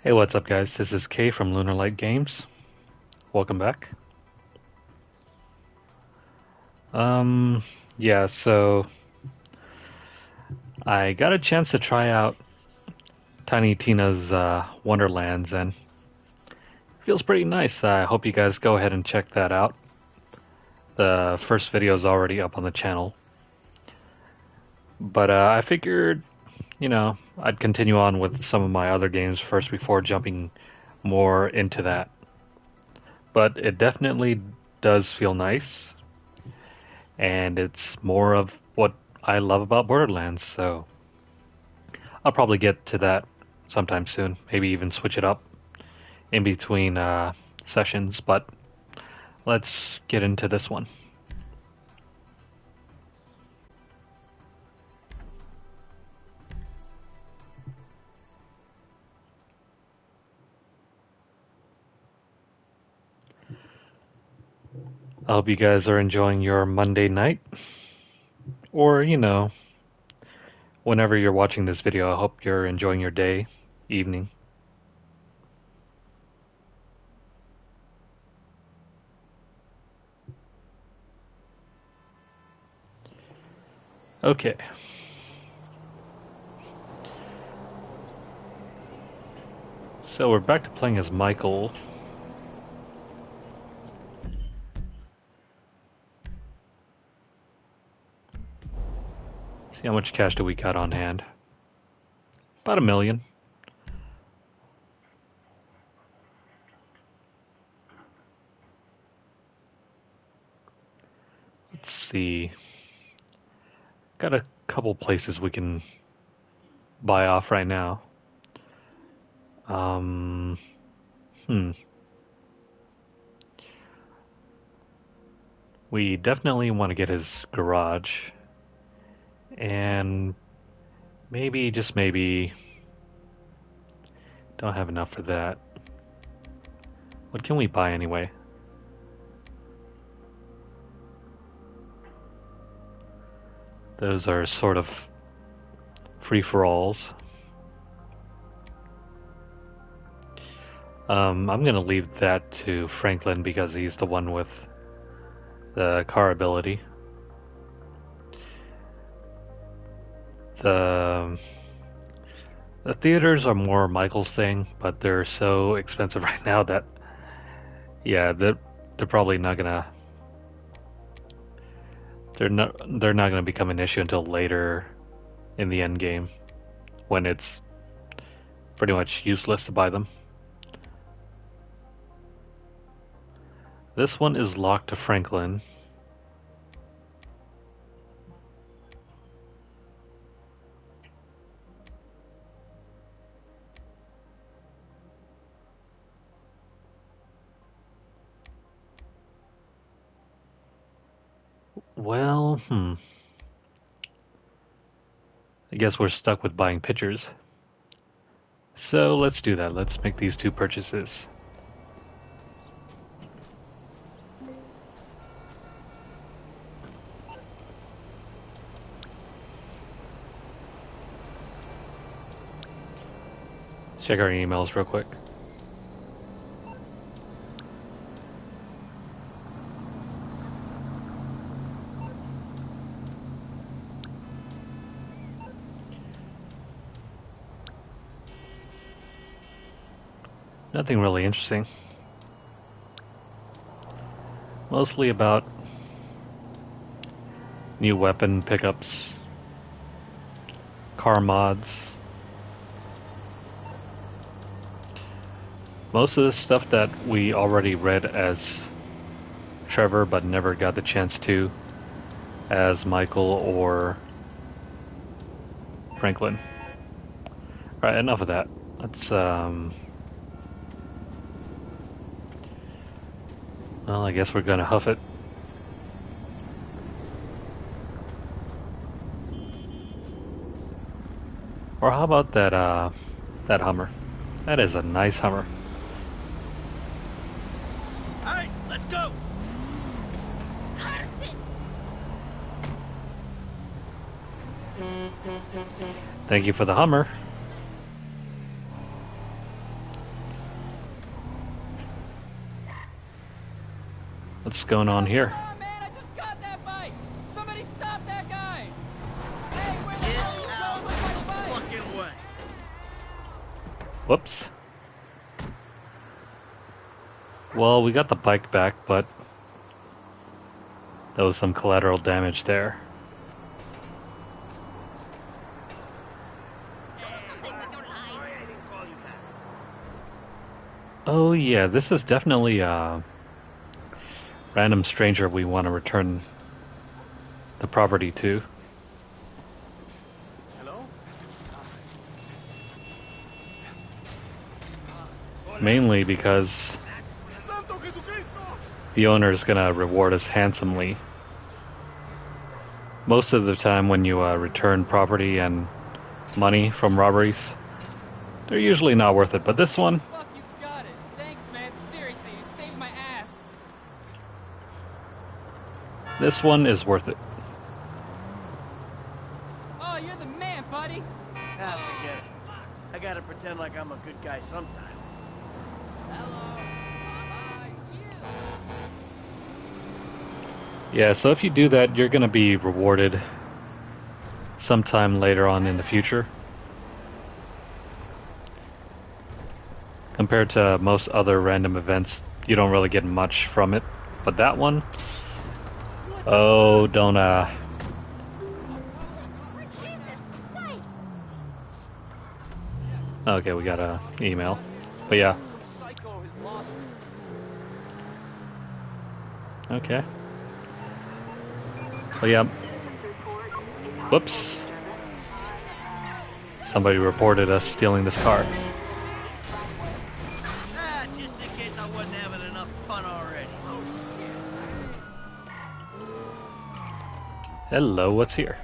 Hey, what's up, guys? This is Kay from Lunarlight Games. Welcome back. Um, yeah, so I got a chance to try out Tiny Tina's Wonderlands, and it feels pretty nice. I hope you guys go ahead and check that out. The first video is already up on the channel, but I figured, I'd continue on with some of my other games first before jumping more into that. But it definitely does feel nice, and it's more of what I love about Borderlands, so I'll probably get to that sometime soon. Maybe even switch it up in between sessions, but let's get into this one. I hope you guys are enjoying your Monday night, or, whenever you're watching this video, I hope you're enjoying your day, evening. Okay. So we're back to playing as Michael. See how much cash do we got on hand? About 1 million. Let's see. Got a couple places we can buy off right now. Um, hmm. We definitely want to get his garage. And maybe, just maybe, don't have enough for that. What can we buy anyway? Those are sort of free-for-alls. I'm gonna leave that to Franklin because he's the one with the car ability. The the theaters are more Michael's thing, but they're so expensive right now that yeah, they're probably not gonna they're not gonna become an issue until later in the end game when it's pretty much useless to buy them. This one is locked to Franklin. Well, I guess we're stuck with buying pictures. So let's do that. Let's make these two purchases. Check our emails real quick. Nothing really interesting. Mostly about new weapon pickups, car mods. Most of the stuff that we already read as Trevor but never got the chance to as Michael or Franklin. Alright, enough of that. Let's well, I guess we're gonna huff it. Or how about that Hummer? That is a nice Hummer. All right, let's go. Thank you for the Hummer. going on here? Come on, man! I just got that bike! Somebody stop that guy! Hey, where the Get hell are you out going with of my the bike? fucking way. Whoops. Well, we got the bike back, but there was some collateral damage there. Sorry I didn't call you back. Oh yeah, this is definitely a random stranger we want to return the property to. Hello? Mainly because Santo Jesucristo! the owner is going to reward us handsomely. Most of the time when you return property and money from robberies, they're usually not worth it, but this one, Fuck, you got it. Thanks, man. Seriously, you saved my ass. this one is worth it. Oh, you're the man, buddy. Ah, forget it. I gotta pretend like I'm a good guy sometimes. Hello. Yeah, so if you do that, you're going to be rewarded sometime later on in the future. Compared to most other random events, you don't really get much from it. But that one, oh, don't okay, we got a email. But yeah, Some psycho has lost me. okay. But yeah, whoops. Somebody reported us stealing this car. Ah, just in case I wasn't having enough fun already. Oh, shit. Hello, what's here?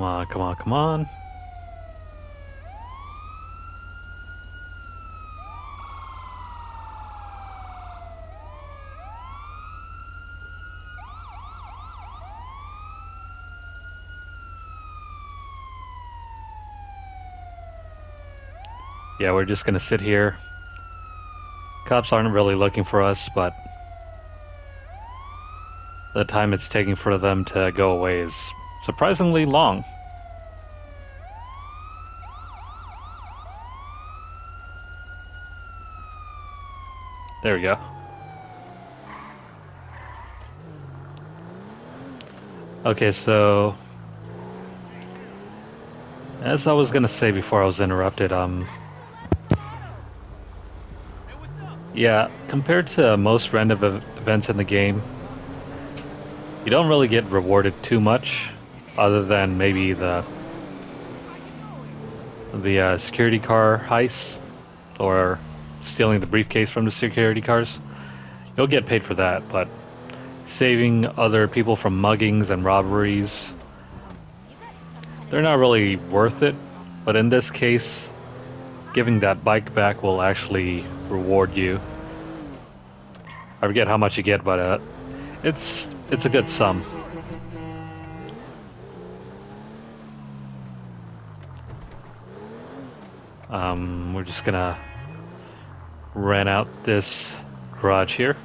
Come on, come on, come on. Yeah, we're just gonna sit here. Cops aren't really looking for us, but the time it's taking for them to go away is surprisingly long. There we go. Okay, so as I was gonna say before I was interrupted, yeah, compared to most random events in the game, you don't really get rewarded too much, other than maybe the security car heist or stealing the briefcase from the security cars. You'll get paid for that, but saving other people from muggings and robberies, they're not really worth it. But in this case, giving that bike back will actually reward you. I forget how much you get, but it's a good sum. We're just gonna rent out this garage here.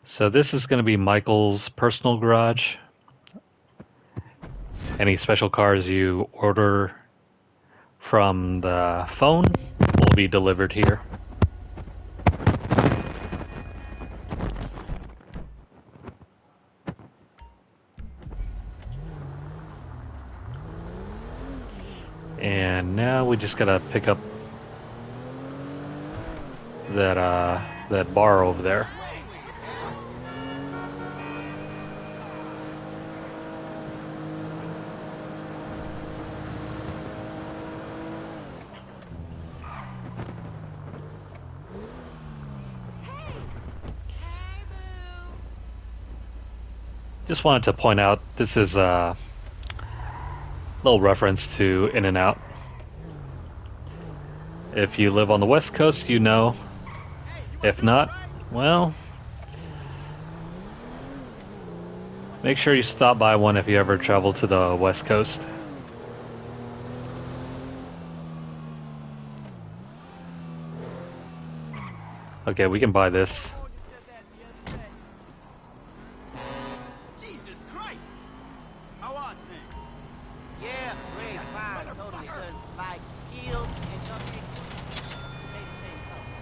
So this is going to be Michael's personal garage. Any special cars you order from the phone will be delivered here. And now we just gotta pick up that bar over there. Just wanted to point out this is a little reference to In and Out. If you live on the West Coast, you know. If not, well, make sure you stop by one if you ever travel to the West Coast. Okay, we can buy this. Jesus Christ! How are things? Yeah, great, fine, totally. Cause like Teal and Jumpy, they the same color.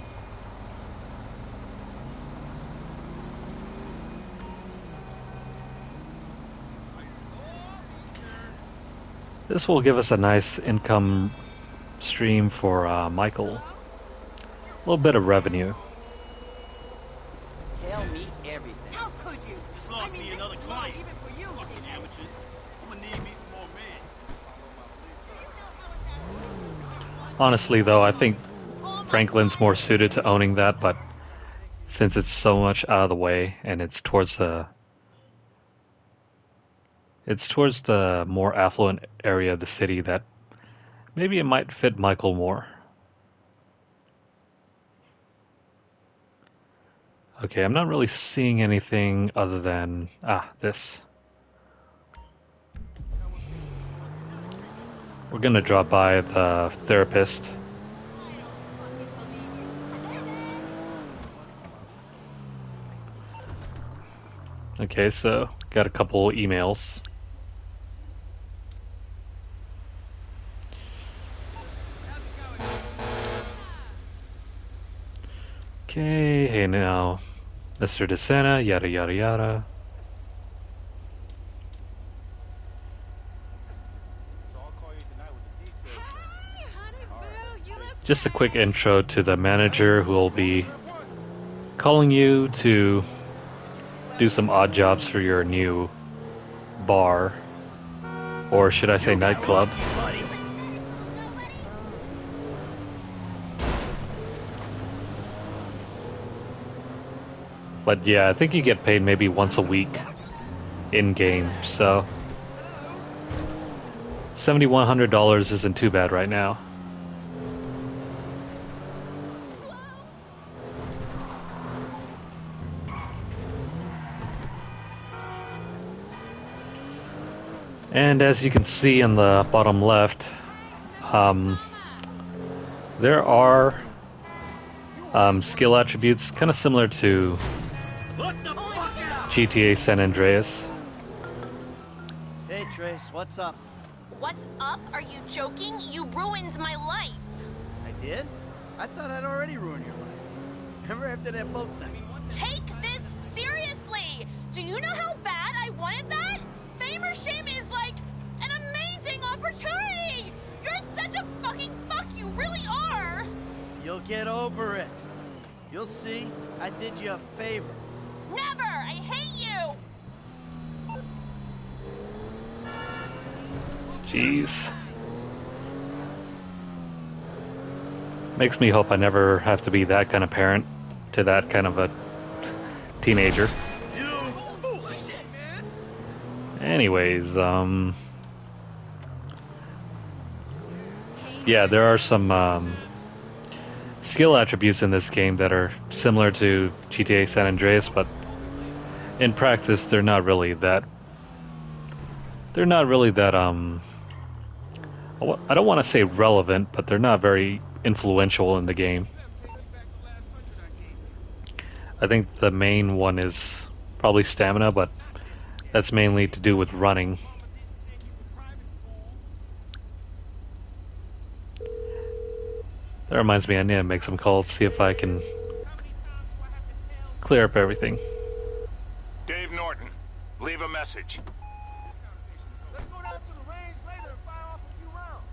This will give us a nice income stream for Michael. A little bit of revenue. Tell me everything. How could you? Just lost me another client. Even for you. Fucking amateurs. I'm gonna need me some more men. Honestly, though, I think Franklin's more suited to owning that, but since it's so much out of the way and it's towards the more affluent area of the city, that maybe it might fit Michael more. Okay, I'm not really seeing anything other than this. We're gonna drop by the therapist. Okay, so got a couple emails. Okay, hey now, Mr. DeSena, yada yada yada. Just a quick intro to the manager who will be calling you to do some odd jobs for your new bar, or should I say nightclub. But yeah, I think you get paid maybe once a week in-game, so $7,100 isn't too bad right now. And as you can see in the bottom left, there are skill attributes kind of similar to GTA San Andreas. Hey Trace, what's up? What's up? Are you joking? You ruined my life. I did? I thought I'd already ruined your life. Remember after that boat thing? Take this seriously. Do you know how bad I wanted that? Fame or shame is like an amazing opportunity. You're such a fucking fuck. You really are. You'll get over it. You'll see. I did you a favor. Never. I hate you. Jeez. Makes me hope I never have to be that kind of parent to that kind of a teenager. Anyways, yeah, there are some skill attributes in this game that are similar to GTA San Andreas, but in practice they're not really that I don't want to say relevant, but they're not very influential in the game. I think the main one is probably stamina, but that's mainly to do with running. That reminds me, I need to make some calls, see if I can clear up everything. Dave Norton, leave a message. Let's go down to the range later and fire off a few rounds.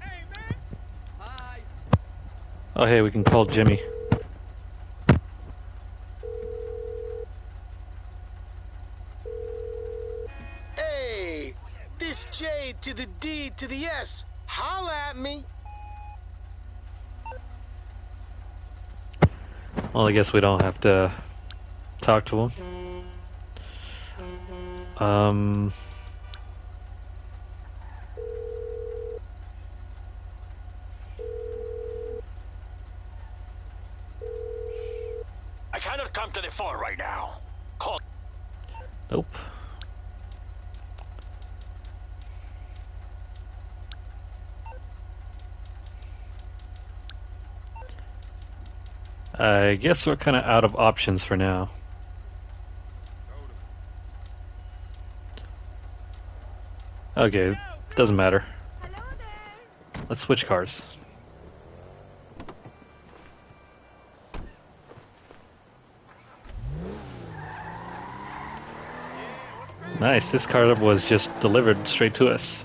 Hey, man! Hi. Oh hey, we can call Jimmy. Hey, this J to the D to the S. Holla at me. Well, Well, I guess we don't have to talk to him. I cannot come to the phone right now. Call. Nope. I guess we're kind of out of options for now. Okay, doesn't matter. Let's switch cars. Nice, this car was just delivered straight to us.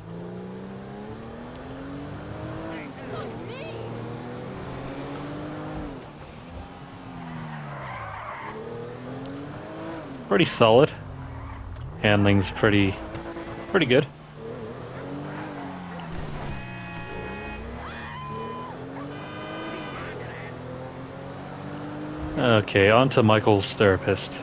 Pretty solid. Handling's pretty good. Okay, on to Michael's therapist.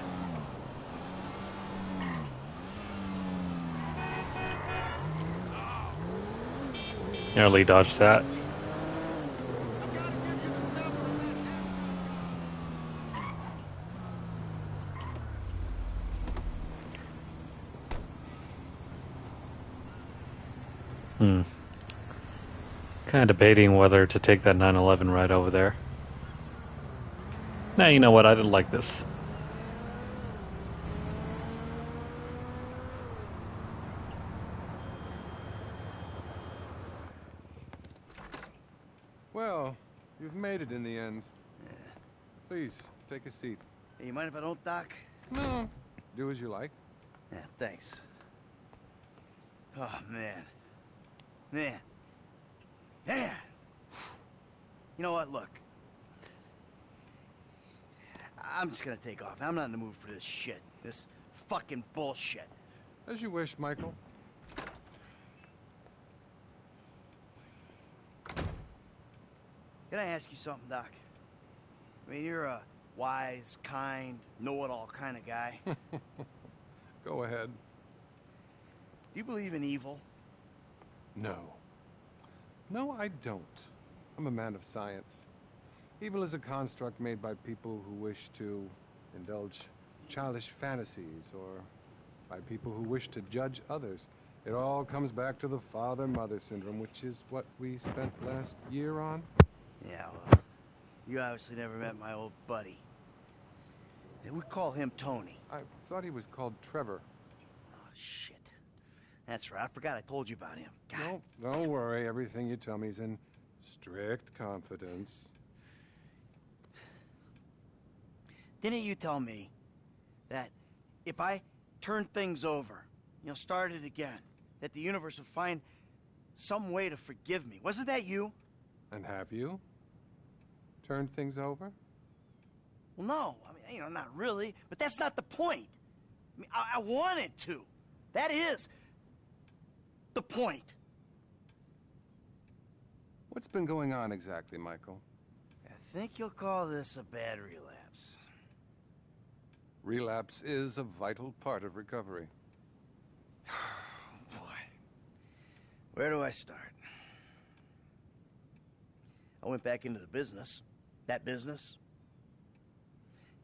Nearly dodged that. Kind of debating whether to take that 911 right over there. Nah, you know what? I didn't like this. Well, you've made it in the end. Please, take a seat. Hey, you mind if I don't, Doc? No. Do as you like. Yeah, thanks. Oh, man. Man. Man! You know what? Look. I'm just gonna take off. I'm not in the mood for this shit. This fucking bullshit. As you wish, Michael. Can I ask you something, Doc? I mean, you're a wise, kind, know-it-all kind of guy. Go ahead. Do you believe in evil? No. No, I don't. I'm a man of science. Evil is a construct made by people who wish to indulge childish fantasies, or by people who wish to judge others. It all comes back to the father-mother syndrome, which is what we spent last year on. Yeah, well, you obviously never met my old buddy. We call him Tony. I thought he was called Trevor. Oh, shit. That's right. I forgot I told you about him. God. No, don't worry. Everything you tell me is in strict confidence. Didn't you tell me that if I turned things over, started again, that the universe would find some way to forgive me? Wasn't that you? And have you turned things over? Well, no. I mean, not really. But that's not the point. I mean, I wanted to. That is the point. What's been going on exactly, Michael? I think you'll call this a bad relapse. Relapse is a vital part of recovery. Boy. Where do I start? I went back into the business. That business.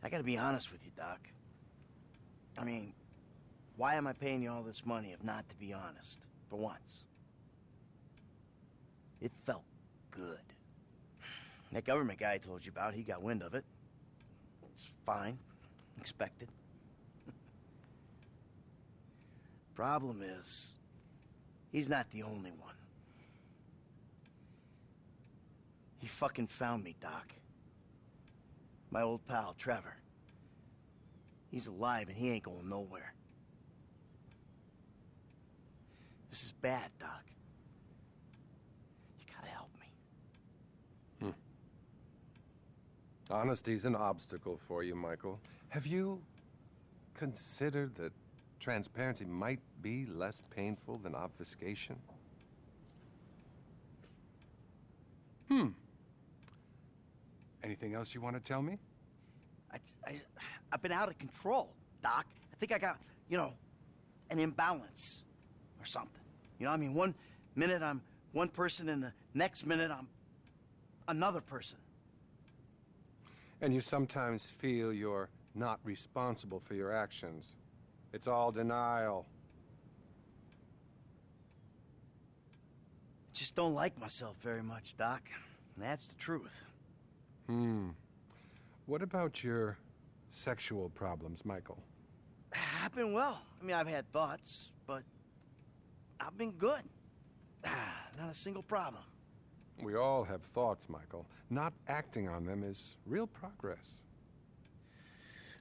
I gotta be honest with you, Doc. I mean, why am I paying you all this money if not to be honest? For once. It felt good. That government guy I told you about, he got wind of it. It's fine. Expected. Problem is, he's not the only one. He fucking found me, Doc. My old pal, Trevor. He's alive and he ain't going nowhere. This is bad, Doc. You gotta help me. Honesty's an obstacle for you, Michael. Have you considered that transparency might be less painful than obfuscation? Anything else you want to tell me? I, I've been out of control, Doc. I think I got, an imbalance or something. I mean, one minute I'm one person and the next minute I'm another person. And you sometimes feel you're not responsible for your actions. It's all denial. Just don't like myself very much, Doc. That's the truth. What about your sexual problems, Michael? I've been well. I mean, I've had thoughts, but I've been good. Not a single problem. We all have thoughts, Michael. Not acting on them is real progress.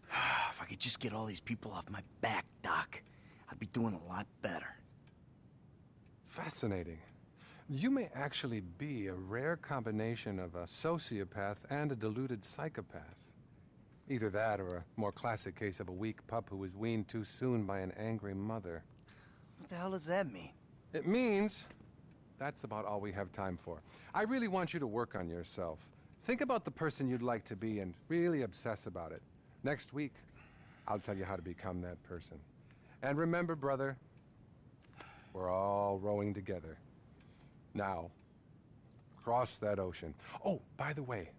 If I could just get all these people off my back, Doc, I'd be doing a lot better. Fascinating. You may actually be a rare combination of a sociopath and a deluded psychopath. Either that or a more classic case of a weak pup who was weaned too soon by an angry mother. What the hell does that mean? It means that's about all we have time for. I really want you to work on yourself. Think about the person you'd like to be and really obsess about it. Next week, I'll tell you how to become that person. And remember, brother, we're all rowing together. Now, cross that ocean. Oh, by the way,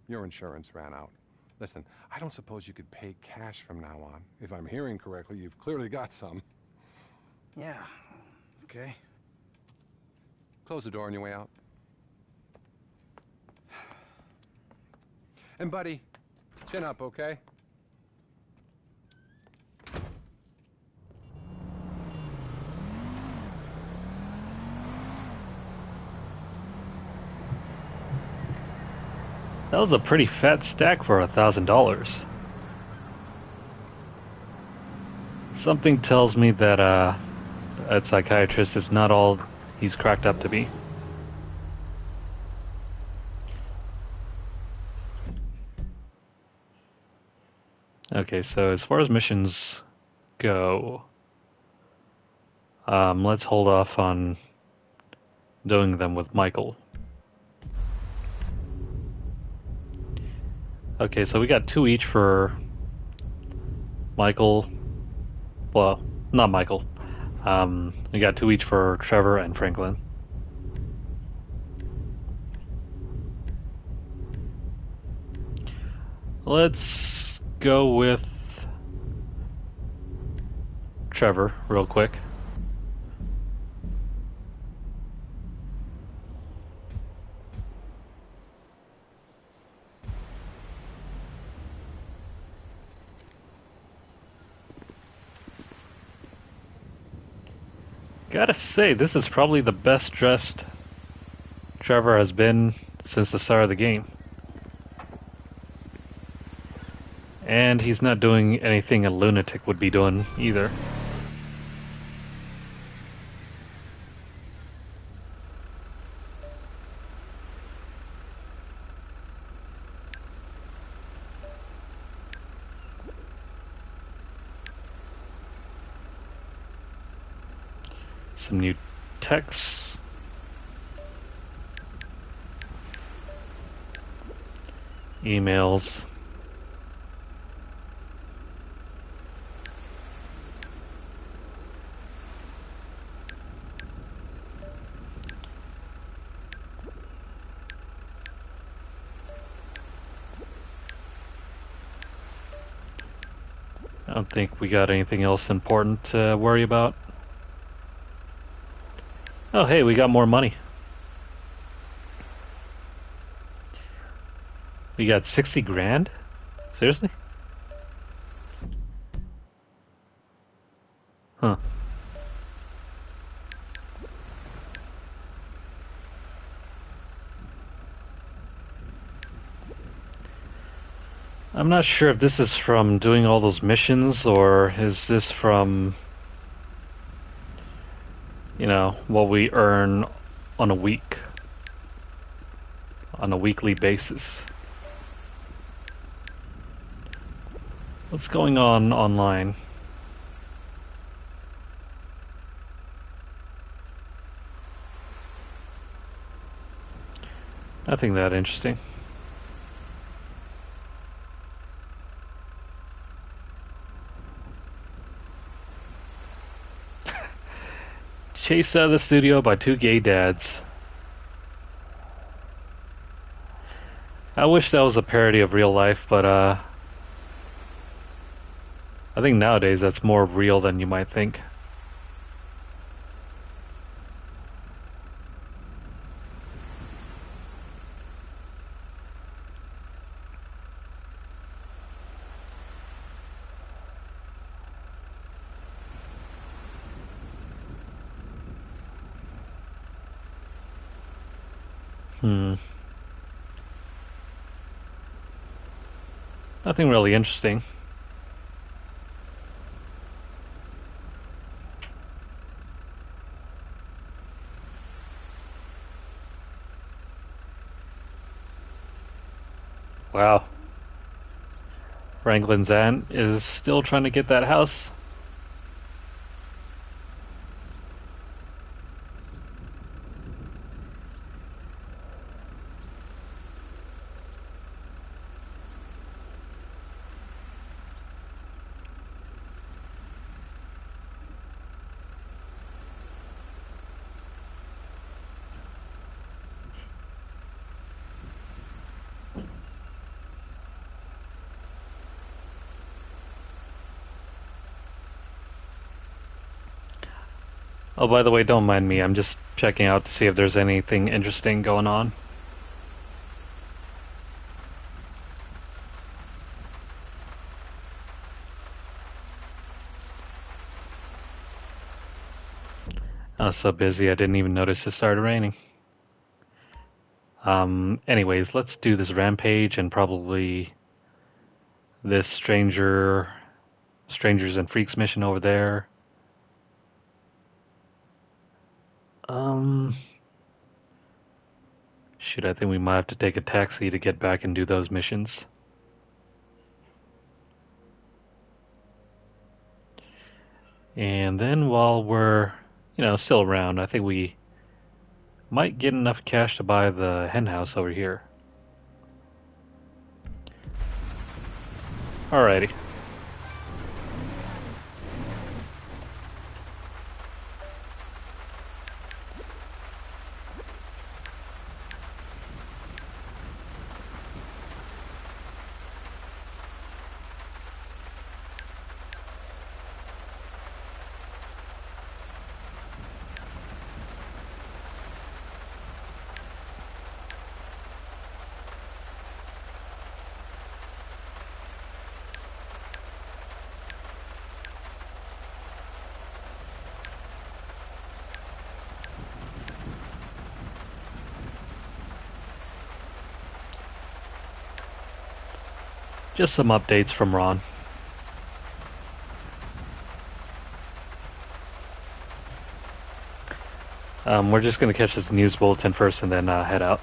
your insurance ran out. Listen, I don't suppose you could pay cash from now on. If I'm hearing correctly, you've clearly got some. Yeah, okay. Close the door on your way out. And buddy, chin up, okay? That was a pretty fat stack for $1,000. Something tells me that a psychiatrist is not all he's cracked up to be. Okay, so as far as missions go, let's hold off on doing them with Michael. Okay, so we got 2 each for Michael. Well, not Michael. We got 2 each for Trevor and Franklin. Let's go with Trevor real quick. Gotta say, this is probably the best dressed Trevor has been since the start of the game. And he's not doing anything a lunatic would be doing either. Some new texts. Emails. I don't think we got anything else important to worry about. Oh, hey, we got more money. We got 60 grand? Seriously? Huh. I'm not sure if this is from doing all those missions, or is this from, you know, what we earn on a weekly basis. What's going on online? Nothing that interesting. Chased out of the studio by two gay dads. I wish that was a parody of real life, but I think nowadays that's more real than you might think. Nothing really interesting. Wow. Franklin's aunt is still trying to get that house. Oh, by the way, don't mind me. I'm just checking out to see if there's anything interesting going on. I was so busy I didn't even notice it started raining. Anyways, let's do this rampage and probably this strangers and freaks mission over there. Shoot, I think we might have to take a taxi to get back and do those missions. And then while we're, still around, I think we might get enough cash to buy the hen house over here. Alrighty. Just some updates from Ron. We're just going to catch this news bulletin first and then head out.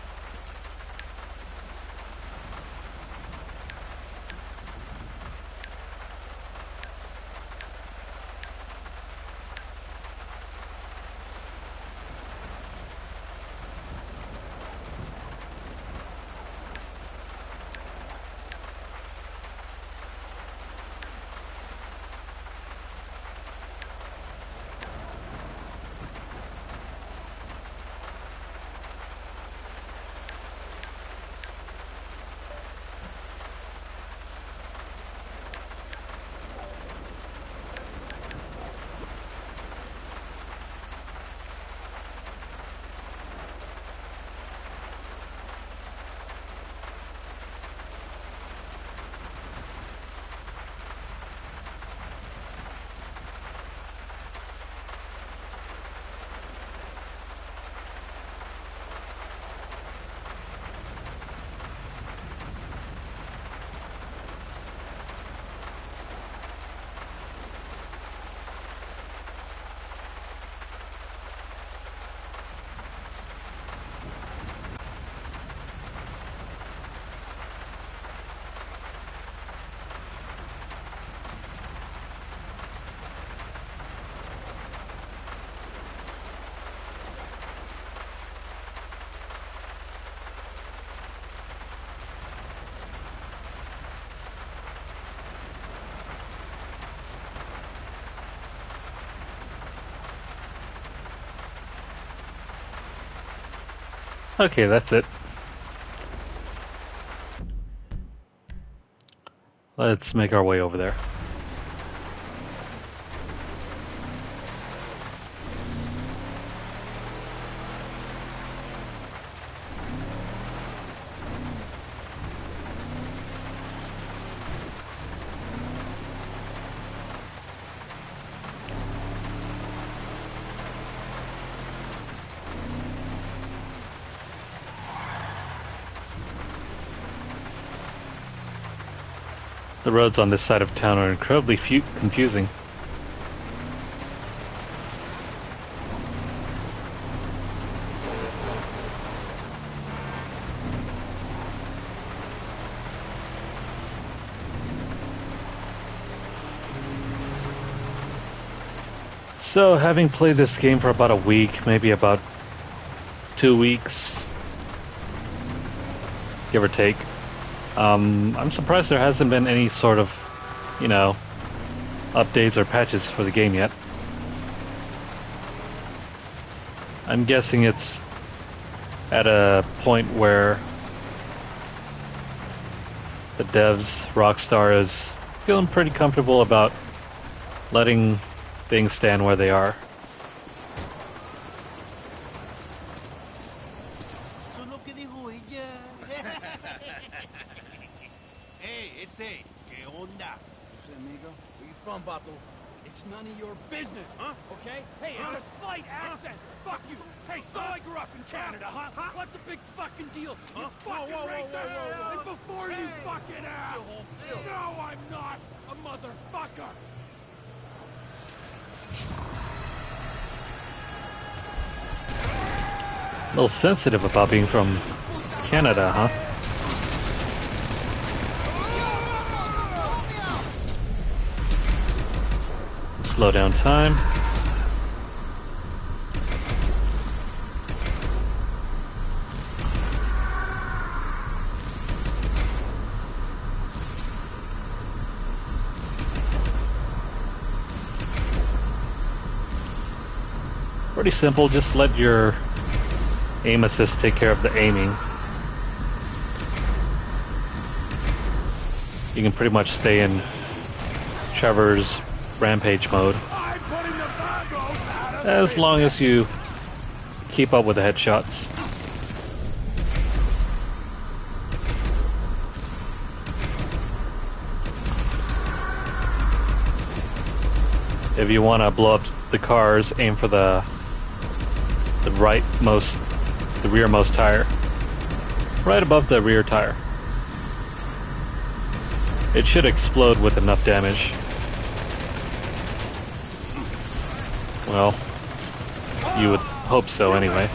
Okay, that's it. Let's make our way over there. The roads on this side of town are incredibly confusing. So, having played this game for about a week, maybe about 2 weeks, give or take, I'm surprised there hasn't been any sort of, you know, updates or patches for the game yet. I'm guessing it's at a point where the devs, Rockstar, is feeling pretty comfortable about letting things stand where they are. Hey, ese, ¿qué onda? Amigo, where you from, Bato? It's none of your business, Huh? okay? Hey, it's a slight accent. Fuck you. Hey, so I grew up in Canada, huh? What's the big fucking deal? You fucking racist! And before you fucking ask, no, I'm not a motherfucker. A little sensitive about being from Canada, huh? Slow down time. Pretty simple, just let your aim assist take care of the aiming. You can pretty much stay in Trevor's rampage mode as long as you keep up with the headshots. If you want to blow up the cars, aim for the rearmost tire, right above the rear tire. It should explode with enough damage. Well, you would hope so anyway.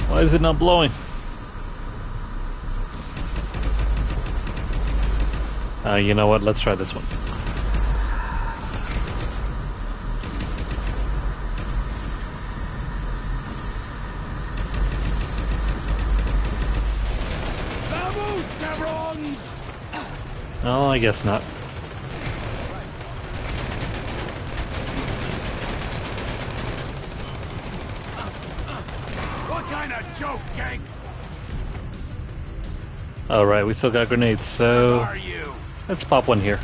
Why is it not blowing? You know what? Let's try this one. Oh, I guess not. What kind of joke, gang? Alright, we still got grenades, so Are you? let's pop one here.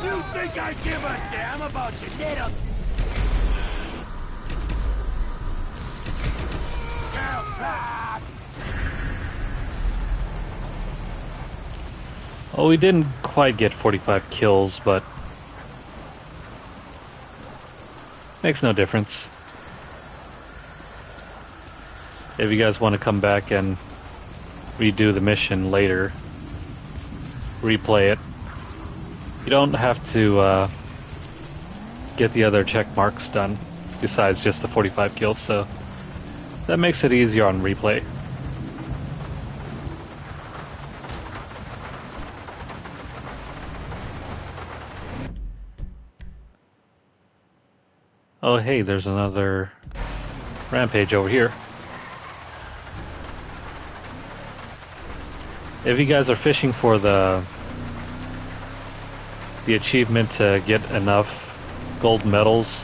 You think I give a damn about your little... Oh, we didn't quite get 45 kills, but makes no difference. If you guys want to come back and redo the mission later, replay it, you don't have to get the other check marks done besides just the 45 kills, so that makes it easier on replay. Oh hey, there's another rampage over here. If you guys are fishing for the achievement to get enough gold medals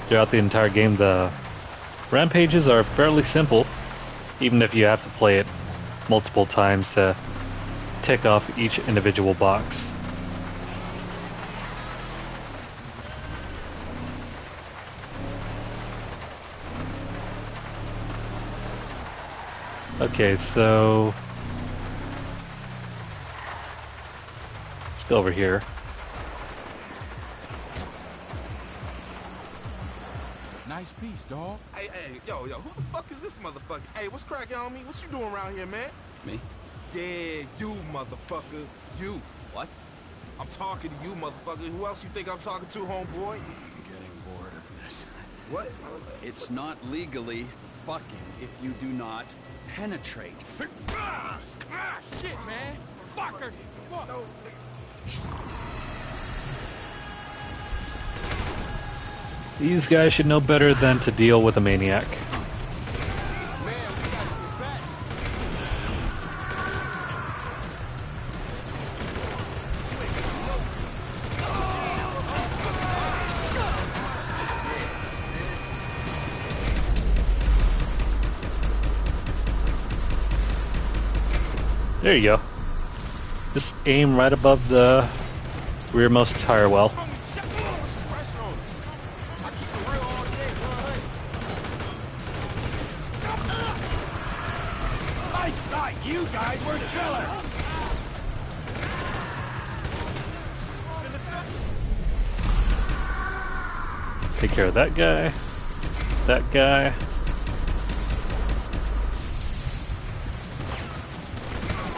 throughout the entire game, the rampages are fairly simple, even if you have to play it multiple times to tick off each individual box. Okay, so let's go over here. Nice piece, dog. Hey, yo, who the fuck is this motherfucker? Hey, what's cracking on me? What you doing around here, man? Me? Yeah, you motherfucker. You. What? I'm talking to you, motherfucker. Who else you think I'm talking to, homeboy? I'm getting bored of this. What? It's not legally fucking if you do not penetrate. Shit, man. Fucker. Fuck. No. These guys should know better than to deal with a maniac. Man, we gotta get back. There you go. Just aim right above the rearmost tire well. Pressure on it. I keep it real all day, 100. I thought you guys were killers. Take care of that guy. That guy.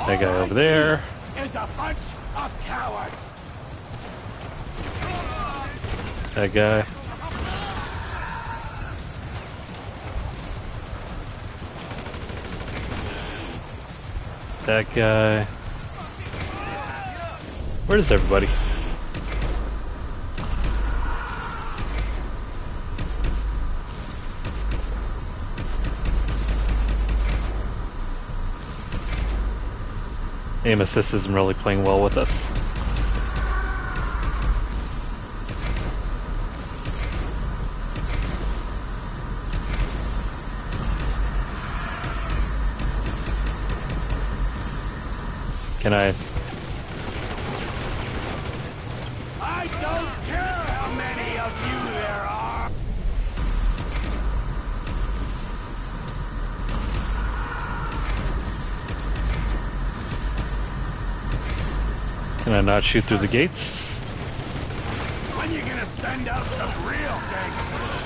That guy over there. Is a bunch of cowards. That guy. That guy. Where is everybody? Aim assist isn't really playing well with us. Can I? I don't care how many of you there are. Can I not shoot through the gates? When you gonna send out some real gangsters?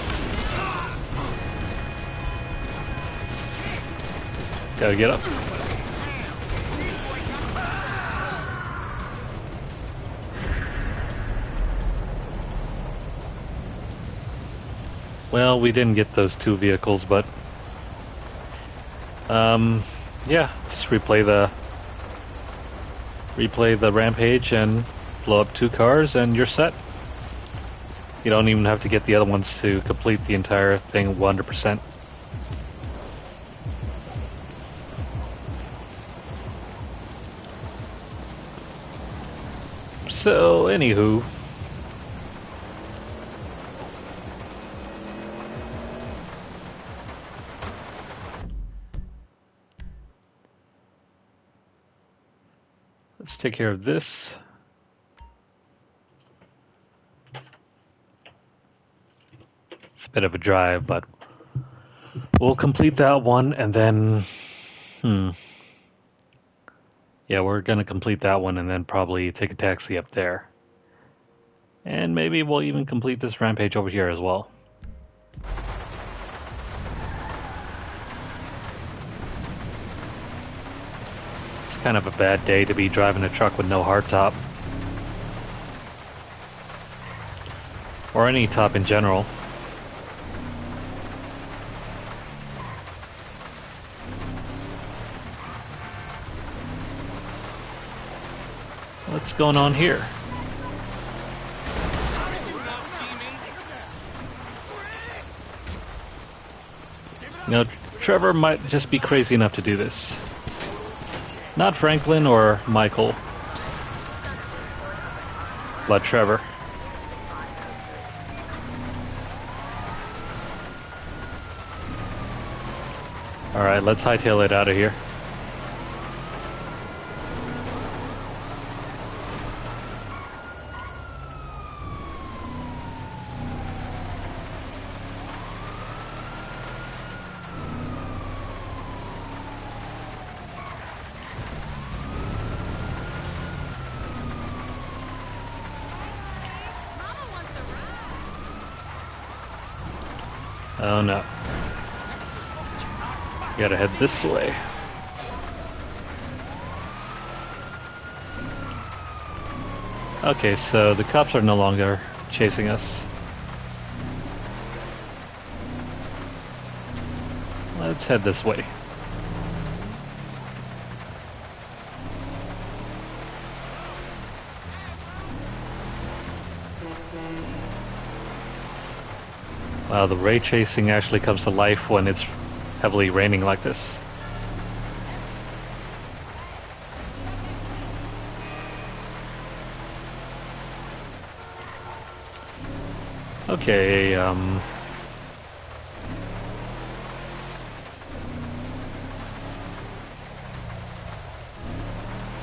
Gotta get up. Well, we didn't get those two vehicles, but yeah, just replay the rampage and blow up 2 cars and you're set. You don't even have to get the other ones to complete the entire thing 100%. So, anywho, let's take care of this. It's a bit of a drive, but we'll complete that one and then, yeah, we're gonna complete that one and then probably take a taxi up there. And maybe we'll even complete this rampage over here as well. It's kind of a bad day to be driving a truck with no hardtop. Or any top in general. What's going on here? You know, Trevor might just be crazy enough to do this. Not Franklin or Michael, but Trevor. Alright, let's hightail it out of here. Oh no. Gotta head this way. Okay, so the cops are no longer chasing us. Let's head this way. Wow, the ray tracing actually comes to life when it's heavily raining like this. Okay,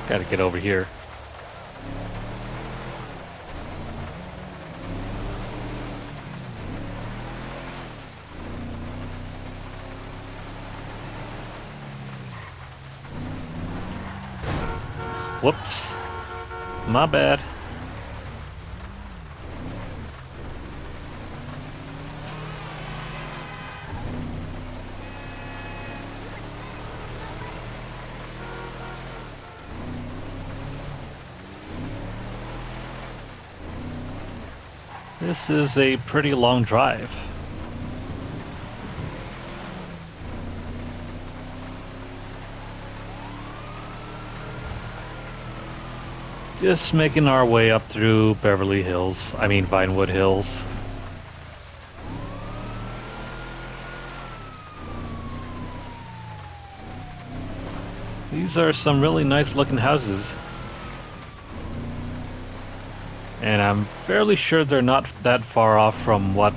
gotta get over here. Whoops. My bad. This is a pretty long drive. Just making our way up through Beverly Hills, Vinewood Hills. These are some really nice looking houses. And I'm fairly sure they're not that far off from what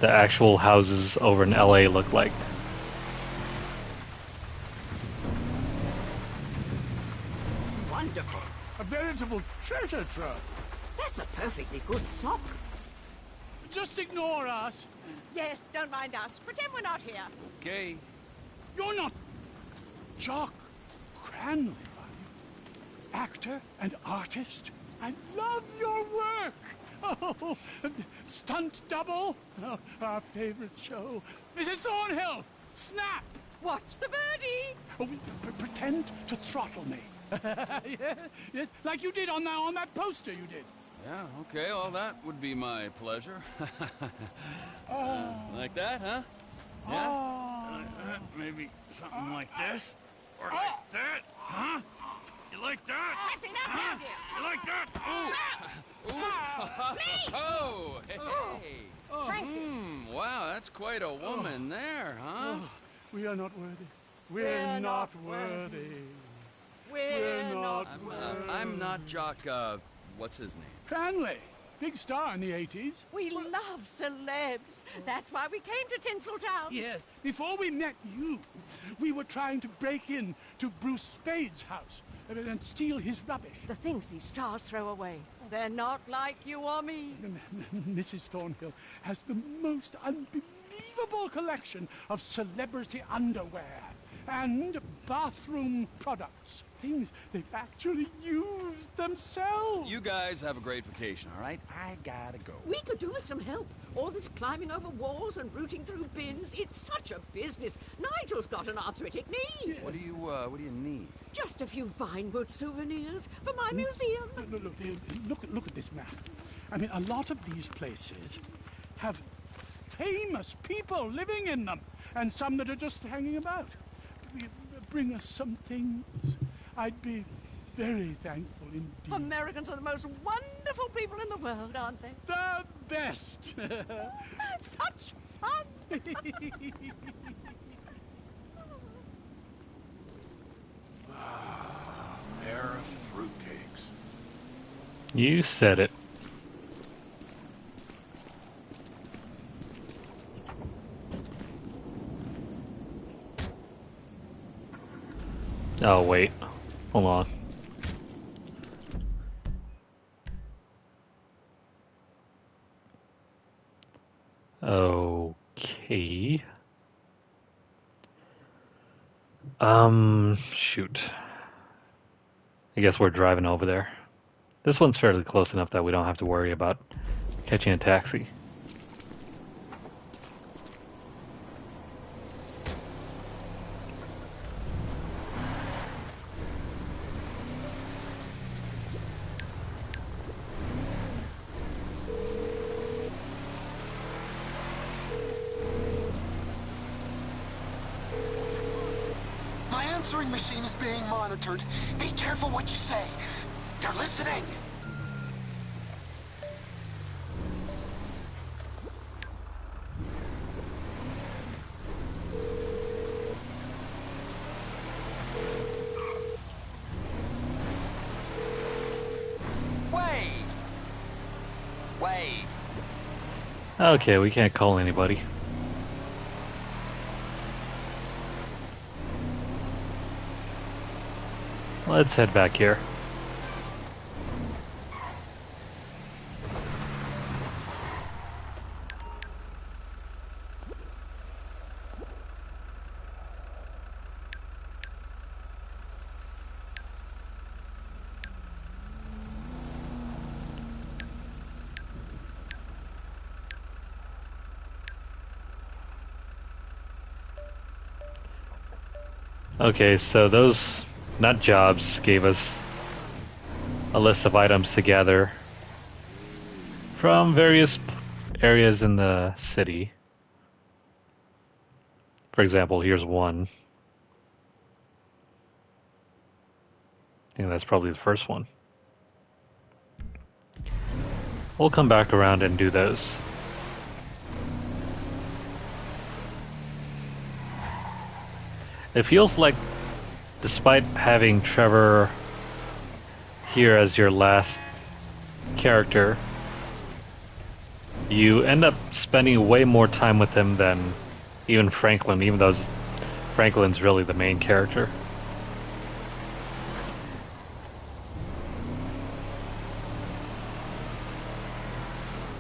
the actual houses over in LA look like. Wonderful. A veritable treasure trove. That's a perfectly good sock. Just ignore us. Yes, don't mind us. Pretend we're not here. Okay. You're not Jock Cranley, are you? Actor and artist? I love your work. Oh, stunt double. Oh, our favorite show. Mrs. Thornhill, snap. Watch the birdie. Oh, pretend to throttle me. Yes, yes, like you did on that poster you did. Yeah, okay, well, that would be my pleasure. Like that, huh? Yeah? Like that, maybe something like this? Or like that, huh? You like that? That's enough now, dear. You like that? Ooh! Please. Oh! Hey! Thank you. Wow, that's quite a woman there, huh? We are not worthy. We're not worthy. We're not I'm not Jock, what's his name? Cranley, big star in the 80s. We love celebs. That's why we came to Tinseltown. Yes. Before we met you, we were trying to break in to Bruce Spade's house and steal his rubbish. The things these stars throw away. They're not like you or me. Mrs. Thornhill has the most unbelievable collection of celebrity underwear and bathroom products. Things they've actually used themselves. You guys have a great vacation, all right? I gotta go. We could do with some help. All this climbing over walls and rooting through bins. It's such a business. Nigel's got an arthritic knee. What do you need? Just a few Vinewood souvenirs for my museum. Look at this map. I mean, a lot of these places have famous people living in them, and some that are just hanging about. Bring us some things. I'd be very thankful indeed. Americans are the most wonderful people in the world, aren't they? The best! Such Pair of fruitcakes. You said it. Oh, wait. Hold on. Okay. Shoot. I guess we're driving over there. This one's fairly close enough that we don't have to worry about catching a taxi. My answering machine is being monitored. Be careful what you say. They're listening. Wait. Okay, we can't call anybody. Let's head back here. Okay, so those, not jobs, gave us a list of items to gather from various areas in the city. For example, here's one. I think that's probably the first one. We'll come back around and do those. It feels like, despite having Trevor here as your last character, you end up spending way more time with him than even Franklin, even though Franklin's really the main character.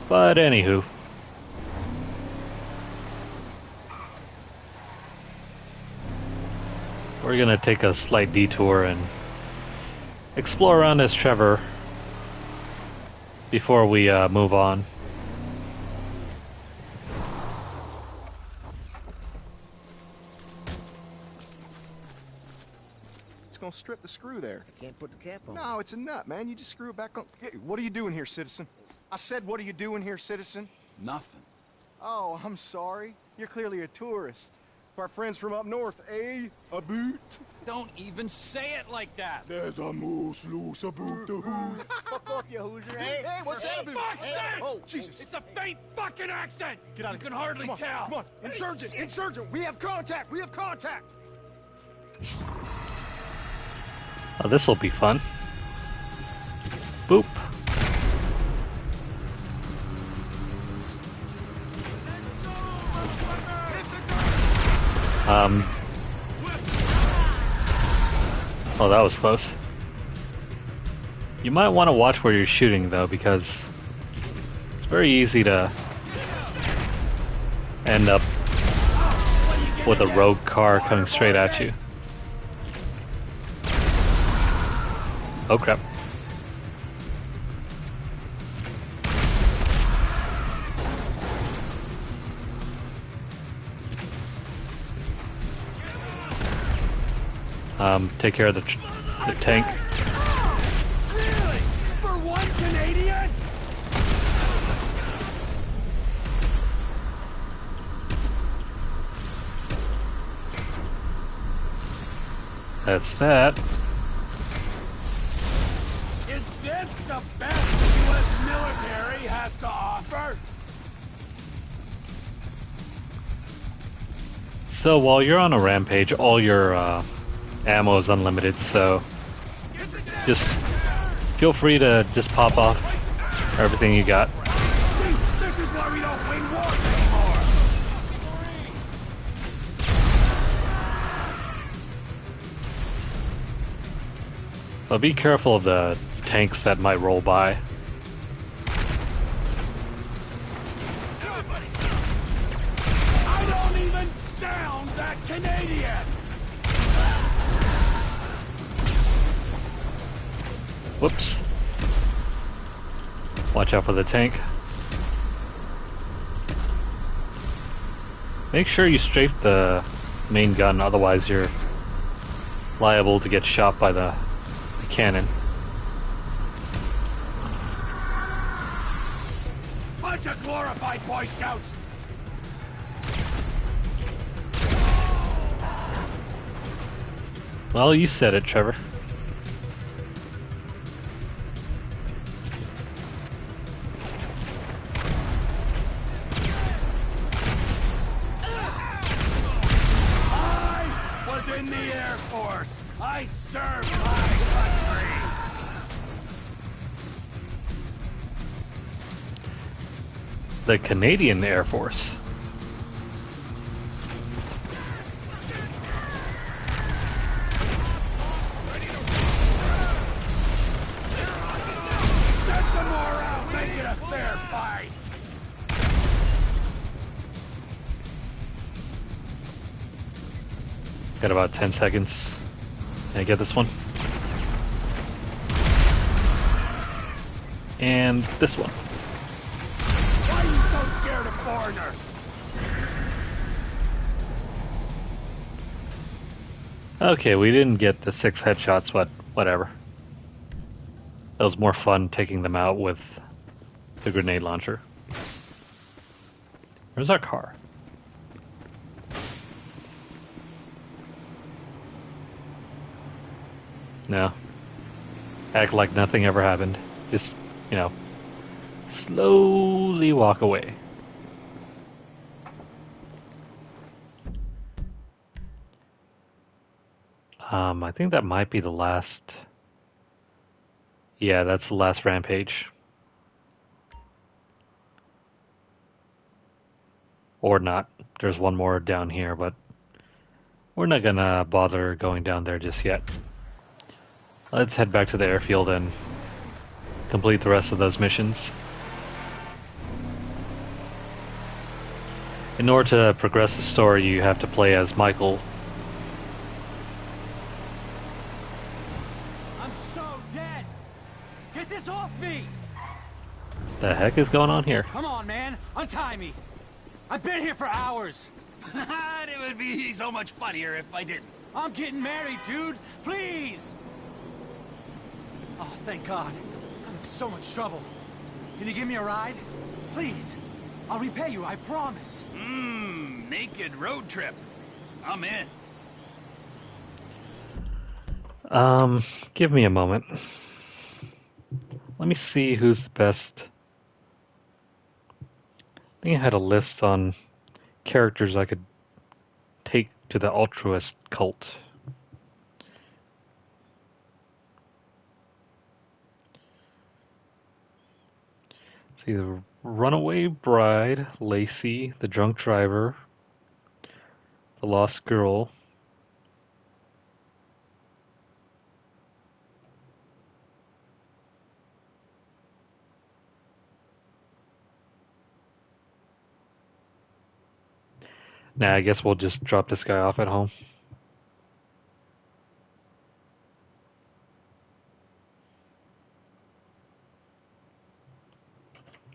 But anywho. We're gonna take a slight detour and explore around as Trevor before we move on. It's gonna strip the screw there. I can't put the cap on. No, it's a nut, man. You just screw it back on. Hey, what are you doing here, citizen? I said, what are you doing here, citizen? Nothing. Oh, I'm sorry. You're clearly a tourist. Our friends from up north, eh? A boot? Don't even say it like that. There's a moose loose about the who's. Fuck off, you Hoosier. Hey, what's that about? Fuck's sake! Oh, Jesus. It's a faint fucking accent! Get out You of can here. hardly Come on, tell. Come on, insurgent, insurgent. We have contact. We have contact. Oh, this'll be fun. Boop. Oh, that was close. You might want to watch where you're shooting, though, because it's very easy to end up with a rogue car coming straight at you. Oh crap. Take care of the tank. Really? For one Canadian? That's that. Is this the best the U.S. military has to offer? So while you're on a rampage, all your ammo is unlimited, so just feel free to just pop off everything you got. See, this is why we don't win wars anymore. But be careful of the tanks that might roll by. I don't even sound that Canadian. Whoops. Watch out for the tank. Make sure you strafe the main gun, otherwise you're liable to get shot by the cannon. Bunch of glorified Boy Scouts. Well, you said it, Trevor. I was in the Air Force. I served my country. The Canadian Air Force. Send some more out. Make it a fair fight. Got about 10 seconds. Can I get this one? And this one. Why are you so scared of foreigners? Okay, we didn't get the 6 headshots, but whatever. It was more fun taking them out with the grenade launcher. Where's our car? No. Act like nothing ever happened. Just, you know, slowly walk away. I think that might be the last. Yeah, that's the last rampage. Or not. There's one more down here, but we're not gonna bother going down there just yet. Let's head back to the airfield and complete the rest of those missions. In order to progress the story, you have to play as Michael. I'm so dead. Get this off me. The heck is going on here? Come on, man. Untie me. I've been here for hours. It would be so much funnier if I didn't. I'm getting married, dude. Please. Oh, thank God. I'm in so much trouble. Can you give me a ride? Please. I'll repay you, I promise. Naked road trip. I'm in. Give me a moment. Let me see who's the best. I think I had a list on characters I could take to the altruist cult. See, the runaway bride, Lacey, the drunk driver, the lost girl. Nah, I guess we'll just drop this guy off at home.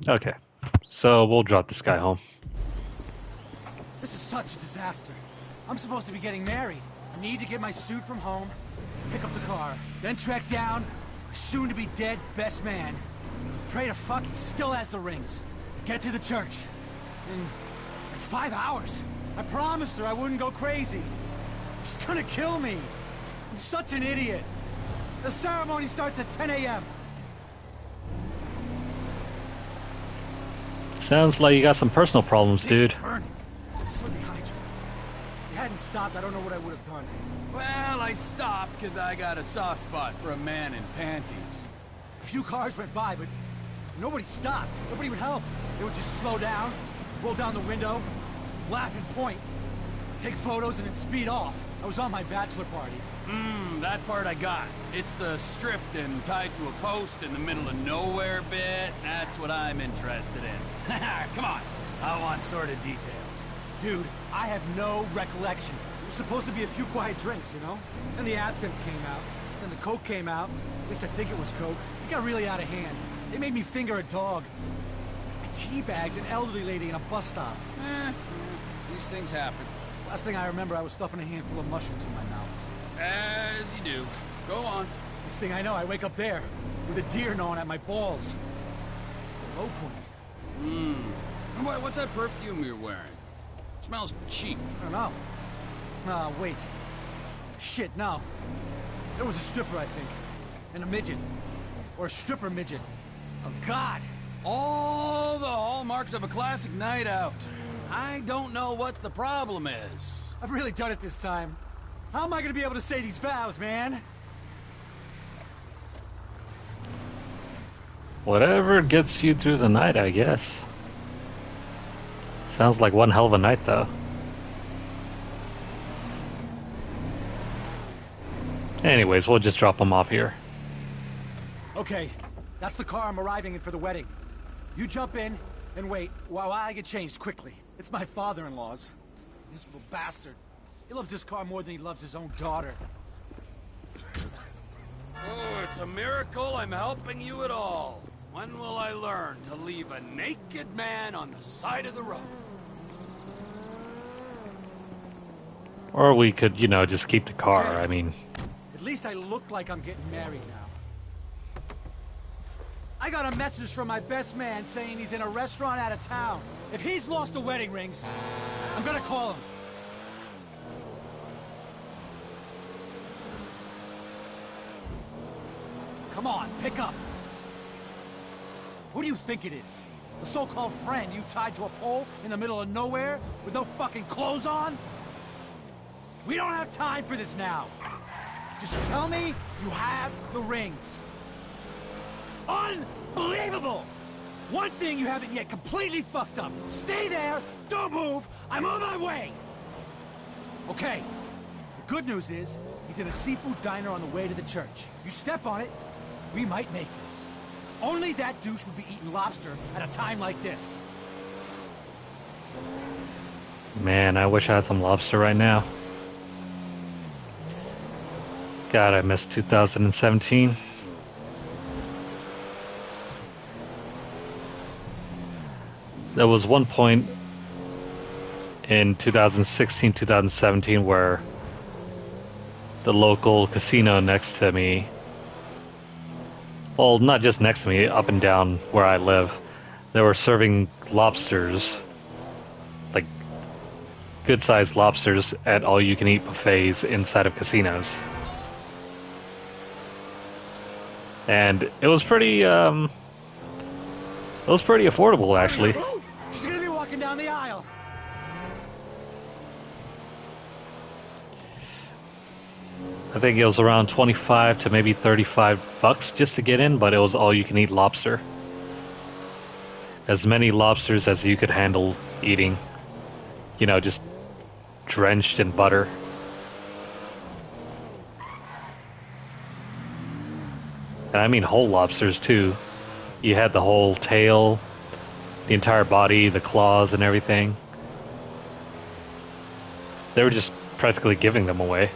Okay, so we'll drop this guy home. This is such a disaster. I'm supposed to be getting married. I need to get my suit from home, pick up the car, then track down my soon-to-be-dead best man. Pray to fuck he still has the rings. Get to the church. In 5 hours. I promised her I wouldn't go crazy. She's gonna kill me. I'm such an idiot. The ceremony starts at 10 a.m. Sounds like you got some personal problems, dude. Burning. So dehydrated. You had hadn't stopped, I don't know what I would have done. Well, I stopped because I got a soft spot for a man in panties. A few cars went by, but nobody stopped. Nobody would help. They would just slow down, roll down the window, laugh and point, take photos, and then speed off. I was on my bachelor party. That part I got. It's the stripped and tied to a post in the middle of nowhere bit. That's what I'm interested in. Come on, I want sordid details. Dude, I have no recollection. It was supposed to be a few quiet drinks, you know? Then the absinthe came out. Then the coke came out. At least I think it was coke. It got really out of hand. They made me finger a dog. I teabagged an elderly lady in a bus stop. These things happen. Last thing I remember, I was stuffing a handful of mushrooms in my mouth. As you do. Go on. Next thing I know, I wake up there, with a deer gnawing at my balls. It's a low point. What's that perfume you're wearing? Smells cheap. I don't know. No, wait. Shit, no. There was a stripper, I think. And a midget. Or a stripper midget. Oh, God! All the hallmarks of a classic night out. I don't know what the problem is. I've really done it this time. How am I gonna be able to say these vows, man? Whatever gets you through the night, I guess. Sounds like one hell of a night, though. Anyways, we'll just drop them off here. Okay, that's the car I'm arriving in for the wedding. You jump in and wait while I get changed quickly. It's my father-in-law's. This little bastard. He loves this car more than he loves his own daughter. Oh, it's a miracle I'm helping you at all. When will I learn to leave a naked man on the side of the road? Or we could, you know, just keep the car. I mean... At least I look like I'm getting married now. I got a message from my best man saying he's in a restaurant out of town. If he's lost the wedding rings, I'm gonna call him. Come on, pick up. Who do you think it is? The so-called friend you tied to a pole in the middle of nowhere with no fucking clothes on? We don't have time for this now. Just tell me you have the rings. Unbelievable! One thing you haven't yet completely fucked up. Stay there, don't move, I'm on my way! Okay, the good news is, he's in a seafood diner on the way to the church. You step on it, we might make this. Only that douche would be eating lobster at a time like this. Man, I wish I had some lobster right now. God, I missed 2017. There was one point in 2016, 2017 where the local casino next to me, well, not just next to me, up and down where I live, they were serving lobsters, like good-sized lobsters at all-you-can-eat buffets inside of casinos. And it was pretty affordable, actually. She's gonna be walking down the aisle. I think it was around 25 to maybe 35 bucks just to get in, but it was all you can eat lobster. As many lobsters as you could handle eating. You know, just drenched in butter. And I mean whole lobsters too. You had the whole tail, the entire body, the claws and everything. They were just practically giving them away.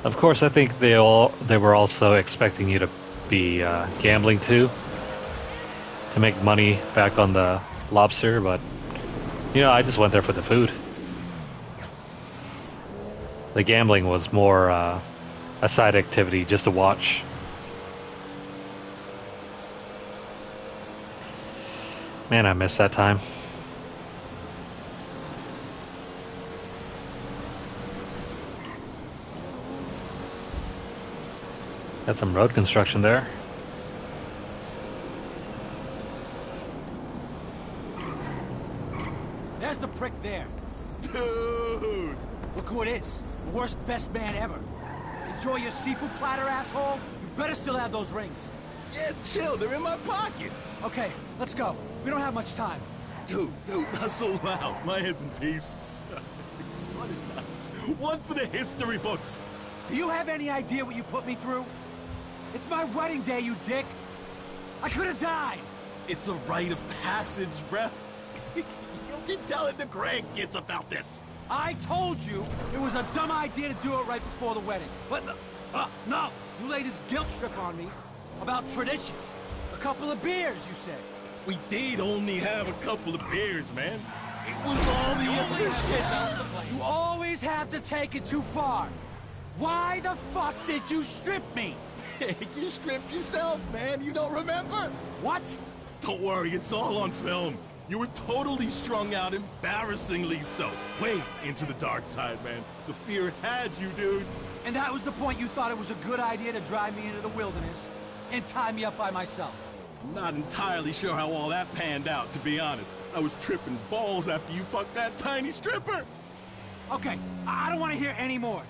Of course, I think they were also expecting you to be gambling too, to make money back on the lobster, but you know, I just went there for the food. The gambling was more a side activity, just to watch. Man, I miss that time. Got some road construction there. There's the prick there. Dude! Look who it is. The worst best man ever. Enjoy your seafood platter, asshole. You better still have those rings. Yeah, chill, they're in my pocket. Okay, let's go. We don't have much time. Dude, not so loud. My head's in pieces. One for the history books. Do you have any idea what you put me through? It's my wedding day, you dick. I could have died. It's a rite of passage, bruh. You'll be telling the grandkids about this. I told you it was a dumb idea to do it right before the wedding. But no, you laid this guilt trip on me about tradition. A couple of beers, you said. We did only have a couple of beers, man. It was all the other shit. You always have to take it too far. Why the fuck did you strip me? You stripped yourself, man. You don't remember? What? Don't worry, it's all on film. You were totally strung out, embarrassingly so. Way into the dark side, man. The fear had you, dude. And that was the point you thought it was a good idea to drive me into the wilderness and tie me up by myself? I'm not entirely sure how all that panned out, to be honest. I was tripping balls after you fucked that tiny stripper. Okay, I don't want to hear any more.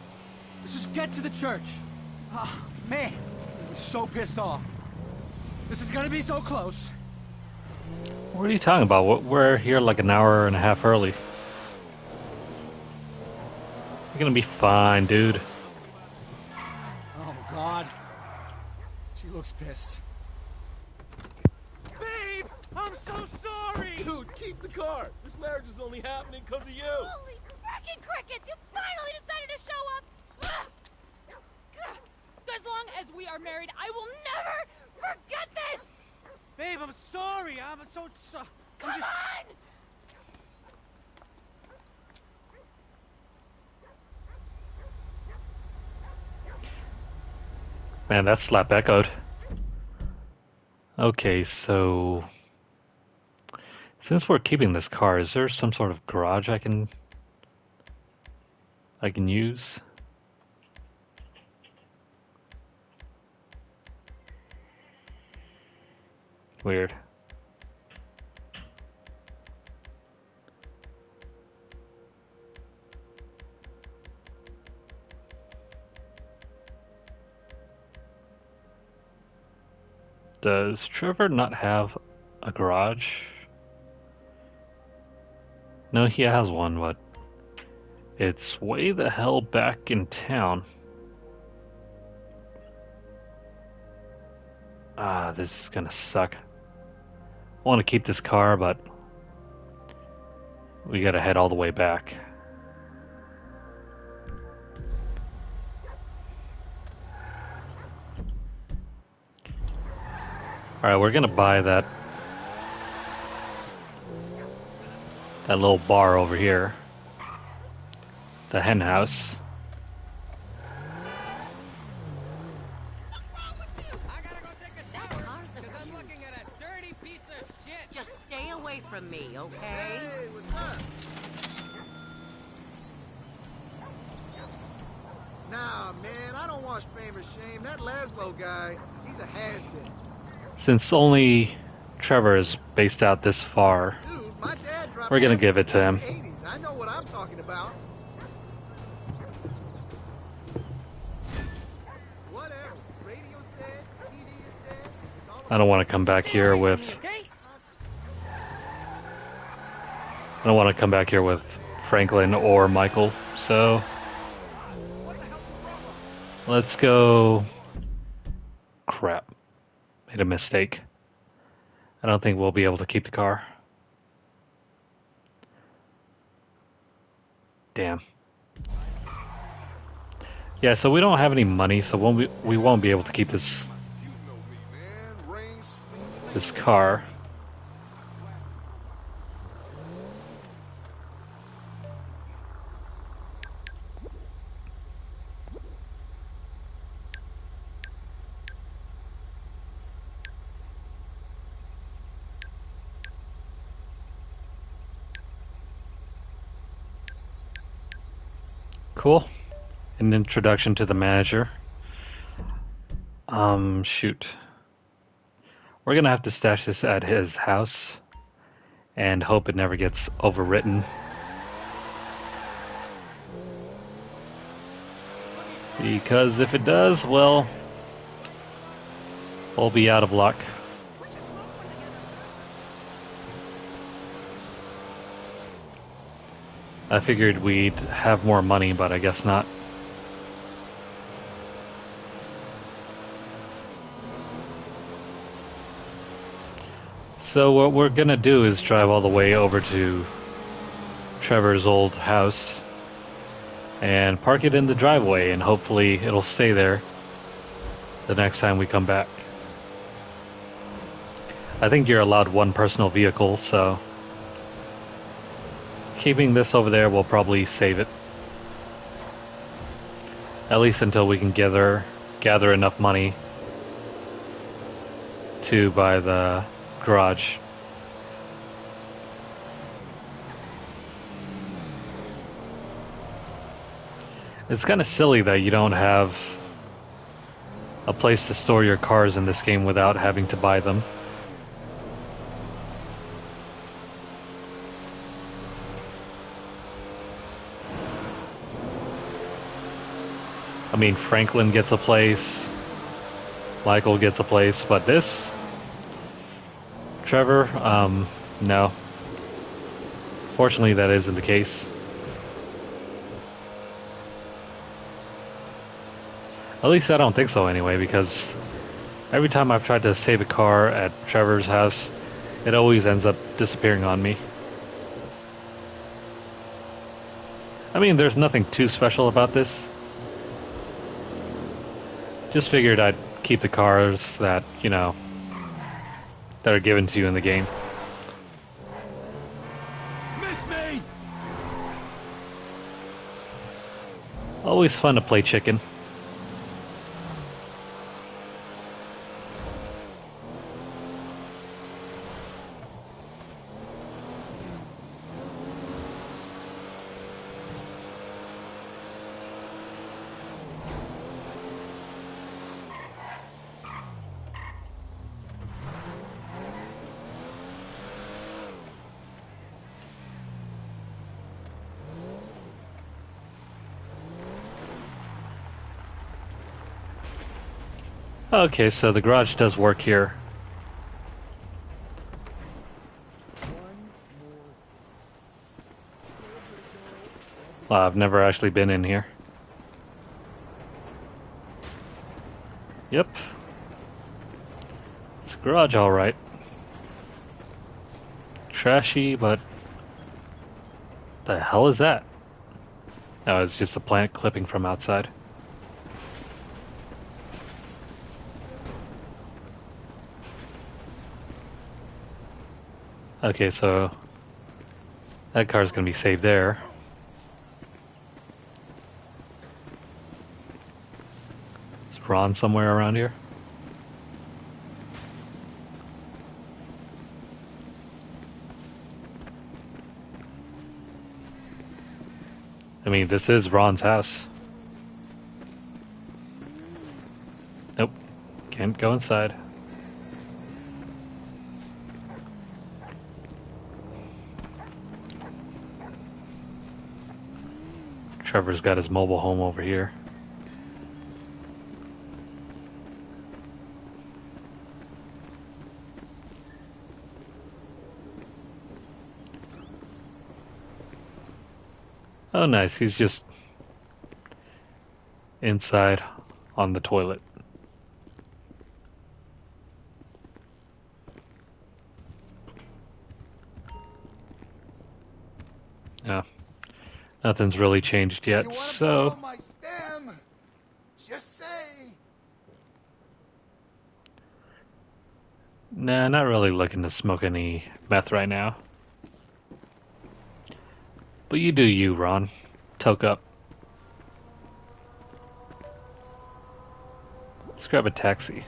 Let's just get to the church. Oh, man, I'm so pissed off. This is gonna be so close. What are you talking about? We're here like an hour and a half early. You're gonna be fine, dude. Oh, God. She looks pissed. Babe, I'm so sorry. Dude, keep the car. This marriage is only happening because of you. Holy frickin' crickets! You finally decided to show up! As long as we are married, I will never forget this! Babe, I'm sorry. I'm so Come on! Man, that slap echoed. Okay, so since we're keeping this car, is there some sort of garage I can use? Weird. Does Trevor not have a garage? No, he has one, but it's way the hell back in town. Ah, this is gonna suck. I want to keep this car, but we gotta head all the way back. Alright, we're gonna buy that little bar over here. The hen house. Just stay away from me, okay? Hey, what's up? Nah, man, I don't watch Fame or Shame. That Laszlo guy, he's a has-been. Since only Trevor is based out this far, Dude, my dad dropped we're gonna acid give it to in him. the 80s. I know what I'm talking about. Whatever. Radio's dead, TV is dead. It's all I don't want to come back here with Franklin or Michael, so let's go. Crap. Made a mistake. I don't think we'll be able to keep the car. Damn. Yeah, so we don't have any money, so we won't be able to keep this car. Cool. An introduction to the manager. Shoot. We're gonna have to stash this at his house. and hope it never gets overwritten. Because if it does, well, we'll be out of luck. I figured we'd have more money, but I guess not. So what we're gonna do is drive all the way over to Trevor's old house and park it in the driveway, and hopefully it'll stay there the next time we come back. I think you're allowed one personal vehicle, so keeping this over there will probably save it. At least until we can gather enough money to buy the garage. It's kind of silly that you don't have a place to store your cars in this game without having to buy them. I mean, Franklin gets a place, Michael gets a place, but this, Trevor, no. Fortunately, that isn't the case. At least I don't think so anyway, because every time I've tried to save a car at Trevor's house, it always ends up disappearing on me. I mean, there's nothing too special about this. Just figured I'd keep the cars that, you know, that are given to you in the game. Miss me! Always fun to play chicken. Okay, so the garage does work here. Well, I've never actually been in here. Yep. It's a garage, alright. Trashy, but... the hell is that? Oh, it's just a plant clipping from outside. Okay, so that car's gonna be saved there. Is Ron somewhere around here? I mean, this is Ron's house. Nope, can't go inside. Trevor's got his mobile home over here. Oh, nice. He's just inside on the toilet. Yeah. Nothing's really changed yet, so... my stem, just say. Nah, not really looking to smoke any meth right now. But you do you, Ron. Toke up. Let's grab a taxi.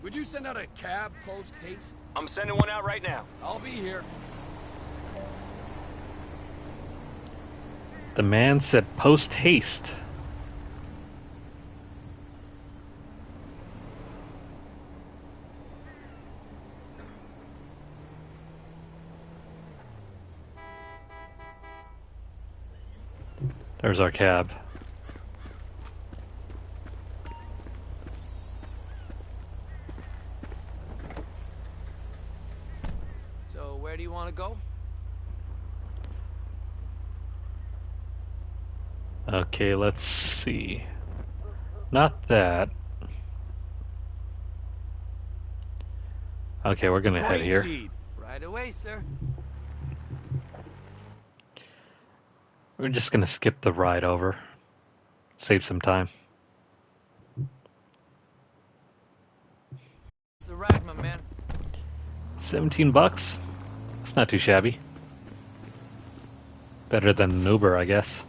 Would you send out a cab post haste? I'm sending one out right now. I'll be here. The man said post haste. There's our cab. So, where do you want to go? Okay, let's see. Not that. Okay, we're gonna head here. Right away, sir. We're just gonna skip the ride over. Save some time. It's the ride, my man. $17? It's not too shabby. Better than an Uber, I guess.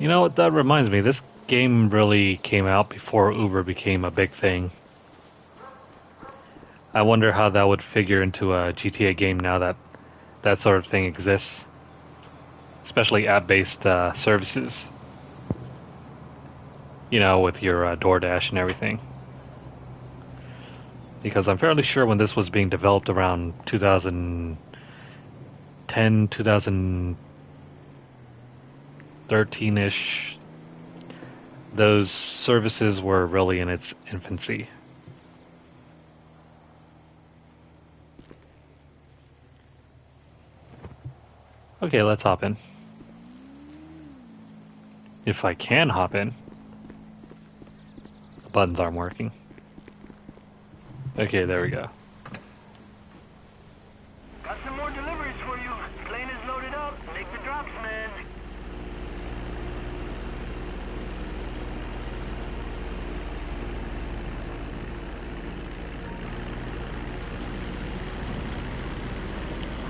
You know what, that reminds me, this game really came out before Uber became a big thing. I wonder how that would figure into a GTA game now that that sort of thing exists. Especially app-based services. You know, with your DoorDash and everything. Because I'm fairly sure when this was being developed around 2010, 2013-ish, those services were really in its infancy. Okay, let's hop in. If I can hop in. The buttons aren't working. Okay, there we go. Got some more deliveries for you. Plane is loaded up. Make the drops, man.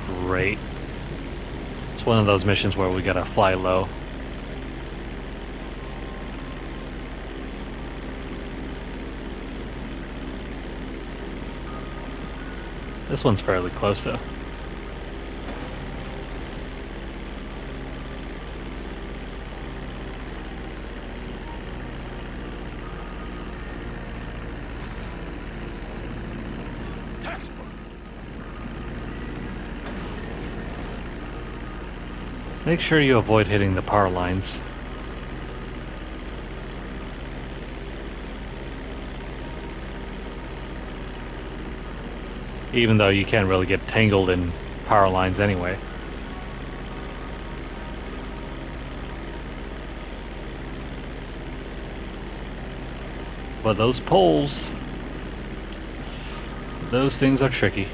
Great. It's one of those missions where we gotta fly low. This one's fairly close though. Textbook. Make sure you avoid hitting the power lines. Even though you can't really get tangled in power lines anyway. But those poles, those things are tricky.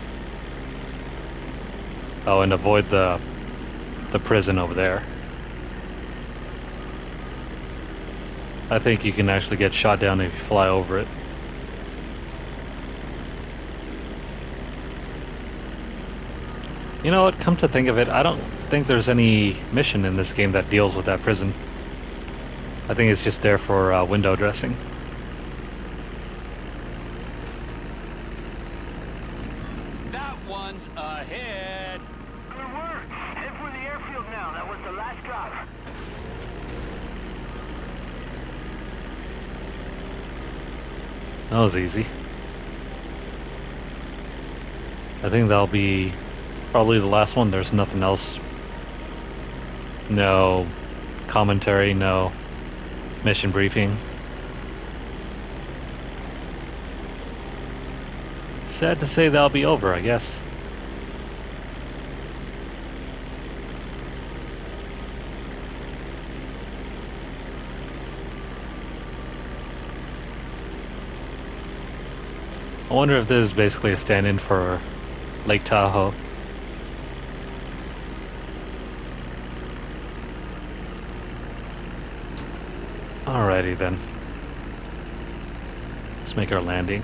Oh, and avoid the prison over there. I think you can actually get shot down if you fly over it. You know what, come to think of it, I don't think there's any mission in this game that deals with that prison. I think it's just there for window dressing. That one's a hit. Good work. Head for the airfield now. That was the last drop. That was easy. I think that'll be probably the last one. There's nothing else. No commentary, no mission briefing. Sad to say that'll be over, I guess. I wonder if this is basically a stand-in for Lake Tahoe. Alrighty then. Let's make our landing.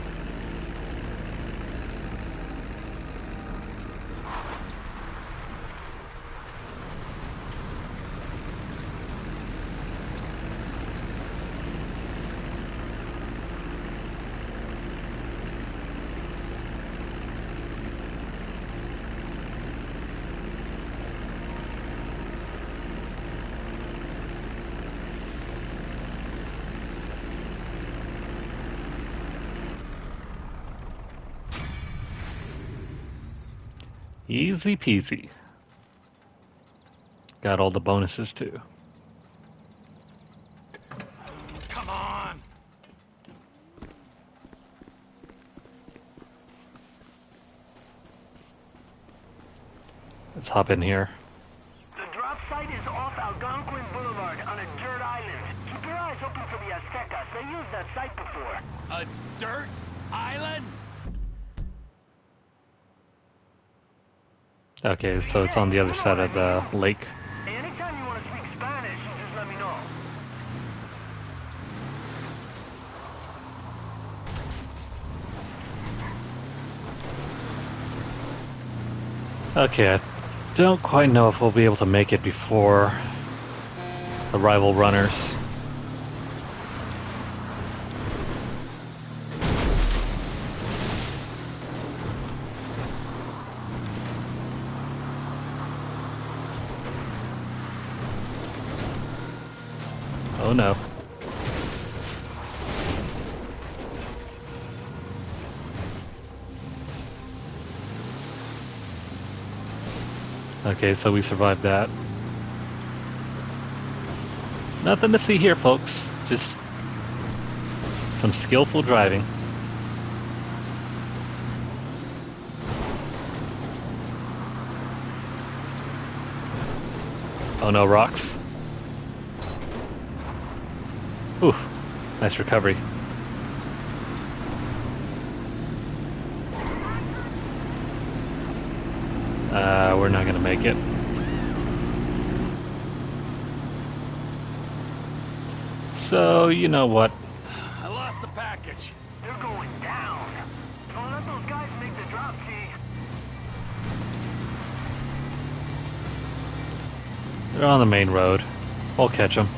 Easy peasy. Got all the bonuses too. Come on! Let's hop in here. The drop site is off Algonquin Boulevard on a dirt island. Keep your eyes open for the Aztecas. They used that site before. A dirt island? Okay, so it's on the other side of the lake. Hey, anytime you want to speak Spanish, you just let me know. Okay, I don't quite know if we'll be able to make it before the rival runners. Oh no. Okay, so we survived that. Nothing to see here, folks. Just some skillful driving. Oh no, rocks. Ooh, nice recovery. We're not gonna make it. So, you know what? I lost the package. They're going down. Don't let those guys make the drop, T. They're on the main road. I'll catch them.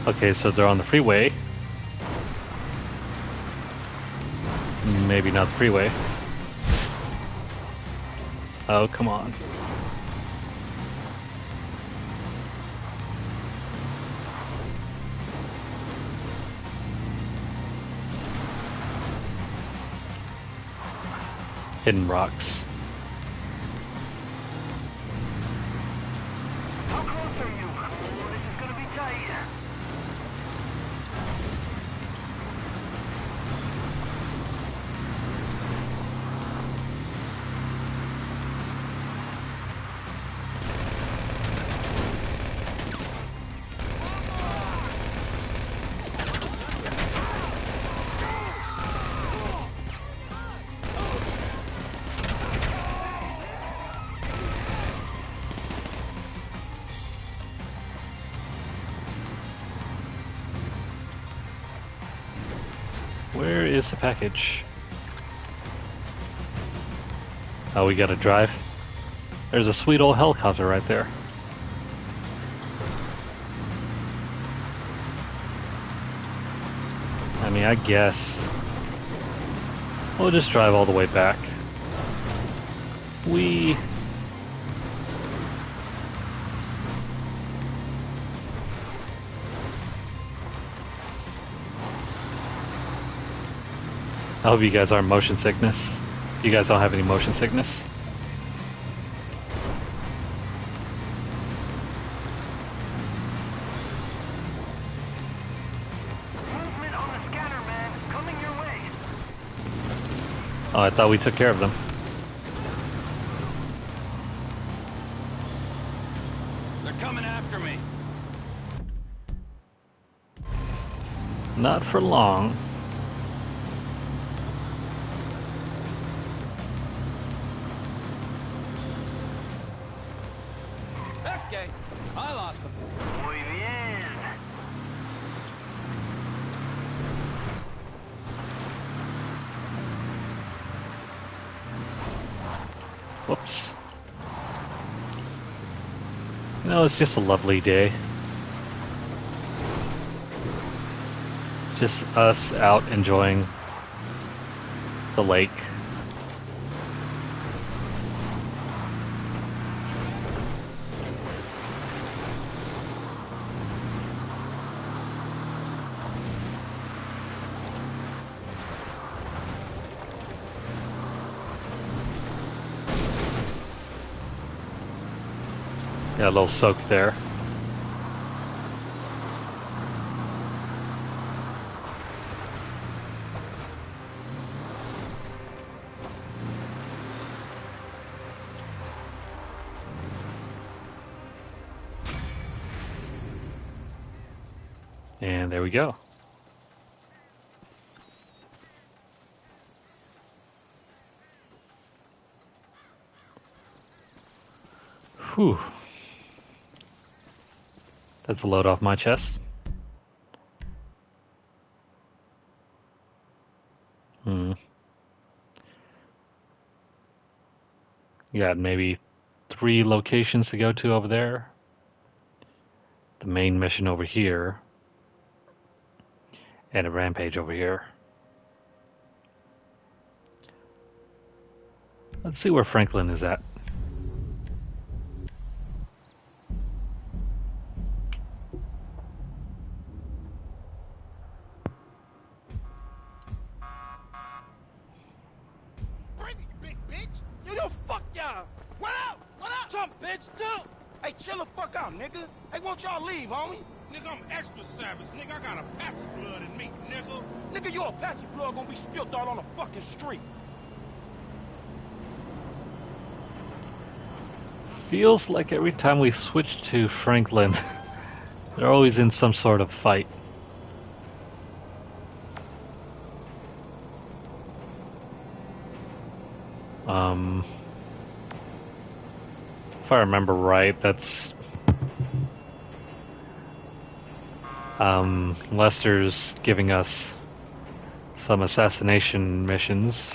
Okay, so they're on the freeway. Maybe not the freeway. Oh, come on. Hidden rocks. How close are you? Oh, this is gonna be tight. Where is the package? Oh, we gotta drive. There's a sweet old helicopter right there. I mean, I guess we'll just drive all the way back. We... I hope you guys aren't motion sickness. You guys don't have any motion sickness? Movement on the scanner, man. Coming your way. Oh, I thought we took care of them. They're coming after me. Not for long. Okay, I lost them. Muy bien. Whoops. No, it's just a lovely day. Just us out enjoying the lake. Yeah, a little soak there. And there we go. Whew. That's a load off my chest. You got maybe 3 locations to go to over there. The main mission over here. And a rampage over here. Let's see where Franklin is at. Bring it, you big bitch! Yo, fuck y'all! What up? What up? Jump, bitch, jump! Hey, chill the fuck out, nigga. Hey, won't y'all leave, homie? Nigga, I'm extra savage. Nigga, I got Apache blood in me, nigga. Nigga, your Apache blood gonna be spilled out on the fucking street. Feels like every time we switch to Franklin, they're always in some sort of fight. If I remember right, that's Lester's giving us some assassination missions,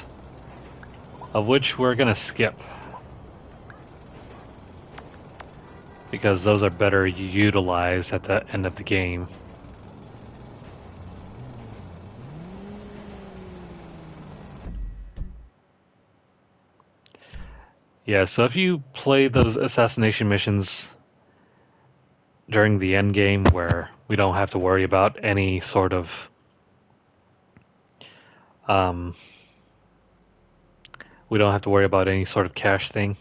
of which we're gonna skip. Because those are better utilized at the end of the game. Yeah, so if you play those assassination missions during the end game where we don't have to worry about any sort of cash thing,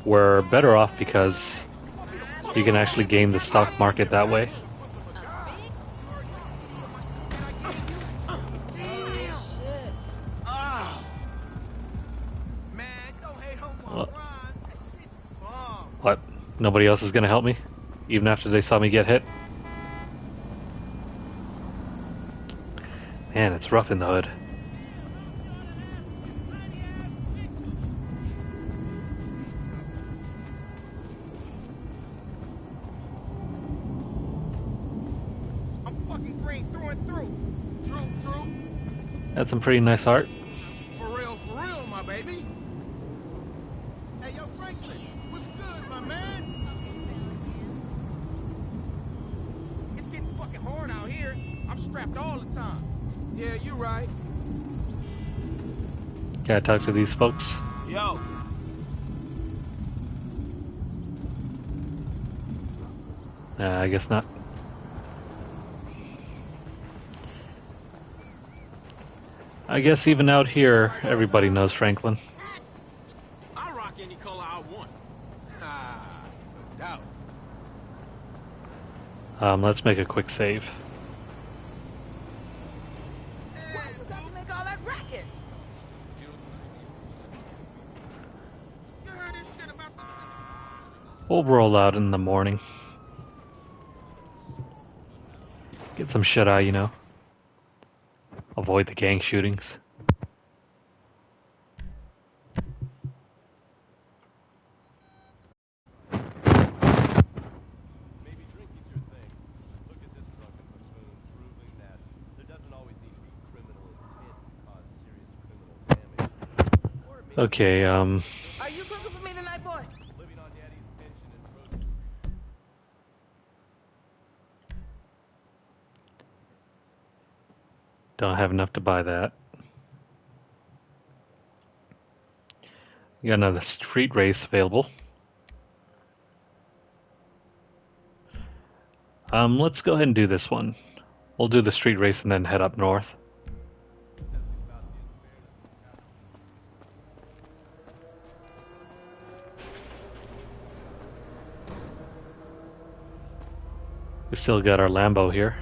we're better off because you can actually game the stock market that way. What? Nobody else is gonna help me? Even after they saw me get hit? Man, it's rough in the hood. I'm fucking green through and through. True. That's some pretty nice art. For real, my baby. Hey, yo, Franklin, what's good, my man? It's getting fucking hard out here. I'm strapped all the time. Yeah, you right. Can I talk to these folks? Yo. I guess not. I guess even out here, everybody knows Franklin. I rock any color I want. No doubt. Let's make a quick save. Make all that racket. We'll roll out in the morning. Get some shut-eye, you know. Avoid the gang shootings. Okay, Are you cooking for me tonight, boy? Living on Daddy's pension and don't have enough to buy that. We got another street race available. Let's go ahead and do this one. We'll do the street race and then head up north. We still got our Lambo here.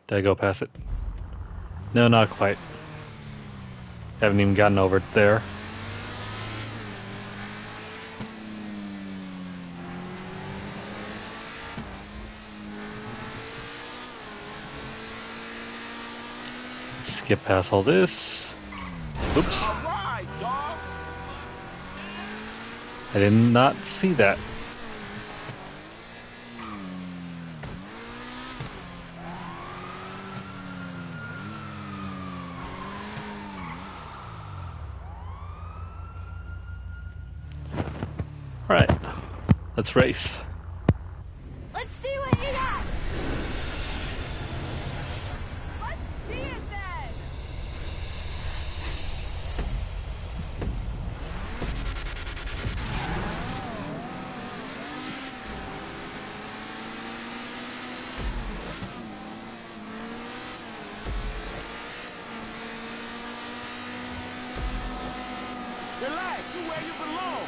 Did I go past it? No, not quite. Haven't even gotten over it there. Skip past all this. Oops. I did not see that. Alright, let's race. Let's see what you got! Let's see it then! Relax, you where you belong!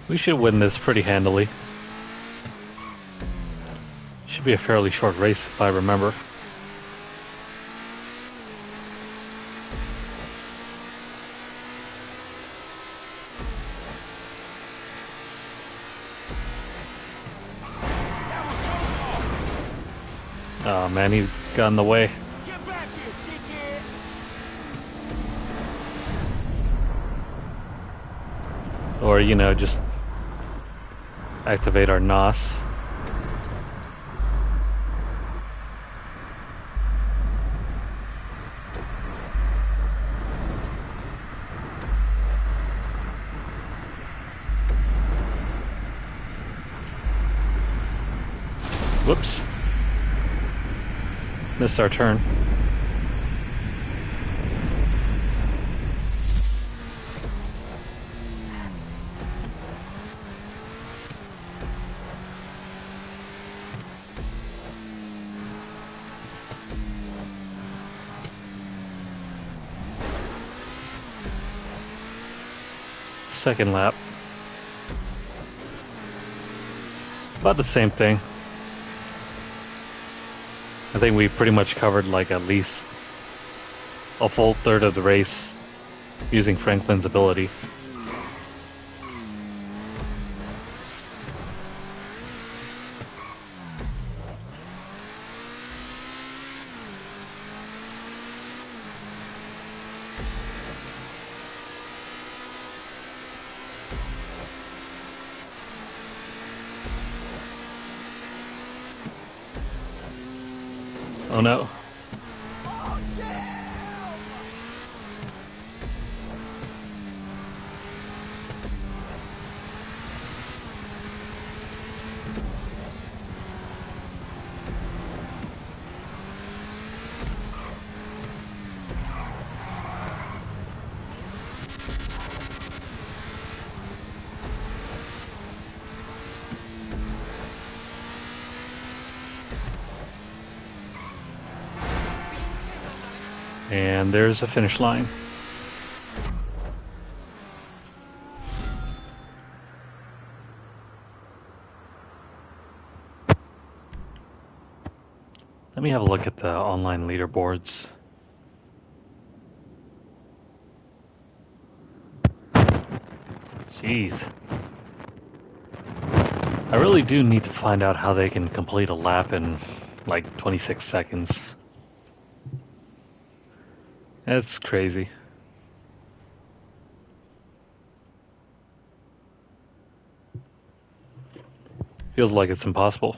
We should win this pretty handily. Should be a fairly short race if I remember. Oh man, he got in the way. Get back here, dickhead! Or, you know, just activate our NOS. Whoops. Missed our turn. Second lap. About the same thing. I think we pretty much covered like at least a full third of the race using Franklin's ability. Oh no. And there's a finish line. Let me have a look at the online leaderboards. Jeez. I really do need to find out how they can complete a lap in like 26 seconds. That's crazy. Feels like it's impossible.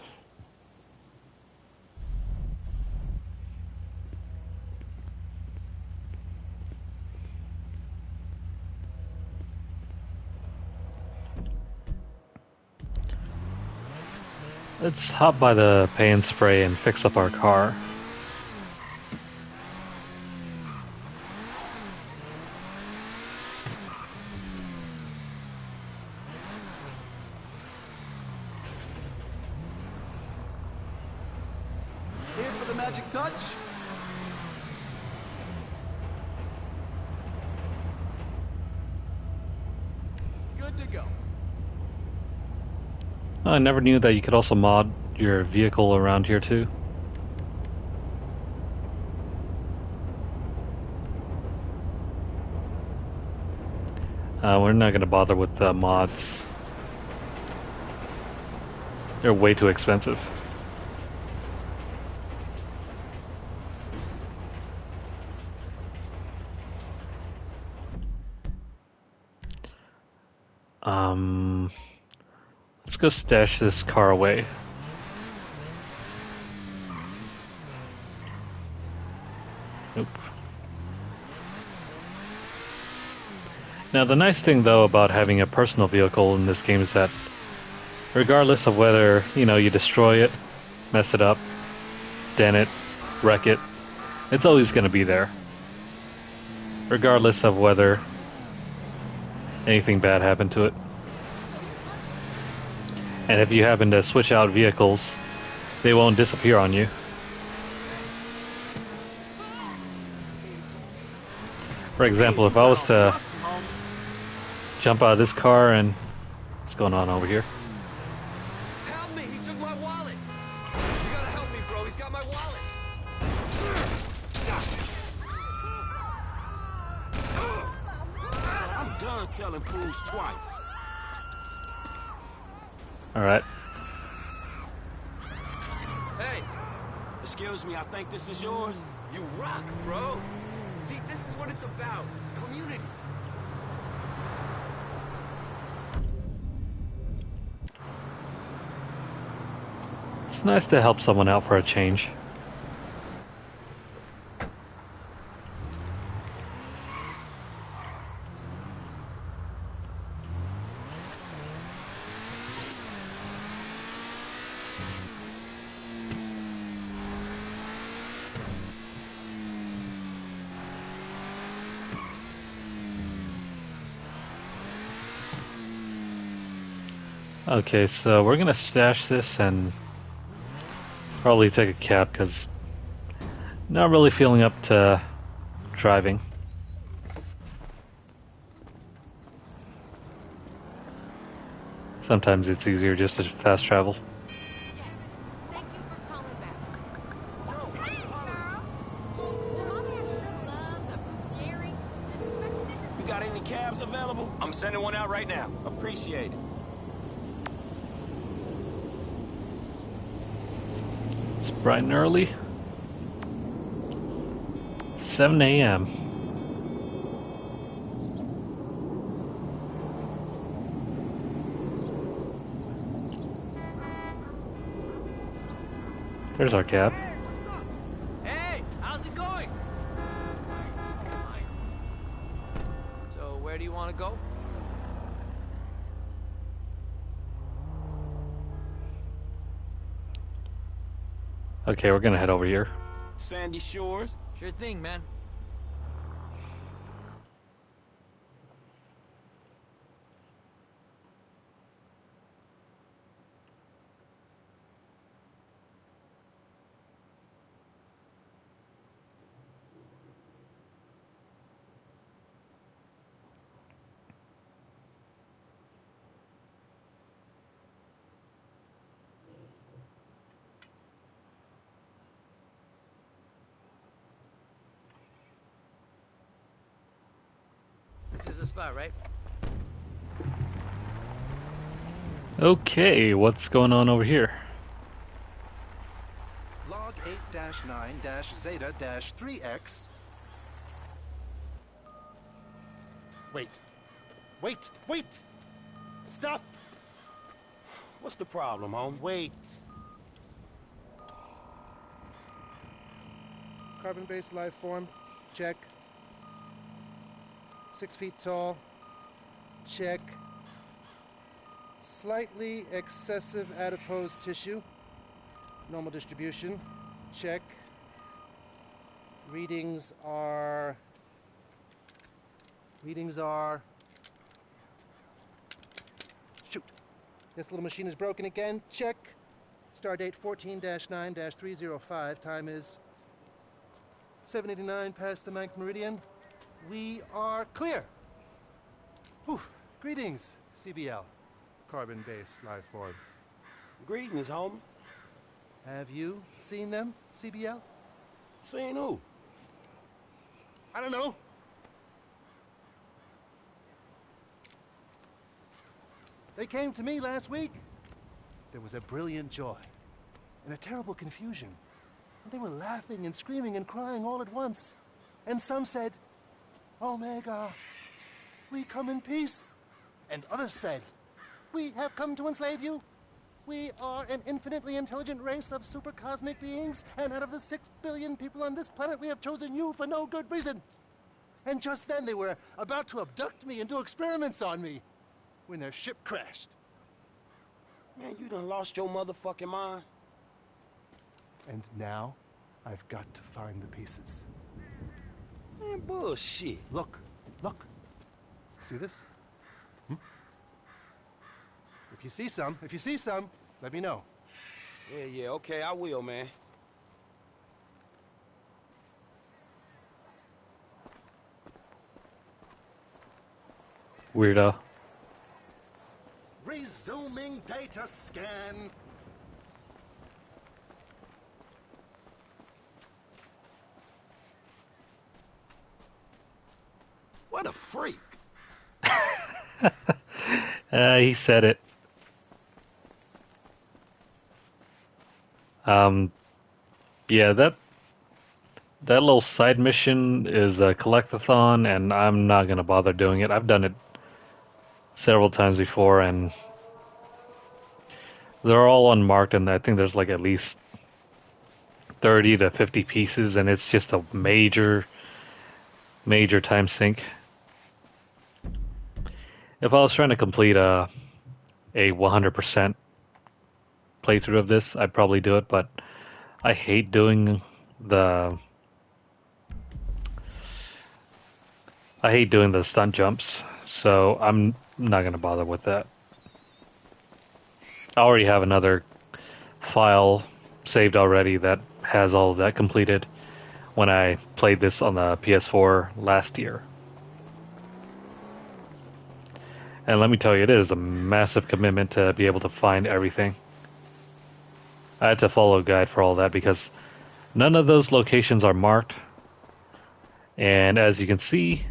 Let's hop by the pay and spray and fix up our car. Here for the magic touch? Good to go. I never knew that you could also mod your vehicle around here too. We're not going to bother with the mods. They're way too expensive. Let's go stash this car away. Nope. Now the nice thing though about having a personal vehicle in this game is that regardless of whether, you destroy it, mess it up, dent it, wreck it, it's always going to be there. Regardless of whether anything bad happened to it. And if you happen to switch out vehicles, they won't disappear on you. For example, if I was to jump out of this car and... What's going on over here? Help me! He took my wallet! You gotta help me, bro. He's got my wallet! I'm done telling fools twice. Alright. Hey! Excuse me, I think this is yours. You rock, bro! See, this is what it's about. Community. It's nice to help someone out for a change. Okay, so we're gonna stash this and probably take a cab because not really feeling up to driving. Sometimes it's easier just to fast travel. You got any cabs available? I'm sending one out right now. Appreciate it. It's bright and early. 7 a.m. There's our cab. Hey, how's it going? So, where do you want to go? Okay, we're gonna head over here. Sandy Shores? Sure thing, man. This is the spot, right? Okay, what's going on over here? Log 8-9-Zeta-3X. Wait. Wait! Wait! Stop! What's the problem, homie? Wait. Carbon-based life form. Check. 6 feet tall. Check. Slightly excessive adipose tissue. Normal distribution. Check. Readings are... Shoot. This little machine is broken again. Check. Stardate 14-9-305. Time is 7:89 past the 9th meridian. We are clear. Whew. Greetings, CBL. Carbon-based life form. Greetings, homie. Have you seen them, CBL? Seen who? I don't know. They came to me last week. There was a brilliant joy and a terrible confusion. And they were laughing and screaming and crying all at once. And some said, Omega, we come in peace. And others said, we have come to enslave you. We are an infinitely intelligent race of super-cosmic beings, and out of the 6 billion people on this planet, we have chosen you for no good reason. And just then they were about to abduct me and do experiments on me when their ship crashed. Man, you done lost your motherfucking mind. And now, I've got to find the pieces. Man, bullshit. Look. See this? If you see some, let me know. Yeah, okay, I will, man. Weirdo. Resuming data scan. What a freak. He said it. Yeah, that little side mission is a collectathon, and I'm not gonna bother doing it. I've done it several times before, and they're all unmarked, and I think there's like at least 30 to 50 pieces, and it's just a major time sink. If I was trying to complete a 100% playthrough of this, I'd probably do it, but I hate doing the stunt jumps, so I'm not going to bother with that. I already have another file saved already that has all of that completed when I played this on the PS4 last year. And let me tell you, it is a massive commitment to be able to find everything. I had to follow a guide for all that because none of those locations are marked. And as you can see,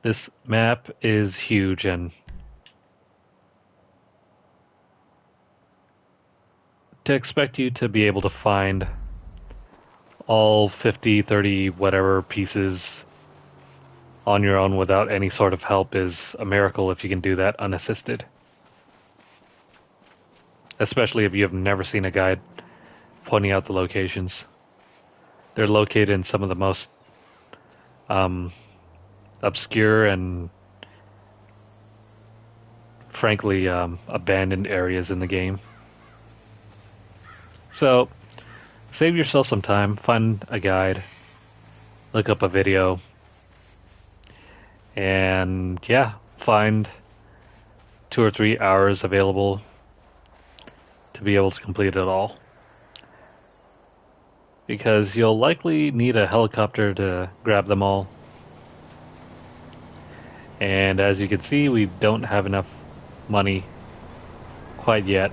this map is huge, and to expect you to be able to find all 50, 30, whatever pieces on your own without any sort of help is a miracle if you can do that unassisted. Especially if you have never seen a guide pointing out the locations. They're located in some of the most obscure and frankly abandoned areas in the game. So save yourself some time, find a guide, look up a video, and yeah, find 2 or 3 hours available to be able to complete it all. Because you'll likely need a helicopter to grab them all. And as you can see, we don't have enough money quite yet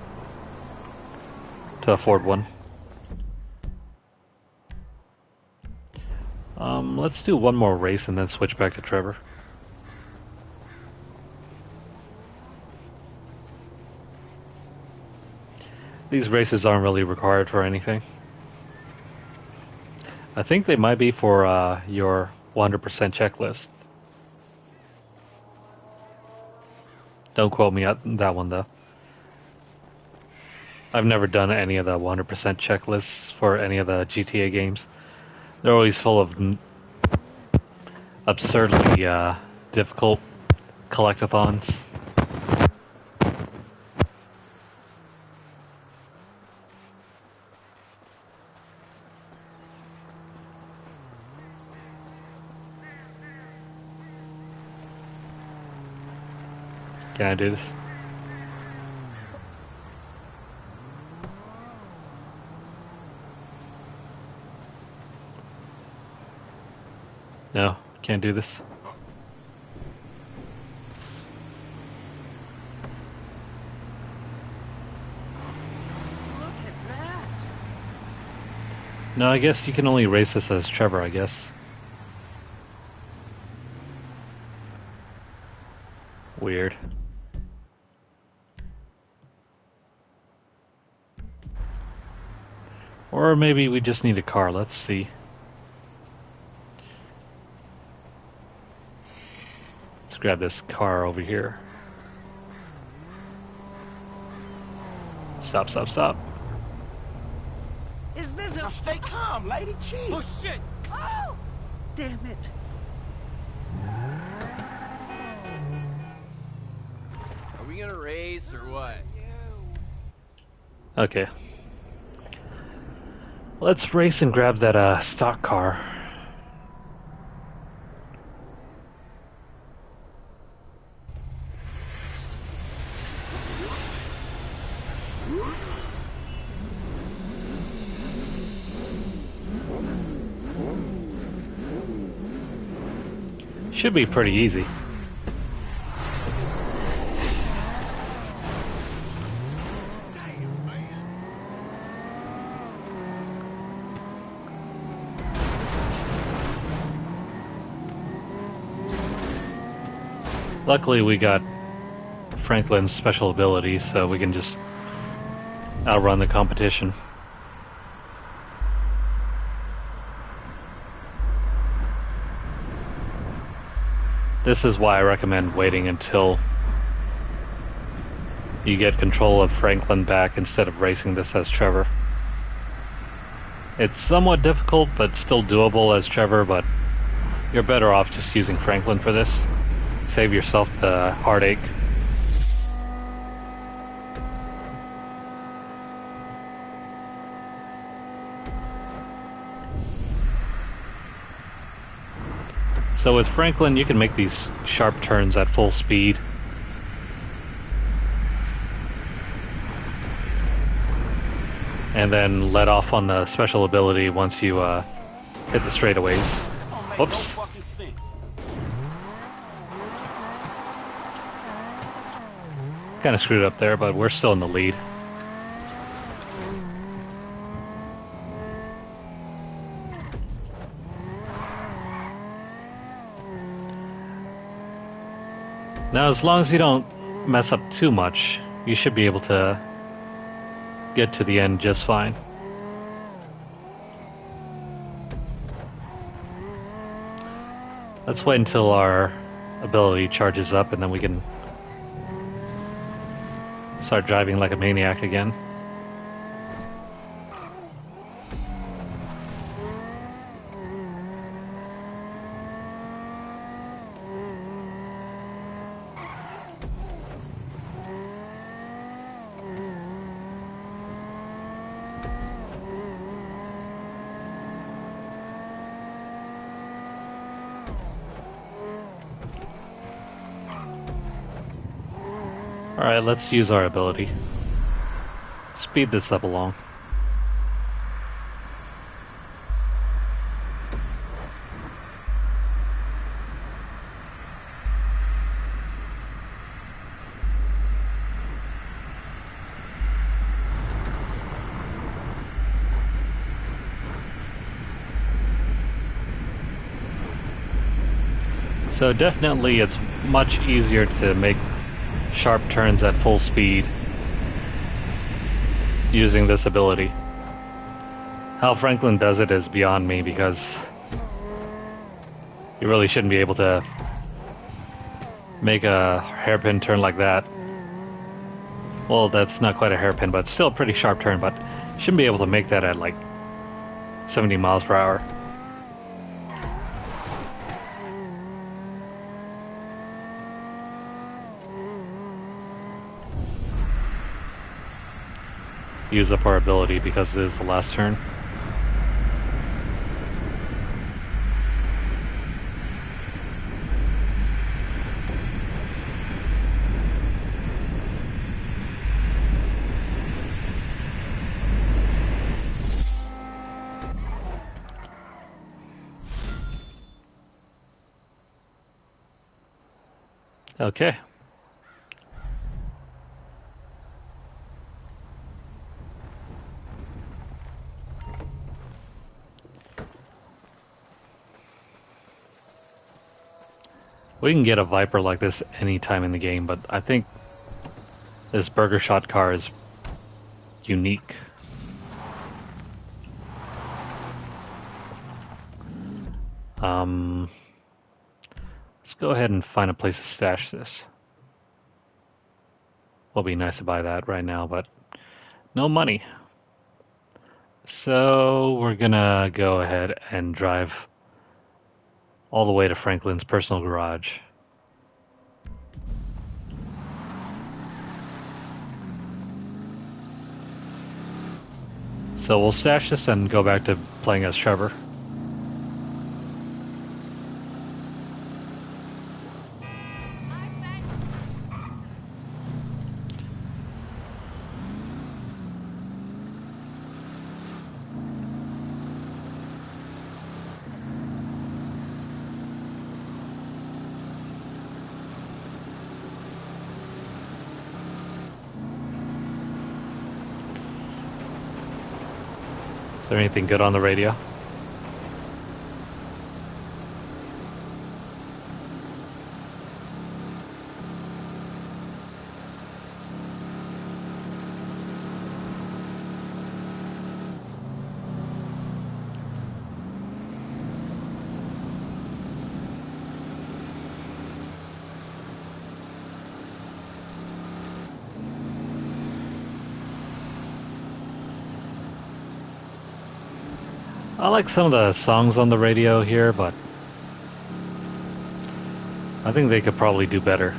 to afford one. Let's do one more race and then switch back to Trevor. These races aren't really required for anything. I think they might be for your 100% checklist. Don't quote me on that one though. I've never done any of the 100% checklists for any of the GTA games. They're always full of absurdly difficult collectathons. Can I do this? No, can't do this. Look at that. No, I guess you can only race this as Trevor, I guess. Weird. Or maybe we just need a car, let's see. Let's grab this car over here. Stop, stop, stop. Is this a... Now stay calm, lady. Chief. Oh, shit! Oh! Damn it. Are we gonna race or what? Okay. Let's race and grab that stock car. Should be pretty easy. Luckily we got Franklin's special ability, so we can just outrun the competition. This is why I recommend waiting until you get control of Franklin back instead of racing this as Trevor. It's somewhat difficult, but still doable as Trevor, but you're better off just using Franklin for this. Save yourself the heartache. So with Franklin, you can make these sharp turns at full speed. And then let off on the special ability once you hit the straightaways. Whoops. Kind of screwed up there, but we're still in the lead. Now, as long as you don't mess up too much, you should be able to get to the end just fine. Let's wait until our ability charges up and then we can start driving like a maniac again. Alright, let's use our ability. Speed this up along. So definitely it's much easier to make sharp turns at full speed using this ability. How Franklin does it is beyond me, because you really shouldn't be able to make a hairpin turn like that. Well, that's not quite a hairpin, but still a pretty sharp turn, but shouldn't be able to make that at like 70 miles per hour. Use up our ability because it is the last turn. Okay. We can get a Viper like this anytime in the game, but I think this Burger Shot car is unique. Let's go ahead and find a place to stash this. Will be nice to buy that right now, but no money. So we're gonna go ahead and drive all the way to Franklin's personal garage. So we'll stash this and go back to playing as Trevor. Is there anything good on the radio? I like some of the songs on the radio here, but I think they could probably do better.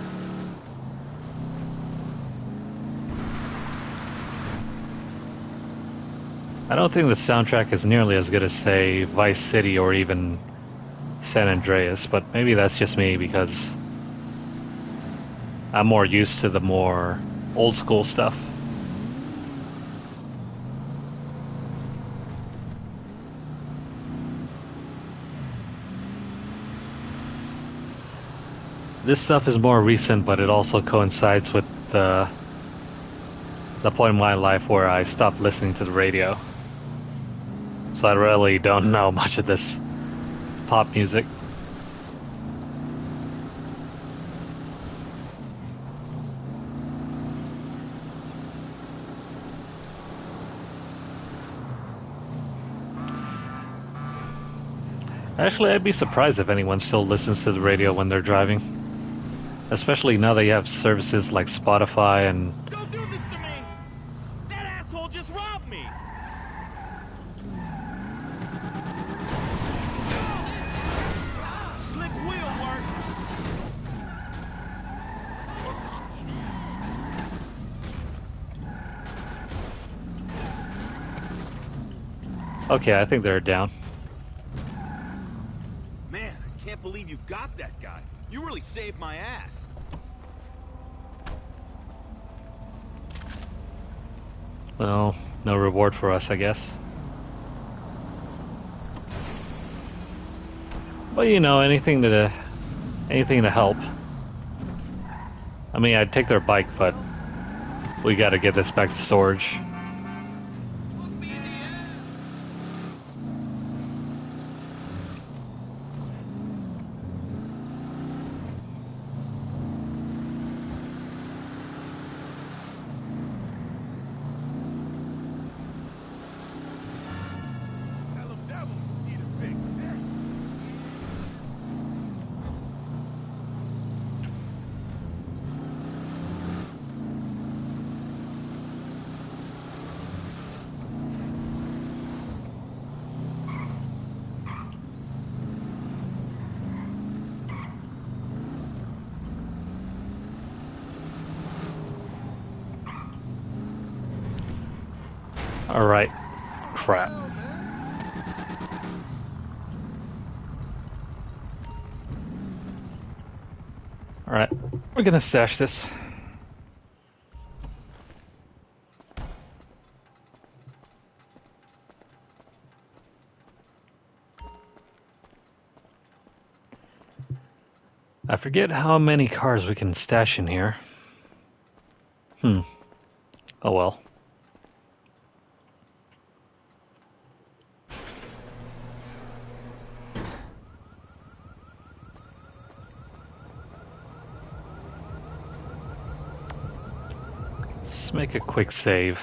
I don't think the soundtrack is nearly as good as, say, Vice City or even San Andreas, but maybe that's just me because I'm more used to the more old school stuff. This stuff is more recent, but it also coincides with the point in my life where I stopped listening to the radio. So I really don't know much of this pop music. Actually, I'd be surprised if anyone still listens to the radio when they're driving. Especially now that you have services like Spotify and... Don't do this to me! That asshole just robbed me! Slick wheel work! Okay, I think they're down. Man, I can't believe you got that guy. You really saved my ass. Well, no reward for us, I guess. But you know, anything to help. I mean, I'd take their bike, but we gotta get this back to storage. Alright. Crap. Alright, we're gonna stash this. I forget how many cars we can stash in here. Oh well. Let's make a quick save.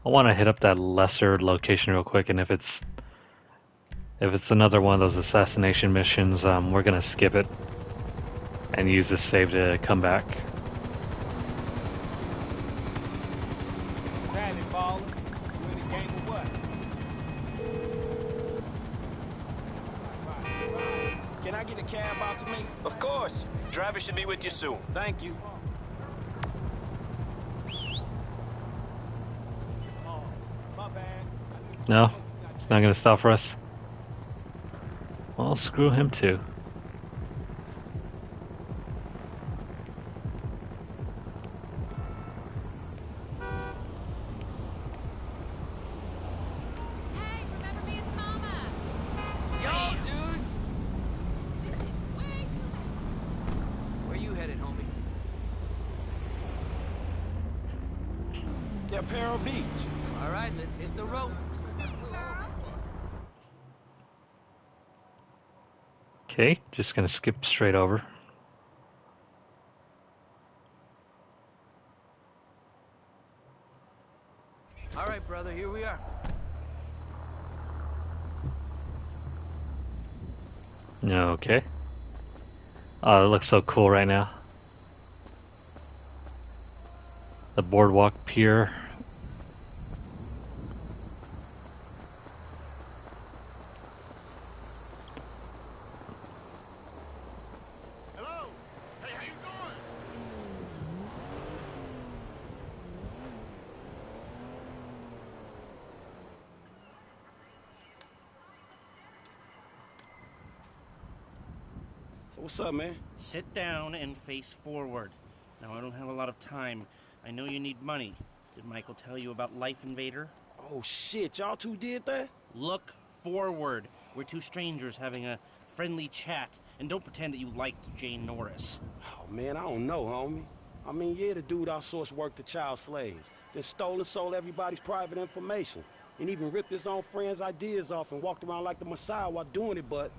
I want to hit up that lesser location real quick, and if it's another one of those assassination missions, we're gonna skip it and use this save to come back. Can I get a cab out to me? Of course. Driver should be with you soon. Thank you. No? It's not gonna stop for us? Well, screw him too. Okay, just gonna skip straight over. All right, brother, here we are. Okay. Oh, it looks so cool right now. The boardwalk pier. What's up, man? Sit down and face forward. Now, I don't have a lot of time. I know you need money. Did Michael tell you about Life Invader? Oh, shit. Y'all two did that? Look forward. We're two strangers having a friendly chat. And don't pretend that you liked Jane Norris. Oh, man, I don't know, homie. I mean, yeah, the dude outsourced work to child slaves. Then stole and sold everybody's private information. And even ripped his own friends' ideas off and walked around like the Messiah while doing it, but...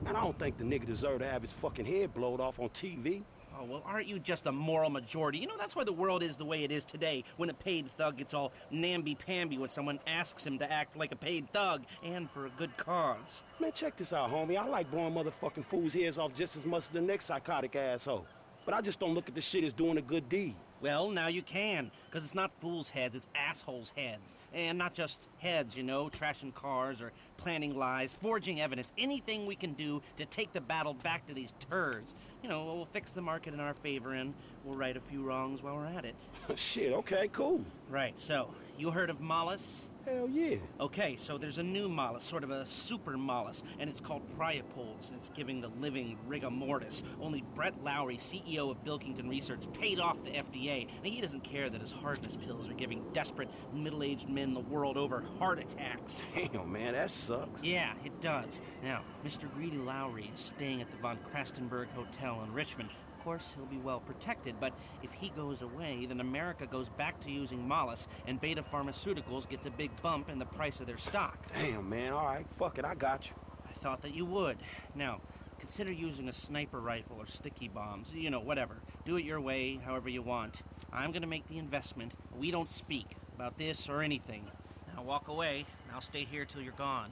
Man, I don't think the nigga deserved to have his fucking head blowed off on TV. Oh, well, aren't you just a moral majority? You know, that's why the world is the way it is today, when a paid thug gets all namby-pamby when someone asks him to act like a paid thug, and for a good cause. Man, check this out, homie. I like blowing motherfucking fools' heads off just as much as the next psychotic asshole. But I just don't look at this shit as doing a good deed. Well, now you can, because it's not fools' heads, it's assholes' heads. And not just heads, you know, trashing cars or planning lies, forging evidence, anything we can do to take the battle back to these turds. You know, we'll fix the market in our favor and we'll right a few wrongs while we're at it. Shit, okay, cool. Right, so, you heard of Mollis? Hell yeah. Okay, so there's a new Mollis, sort of a super Mollis, and it's called Priapoles, and it's giving the living rigor mortis. Only Brett Lowry, CEO of Bilkington Research, paid off the FDA, and he doesn't care that his hardness pills are giving desperate, middle-aged men the world over heart attacks. Damn, man, that sucks. Yeah, it does. Now, Mr. Greedy Lowry is staying at the Von Krastenberg Hotel in Richmond. Of course, he'll be well protected, but if he goes away, then America goes back to using Mollis, and Beta Pharmaceuticals gets a big bump in the price of their stock. Damn, man, all right, fuck it, I got you. I thought that you would. Now, consider using a sniper rifle or sticky bombs, you know, whatever. Do it your way, however you want. I'm gonna make the investment. We don't speak about this or anything. Now walk away, and I'll stay here till you're gone.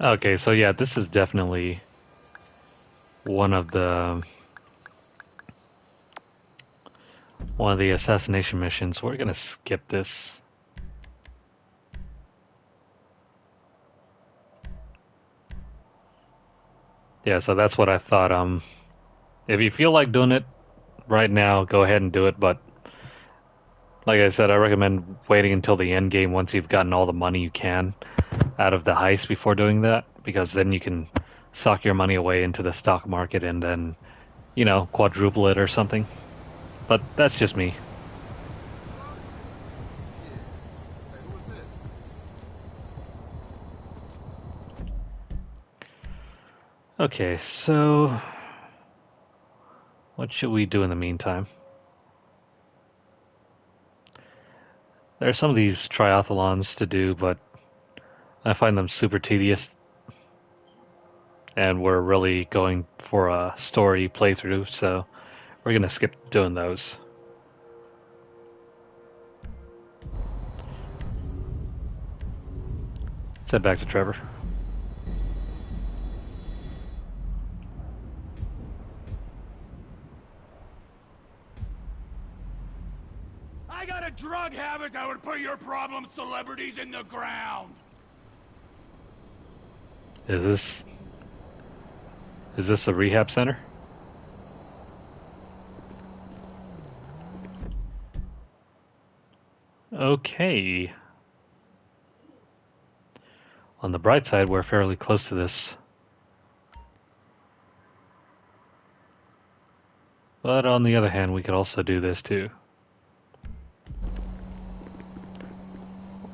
Okay, so yeah, this is definitely one of the assassination missions. We're gonna skip this. Yeah, so that's what I thought. If you feel like doing it right now, go ahead and do it, but like I said, I recommend waiting until the end game once you've gotten all the money you can out of the heist before doing that, because then you can sock your money away into the stock market and then, you know, quadruple it or something. But that's just me. Okay, so what should we do in the meantime? There are some of these triathlons to do, but I find them super tedious, and we're really going for a story playthrough, so we're gonna skip doing those. Let's head back to Trevor. I got a drug habit that would put your problem celebrities in the ground. Is this a rehab center? Okay. On the bright side, we're fairly close to this. But on the other hand, we could also do this too.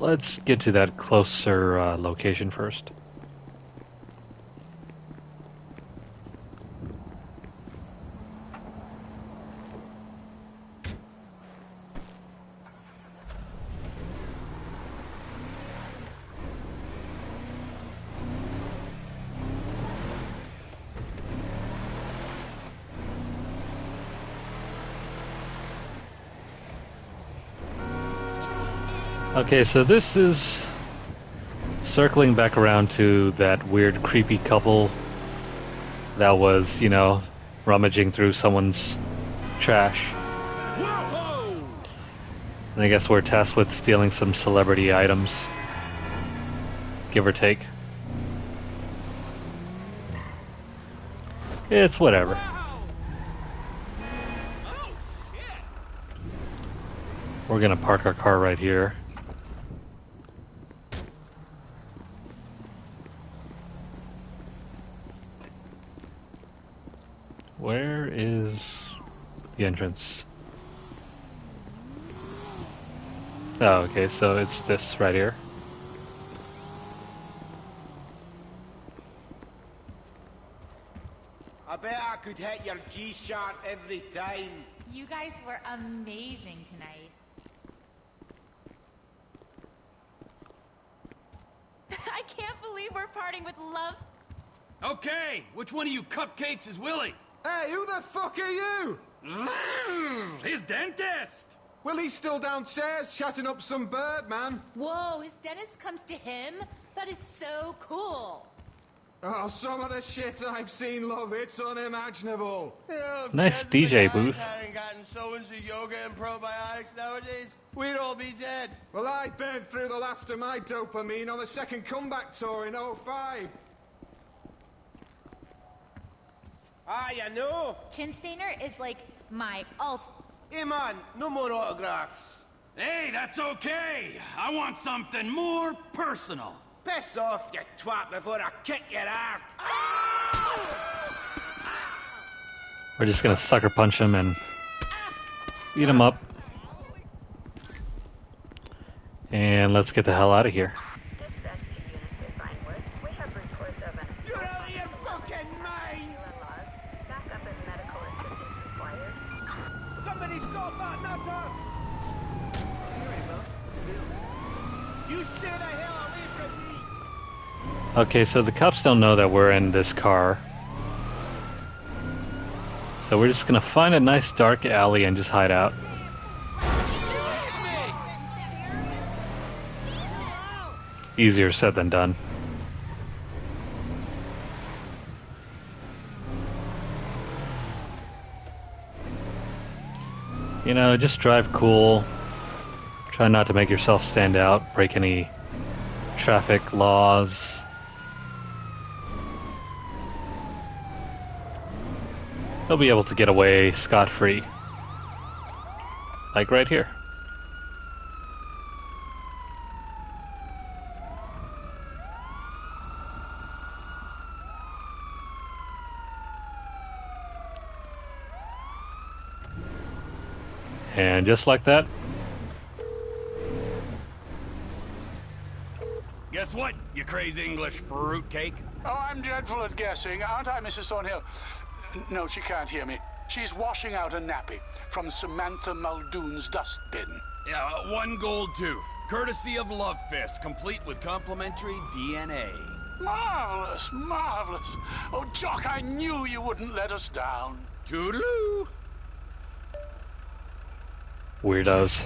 Let's get to that closer location first. Okay, so this is circling back around to that weird, creepy couple that was, you know, rummaging through someone's trash. And I guess we're tasked with stealing some celebrity items, give or take. It's whatever. We're gonna park our car right here. Where is the entrance? Oh, okay, so it's this right here. I bet I could hit your G-sharp every time. You guys were amazing tonight. I can't believe we're parting with love. Okay, which one of you cupcakes is Willie? Hey, who the fuck are you? His dentist! Willie's still downstairs chatting up some bird, man. Whoa, his dentist comes to him? That is so cool. Oh, some of the shit I've seen, love, it's unimaginable. Nice DJ booth. Hadn't gotten so into yoga and probiotics nowadays, we'd all be dead. Well, I burned through the last of my dopamine on the second comeback tour in '05. Ah, you know. Chin Stainer is like my alt. Hey, man, no more autographs. Hey, that's okay. I want something more personal. Piss off, you twat, before I kick your ass. We're just gonna sucker punch him and beat him up. And let's get the hell out of here. You're out of your fucking mind! Somebody stop that nutter! You stay the hell away from me! Okay, so the cops don't know that we're in this car. So we're just gonna find a nice dark alley and just hide out. Easier said than done. You know, just drive cool. Try not to make yourself stand out, break any traffic laws. They'll be able to get away scot-free. Like right here. And just like that. Guess what, you crazy English fruitcake? Oh, I'm dreadful at guessing, aren't I, Mrs. Thornhill? No, she can't hear me. She's washing out a nappy from Samantha Muldoon's dustbin. Yeah, one gold tooth, courtesy of Love Fist, complete with complimentary DNA. Marvelous, marvelous. Oh, Jock, I knew you wouldn't let us down. Toodaloo! Weirdos.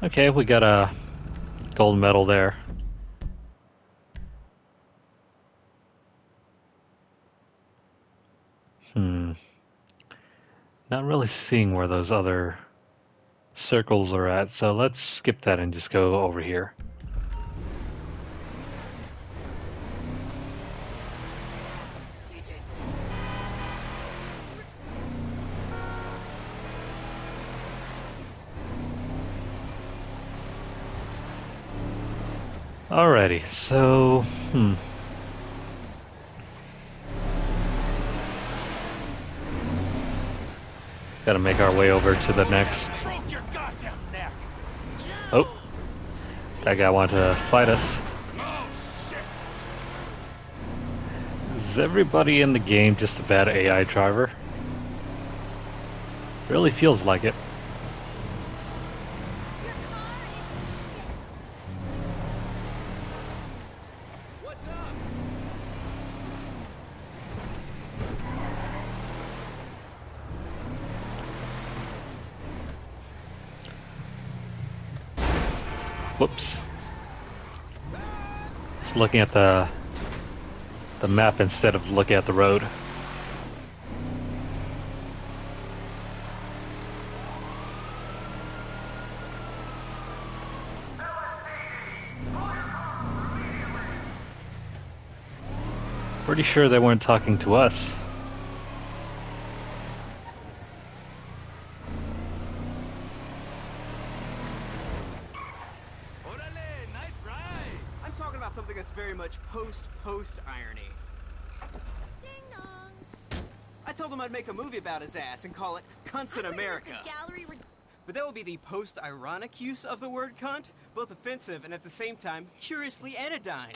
Okay, we got a gold medal there. Not really seeing where those other circles are at, so let's skip that and just go over here. Alrighty, so, Gotta make our way over to the next. Oh, that guy wanted to fight us. Is everybody in the game just a bad AI driver? Really feels like it. Whoops. Just looking at the map instead of looking at the road. Pretty sure they weren't talking to us. Something that's very much post irony. Ding dong. I told him I'd make a movie about his ass and call it Cunts in America. But that will be the post-ironic use of the word cunt, both offensive and at the same time curiously anodyne.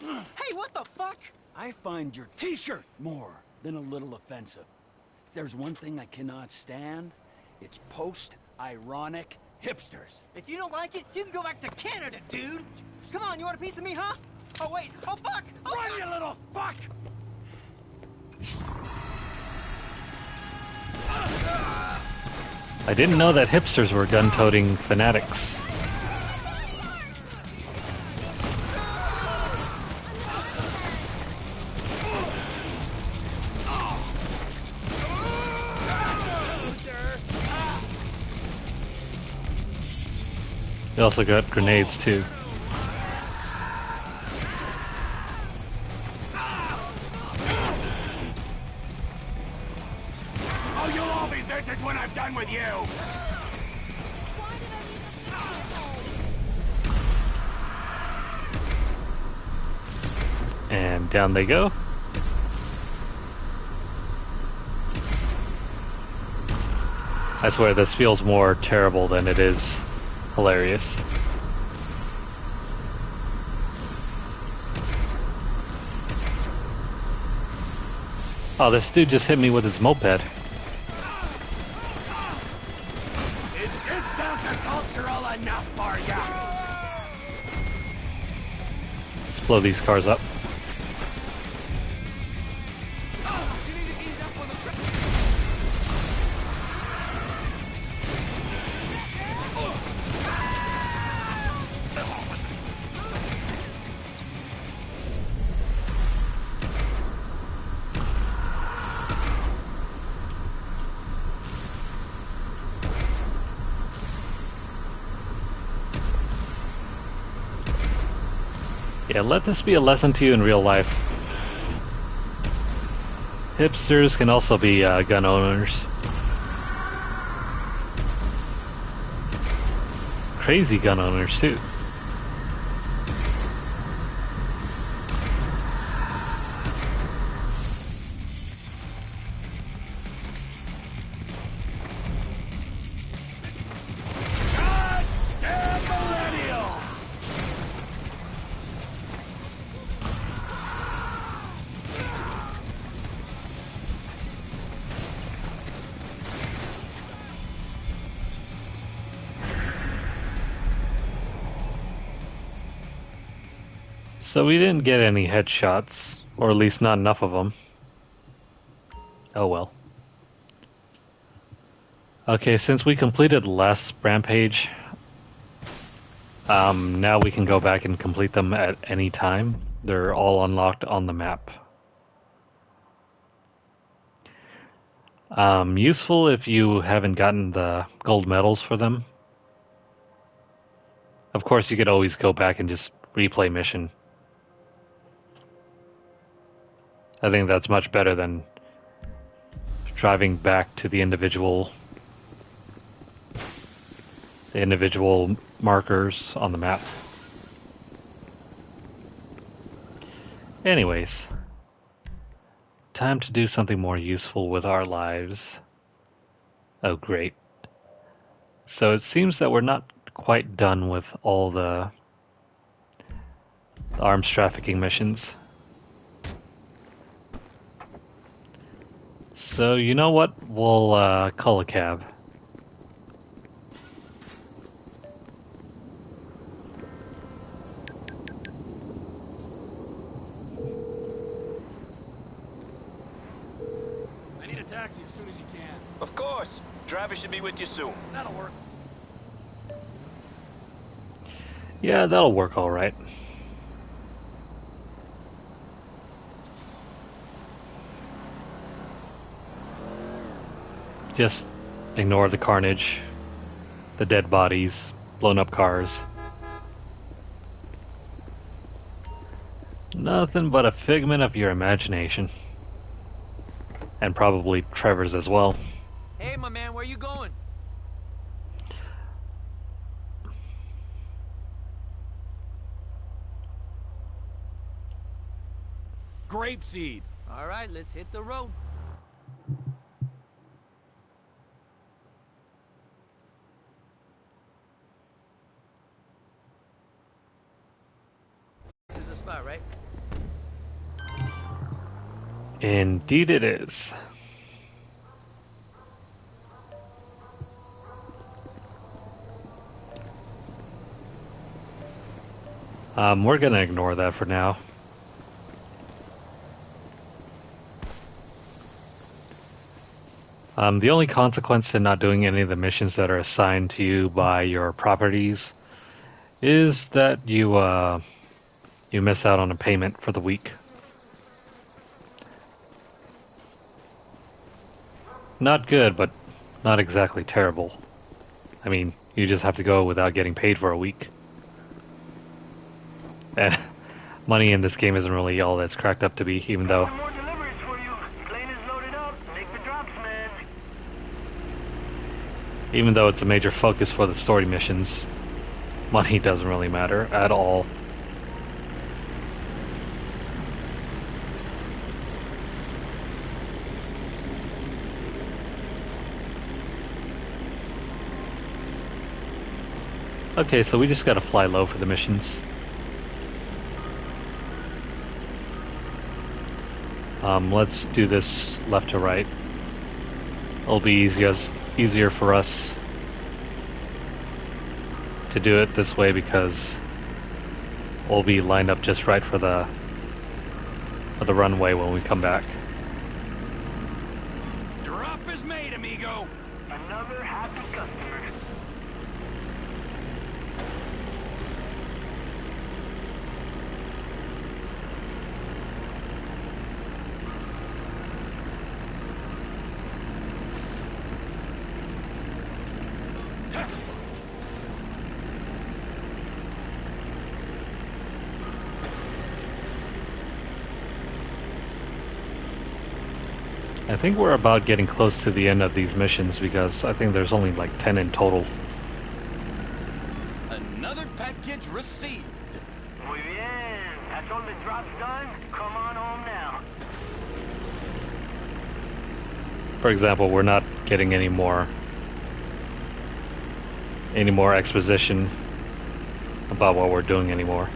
Hey, what the fuck? I find your t-shirt more than a little offensive. If there's one thing I cannot stand, it's post-ironic hipsters. If you don't like it, you can go back to Canada, dude. Come on, you want a piece of me, huh? Oh, wait. Oh, fuck! Oh, run, you little fuck! I didn't know that hipsters were gun-toting fanatics. They also got grenades, too. When I'm done with you! And down they go. I swear this feels more terrible than it is hilarious. Oh, this dude just hit me with his moped. Enough for ya. Let's blow these cars up. Yeah, let this be a lesson to you in real life. Hipsters can also be gun owners. Crazy gun owners, too. So we didn't get any headshots, or at least not enough of them. Oh well. Okay, since we completed last rampage, now we can go back and complete them at any time. They're all unlocked on the map. Useful if you haven't gotten the gold medals for them. Of course, you could always go back and just replay mission. I think that's much better than driving back to the individual markers on the map. Anyways, time to do something more useful with our lives. Oh, great. So it seems that we're not quite done with all the arms trafficking missions. So, you know what? We'll call a cab. I need a taxi as soon as you can. Of course. Driver should be with you soon. That'll work. Yeah, that'll work all right. Just ignore the carnage, the dead bodies, blown up cars. Nothing but a figment of your imagination. And probably Trevor's as well. Hey, my man, where you going? Grapeseed. All right, let's hit the road. This is the spot, right? Indeed it is. We're gonna ignore that for now. The only consequence to not doing any of the missions that are assigned to you by your properties is that you miss out on a payment for the week. Not good, but not exactly terrible. I mean, you just have to go without getting paid for a week. And money in this game isn't really all that's cracked up to be, even though... More deliveries for you. Plane is loaded up. Make the drops, man. Even though it's a major focus for the story missions, money doesn't really matter at all. Okay, so we just gotta fly low for the missions. Let's do this left to right. It'll be easier for us to do it this way because we'll be lined up just right for the runway when we come back. Drop is made, amigo. Another happy customer. I think we're about getting close to the end of these missions because I think there's only like 10 in total. Another package received. Muy bien. That's all the drops done. Come on home now. For example, we're not getting any more exposition about what we're doing anymore.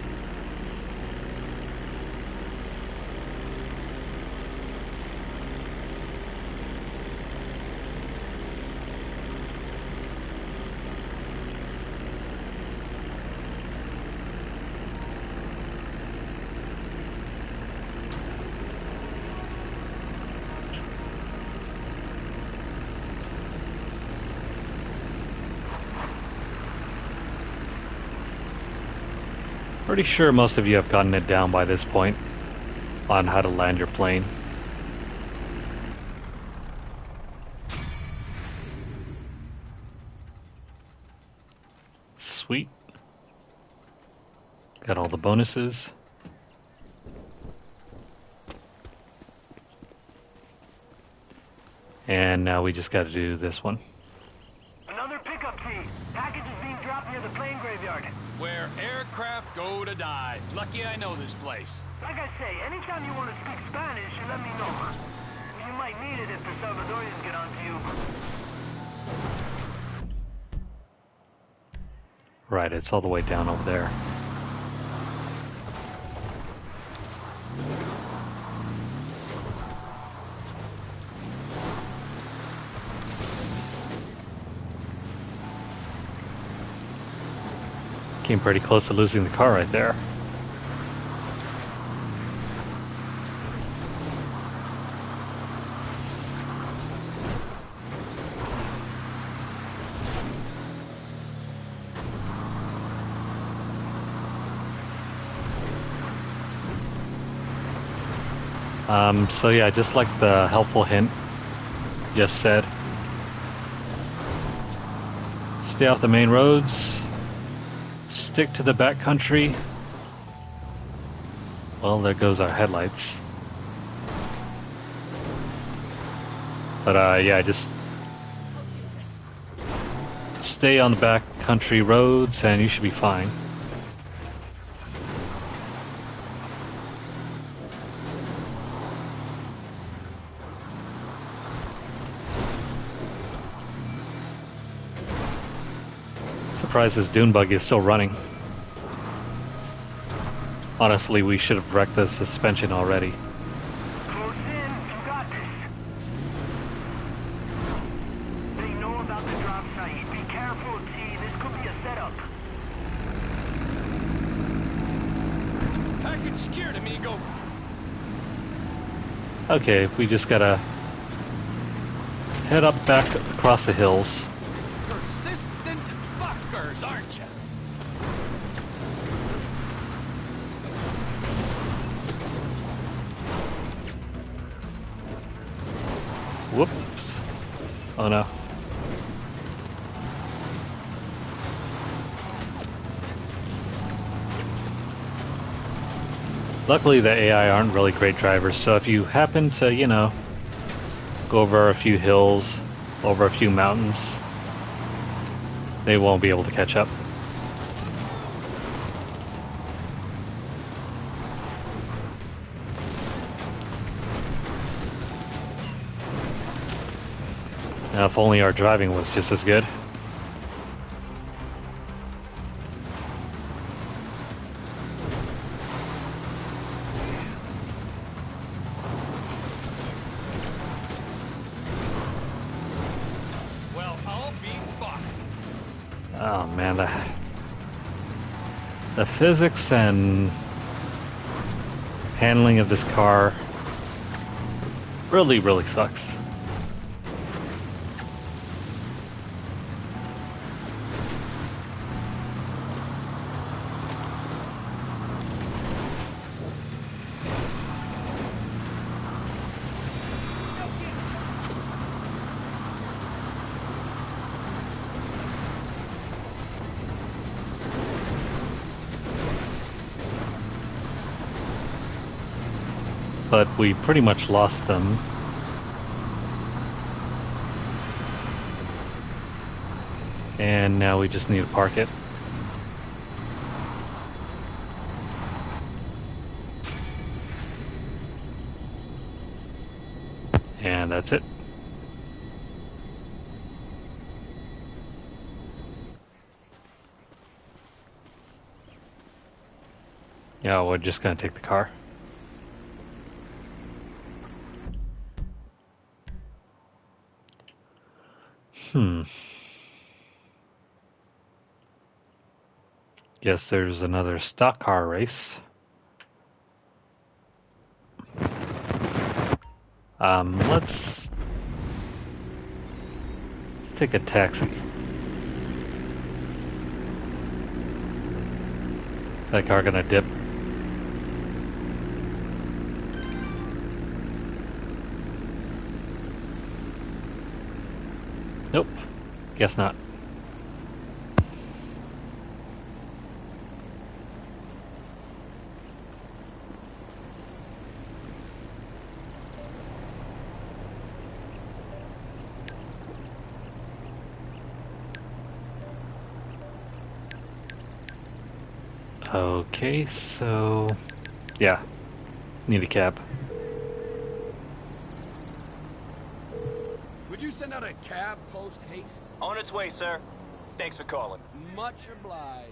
Pretty sure most of you have gotten it down by this point on how to land your plane. Sweet. Got all the bonuses. And now we just got to do this one. Another pickup team. Package is being dropped near the plane graveyard. Where aircraft go to die. Lucky I know this place. Like I say, anytime you want to speak Spanish, you let me know. You might need it if the Salvadorians get onto you. Right, it's all the way down over there. Came pretty close to losing the car right there. So yeah, just like the helpful hint just said, stay off the main roads, stick to the backcountry. Well, there goes our headlights. But yeah, just stay on the backcountry roads and you should be fine. Surprised this dune buggy is still running. Honestly, we should have wrecked the suspension already. Close in, you got this. They know about the drop site. Be careful, T. This could be a setup. Package secured, amigo. Okay, we just gotta head up back across the hills. Persistent fuckers, aren't you? Whoops. Oh no. Luckily the AI aren't really great drivers, so if you happen to, you know, go over a few hills, over a few mountains, they won't be able to catch up. Now, if only our driving was just as good. Well, I'll be fucked. Oh man, the physics and handling of this car really, really sucks. But we pretty much lost them. And now we just need to park it. And that's it. Yeah, we're just gonna take the car. Guess there's another stock car race. Let's take a taxi. that car gonna dip? Nope. Guess not. Okay, so yeah, need a cab. Would you send out a cab post haste? On its way, sir. Thanks for calling. Much obliged.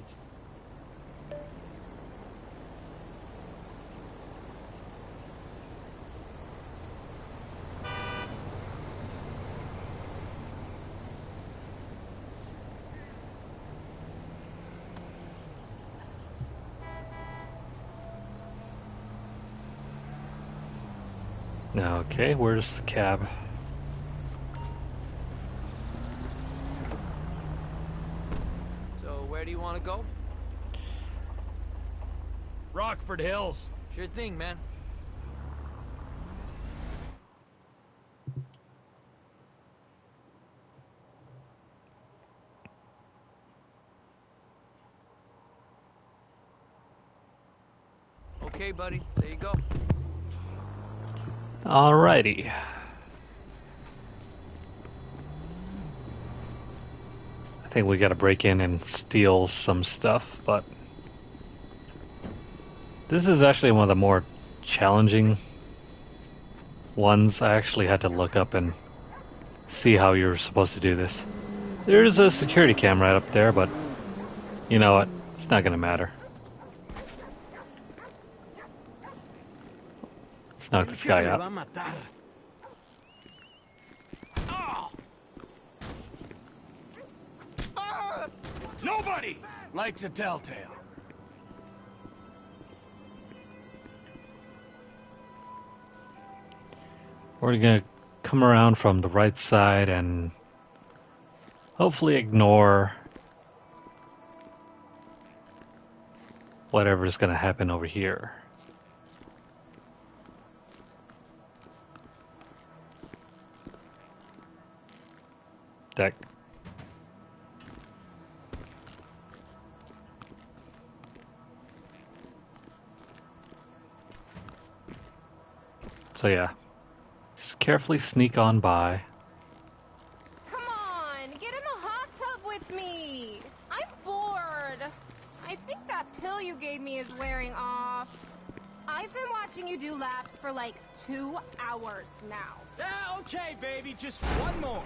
Okay, where's the cab? So, where do you want to go? Rockford Hills. Sure thing, man. Okay, buddy. There you go. Alrighty. I think we gotta break in and steal some stuff, but this is actually one of the more challenging ones. I actually had to look up and see how you're supposed to do this. There's a security camera right up there, but you know what? It's not gonna matter. Let's knock this guy out. Nobody likes a telltale. We're gonna come around from the right side and hopefully ignore whatever's gonna happen over here. Deck. So yeah, just carefully sneak on by. Come on, get in the hot tub with me. I'm bored. I think that pill you gave me is wearing off. I've been watching you do laps for like 2 hours now. Yeah, okay, baby, just one more.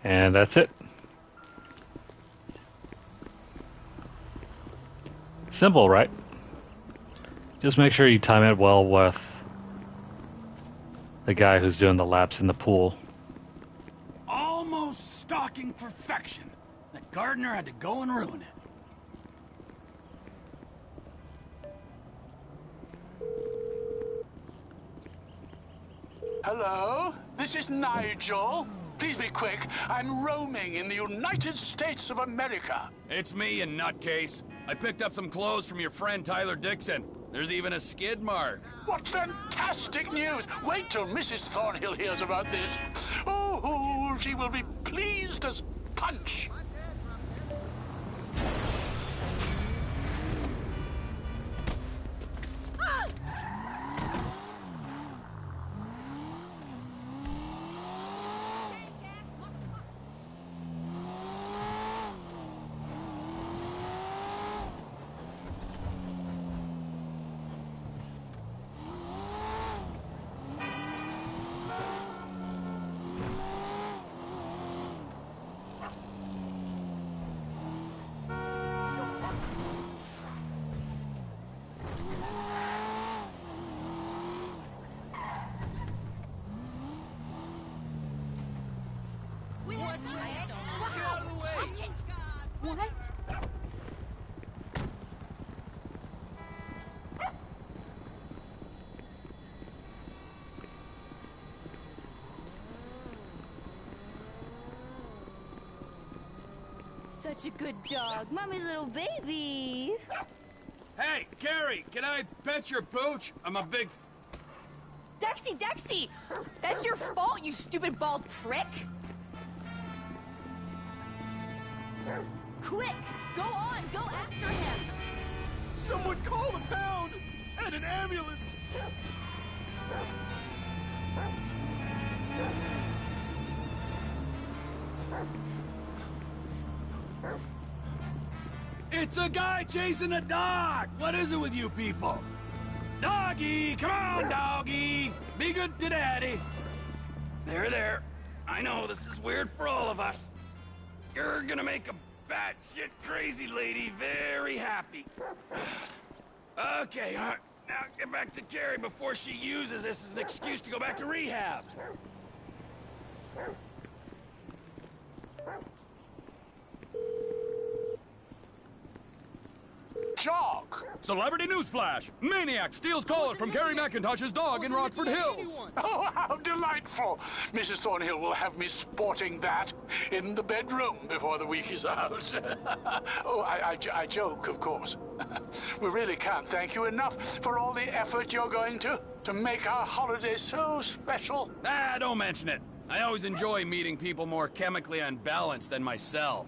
And that's it. Simple, right? Just make sure you time it well with the guy who's doing the laps in the pool. Almost stalking perfection. That gardener had to go and ruin it. Hello? This is Nigel. Please be quick. I'm roaming in the United States of America. It's me, you nutcase. I picked up some clothes from your friend Tyler Dixon. There's even a skid mark. What fantastic news! Wait till Mrs. Thornhill hears about this. Oh, she will be pleased as punch. What? such a good dog. Mommy's little baby. Hey, Carrie, can I pet your pooch? I'm a big... Dexy! That's your fault, you stupid bald prick! Quick! Go on! Go after him! Someone call the pound! And an ambulance! It's a guy chasing a dog! What is it with you people? Doggy! Come on, doggy! Be good to daddy! There. I know this is weird for all of us. You're gonna make a batshit crazy lady very happy. Okay, now get back to Carrie before she uses this as an excuse to go back to rehab. Jog! Celebrity newsflash! Maniac steals collar from Carrie McIntosh's dog in Rockford Hills! Oh, how delightful! Mrs. Thornhill will have me sporting that in the bedroom before the week is out. Oh, I joke, of course. We really can't thank you enough for all the effort you're going to make our holiday so special. Ah, don't mention it. I always enjoy meeting people more chemically unbalanced than myself.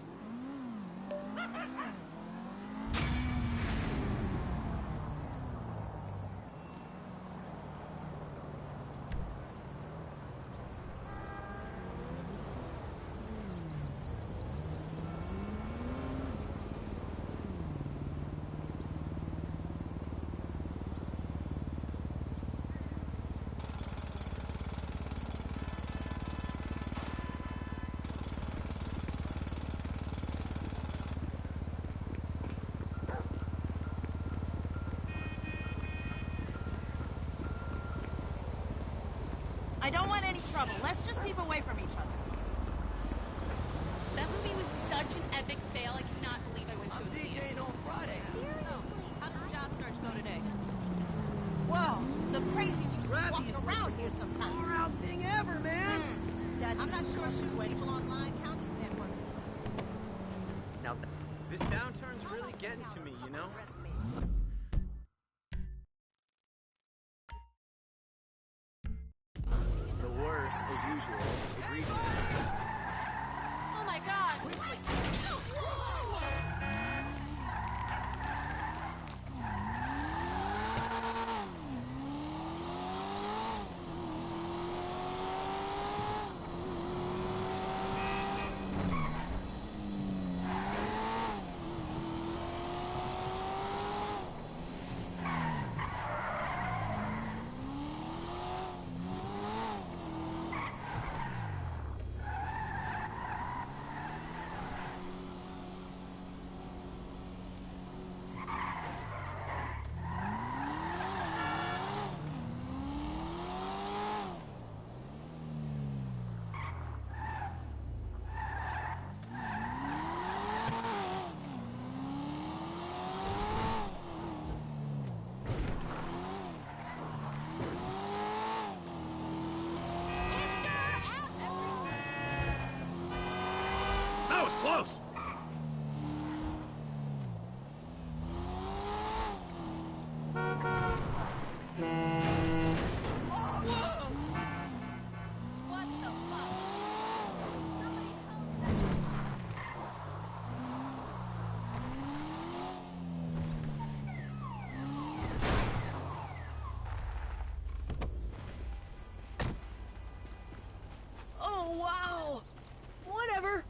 I don't want any trouble. Let's just keep away from each other. That movie was such an epic fail. I cannot believe I went to go see it. on Friday. So, how did the job search go today? Well, the crazies used to be walking around here sometimes. Far out thing ever, man. I'm not sure shooting people online counts as network. Now, this downturn's really getting to me, you know? The worst, as usual, egregious. Oh my god! That was close! Oh, wow! Whatever.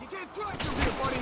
You can't drive through here, buddy!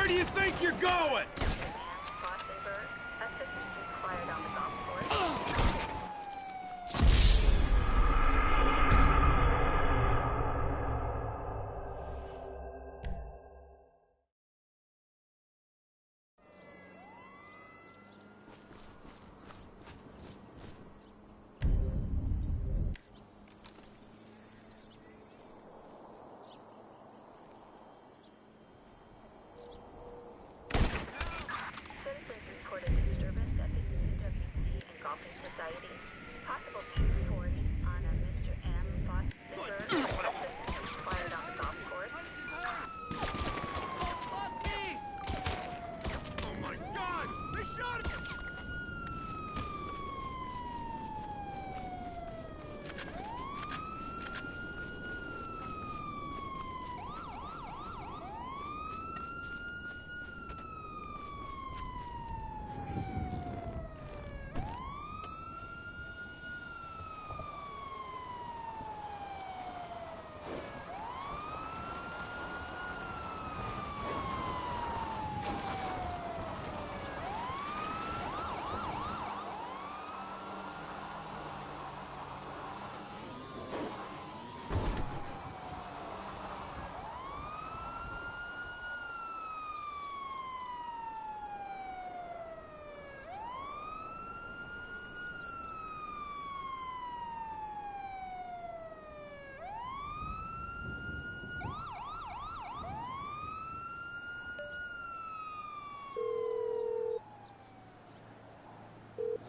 Where do you think you're going?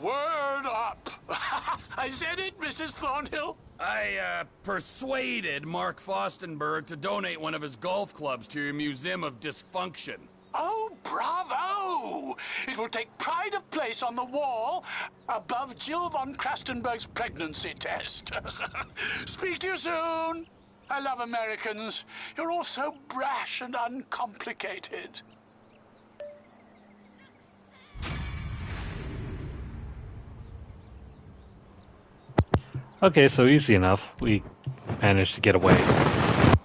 Word up! I said it, Mrs. Thornhill. I, persuaded Mark Fostenberg to donate one of his golf clubs to your Museum of Dysfunction. Oh, bravo! It will take pride of place on the wall above Jill von Krastenberg's pregnancy test. Speak to you soon. I love Americans. You're all so brash and uncomplicated. Okay, so easy enough. We managed to get away. I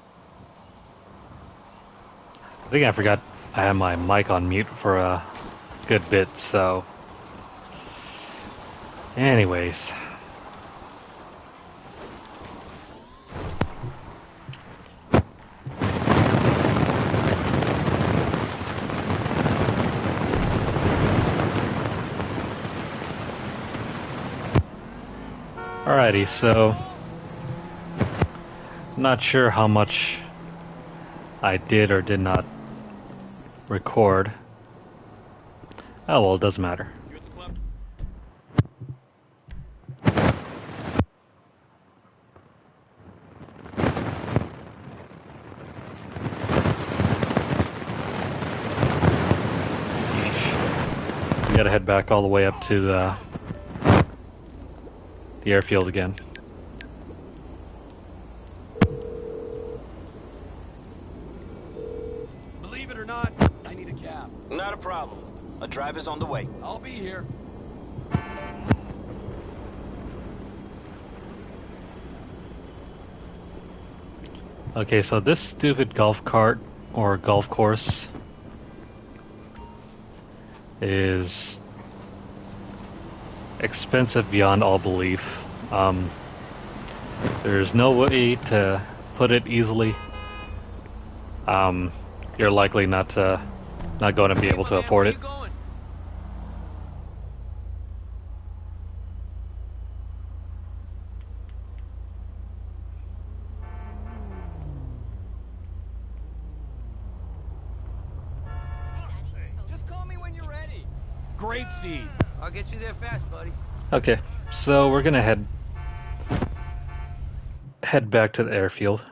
think I forgot I had my mic on mute for a good bit, so... Anyways. Alrighty, so... Not sure how much I did or did not record. Oh well, it doesn't matter. We gotta head back all the way up to the airfield again. Believe it or not, I need a cab. Not a problem. A driver's on the way. I'll be here. Okay, so this stupid golf cart or golf course is expensive beyond all belief. There's no way to put it easily. You're likely not going to be able to afford it. Just call me when you're ready. Grapeseed. I'll get you there fast, buddy. Okay, so we're gonna head back to the airfield.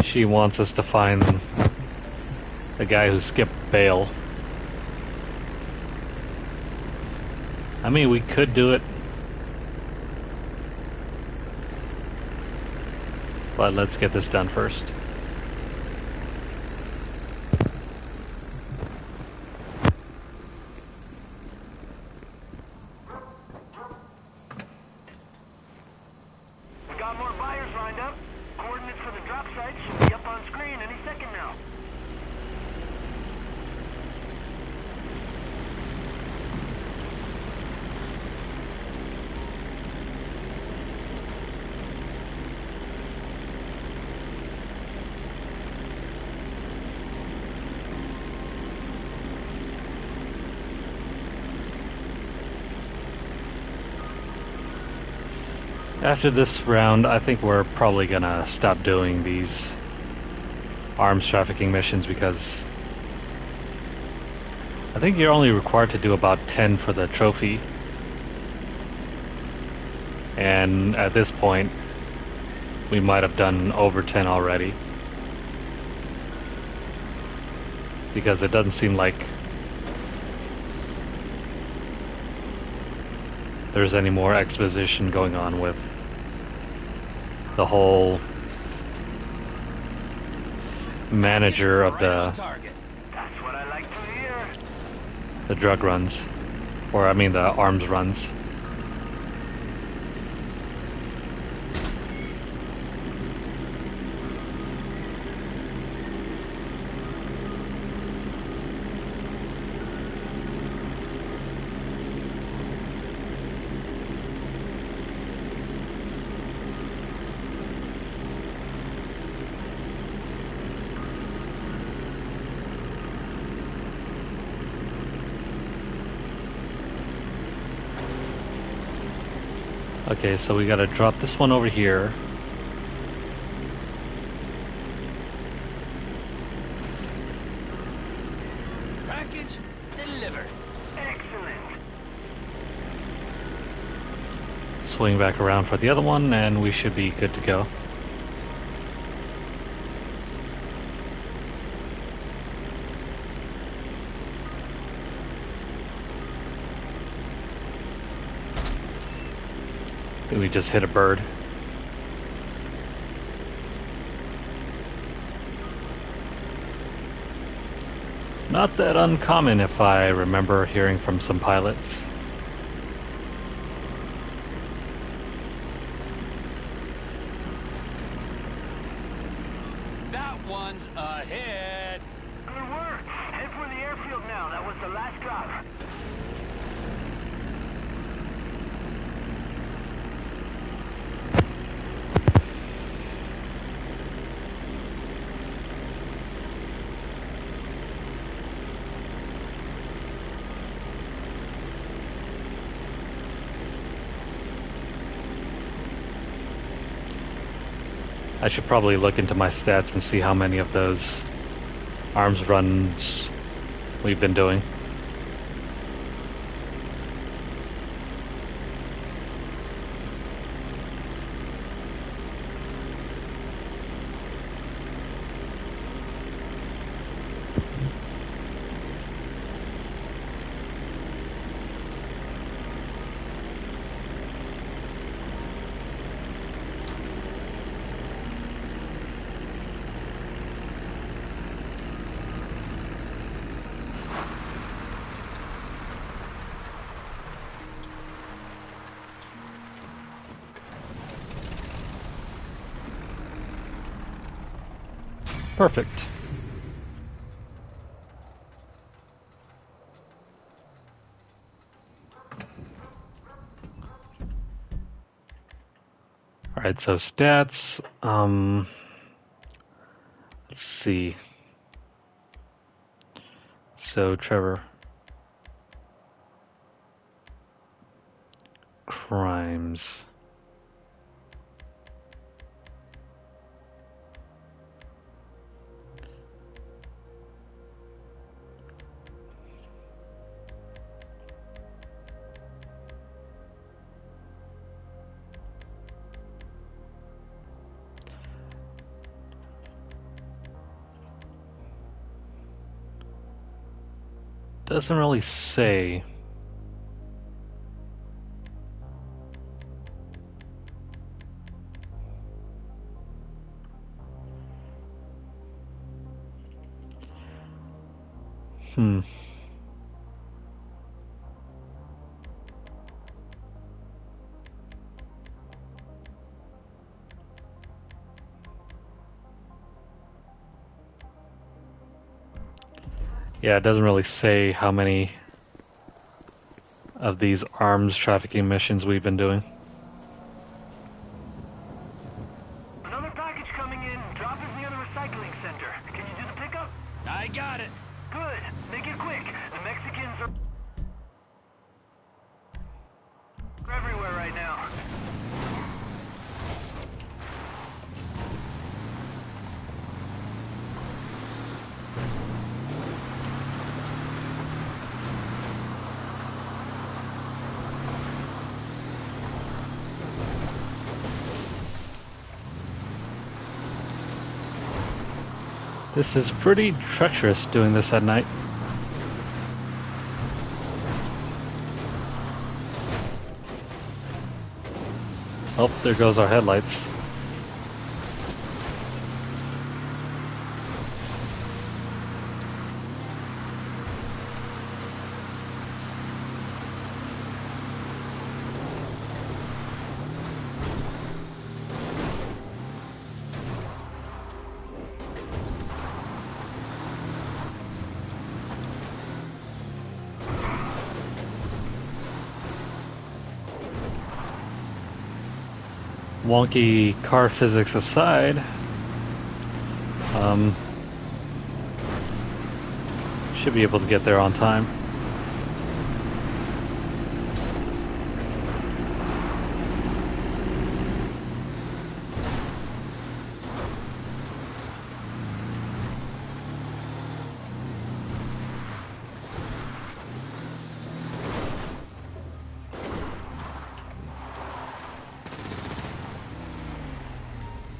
She wants us to find the guy who skipped bail. I mean, we could do it. But let's get this done first. We got more buyers lined up. Coordinates for the drop site should be up on screen any second now. After this round, I think we're probably gonna stop doing these arms trafficking missions because I think you're only required to do about 10 for the trophy. And at this point, we might have done over 10 already. Because it doesn't seem like there's any more exposition going on with the whole manager of That's what I like to hear. the drug runs, or I mean the arms runs. Okay, so we gotta drop this one over here. Package delivered. Excellent. Swing back around for the other one, and we should be good to go. We just hit a bird. Not that uncommon if I remember hearing from some pilots. That one's a hit. Good work. Head for the airfield now. That was the last drop. I should probably look into my stats and see how many of those arms runs we've been doing. Perfect. Alright, so stats, let's see. So Trevor. Crimes. Doesn't really say. Hmm. Yeah, it doesn't really say how many of these arms trafficking missions we've been doing. Another package coming in. Drop is near the recycling center. Can you do the pickup? I got it. Good. Make it quick. The Mexicans are everywhere right now. This is pretty treacherous doing this at night. Oh, there goes our headlights. Wonky car physics aside, should be able to get there on time.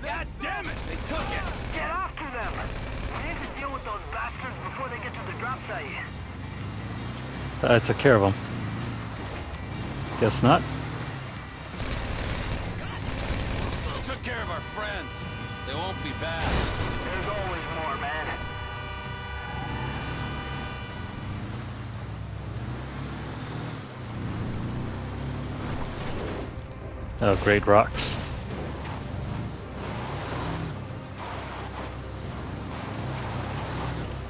God damn it! They took it! Get after them! We need to deal with those bastards before they get to the drop site. I took care of them. Guess not. Took care of our friends. They won't be back. There's always more, man. Oh, great rocks.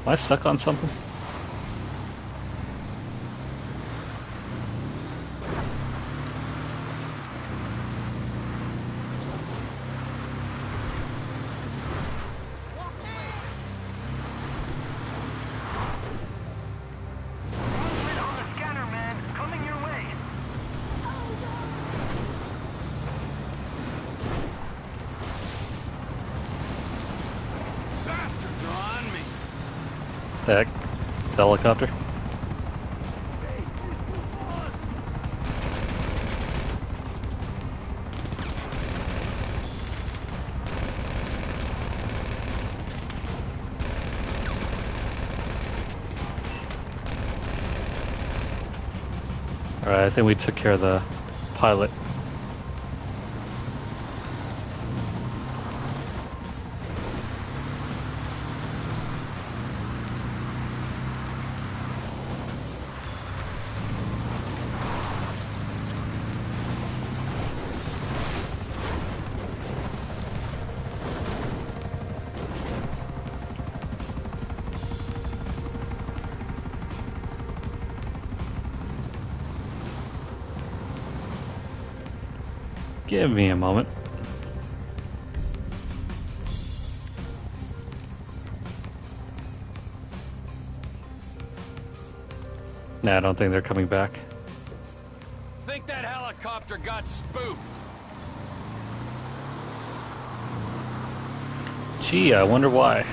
Am I stuck on something? Movement on the scanner, man. Coming your way. Bastards are on me. Heck, the helicopter. Alright, I think we took care of the pilot. Give me a moment. Nah, I don't think they're coming back. Think that helicopter got spooked. Gee, I wonder why.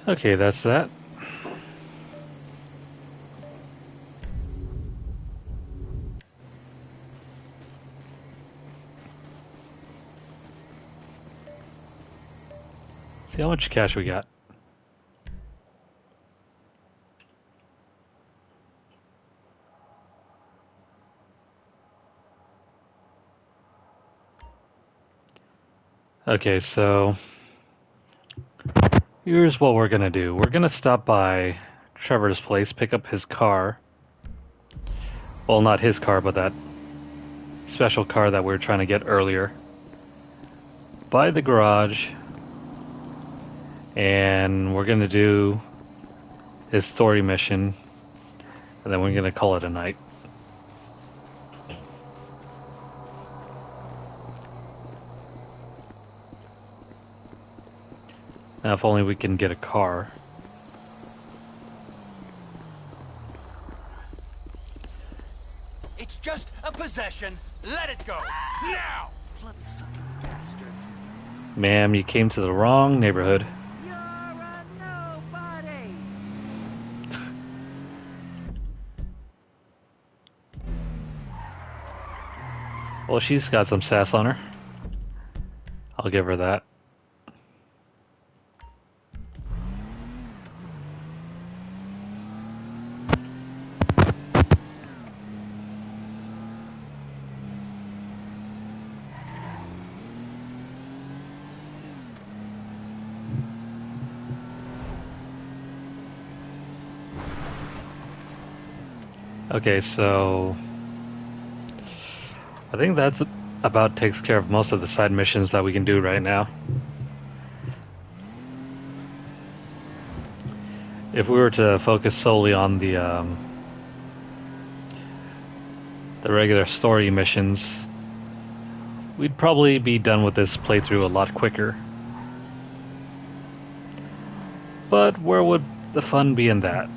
Okay, that's that. See how much cash we got. Okay, so here's what we're gonna do. We're gonna stop by Trevor's place, pick up his car. Well, not his car, but that special car that we were trying to get earlier. By the garage, and we're gonna do his story mission, and then we're gonna call it a night. Now, if only we can get a car. It's just a possession. Let it go. Now! Blood-sucking bastards. Ma'am, you came to the wrong neighborhood. You're a nobody. Well, she's got some sass on her. I'll give her that. Okay, so I think that's about takes care of most of the side missions that we can do right now. If we were to focus solely on the regular story missions, we'd probably be done with this playthrough a lot quicker. But where would the fun be in that?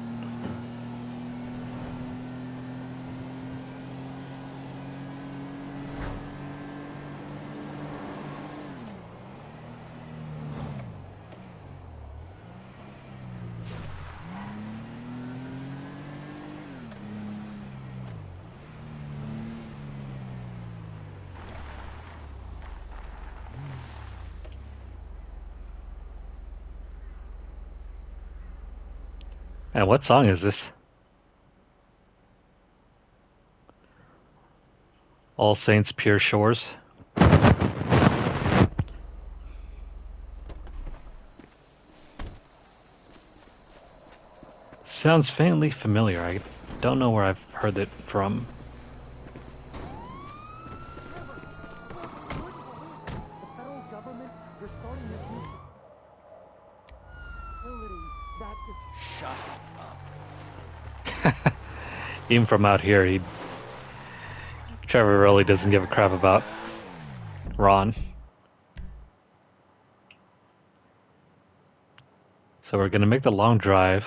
And what song is this? All Saints Pure Shores. Sounds faintly familiar. I don't know where I've heard it from. Even from out here, Trevor really doesn't give a crap about Ron. So we're gonna make the long drive.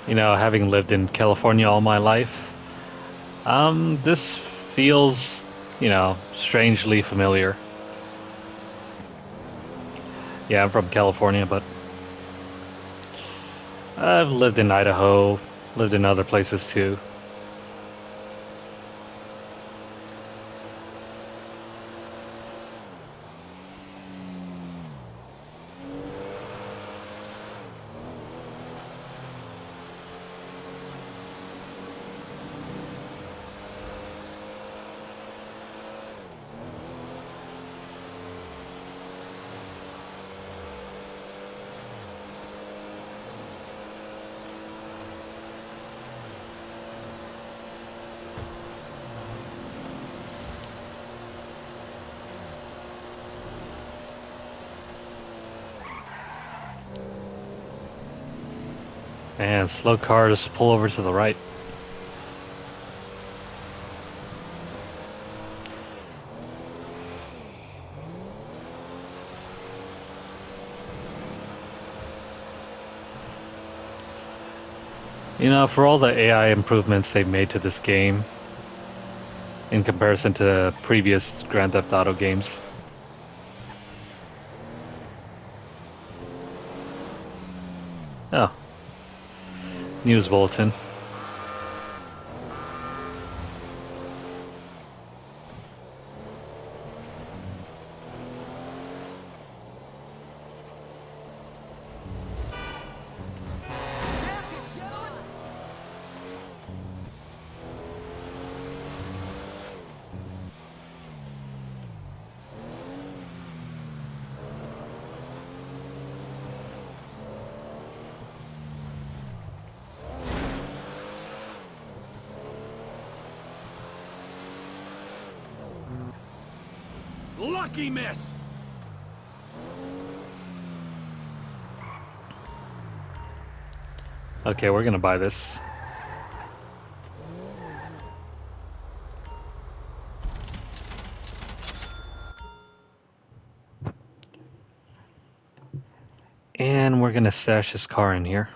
You know, having lived in California all my life, this feels, strangely familiar. Yeah, I'm from California, but I've lived in Idaho, lived in other places too. Man, slow cars pull over to the right. You know, for all the AI improvements they've made to this game, in comparison to previous Grand Theft Auto games, oh, news bulletin. Lucky miss! Okay, we're gonna buy this. And we're gonna stash this car in here.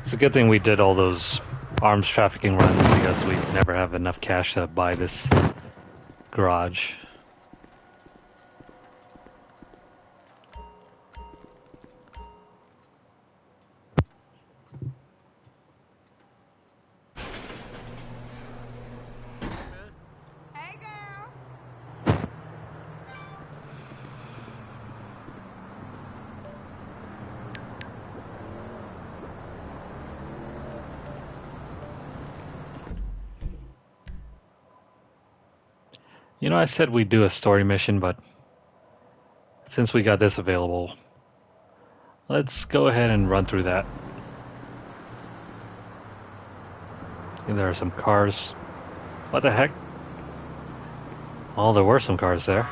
It's a good thing we did all those arms trafficking runs because we never have enough cash to buy this garage. You know, I said we'd do a story mission, but since we got this available, let's go ahead and run through that. And there are some cars. What the heck? Oh, there were some cars there.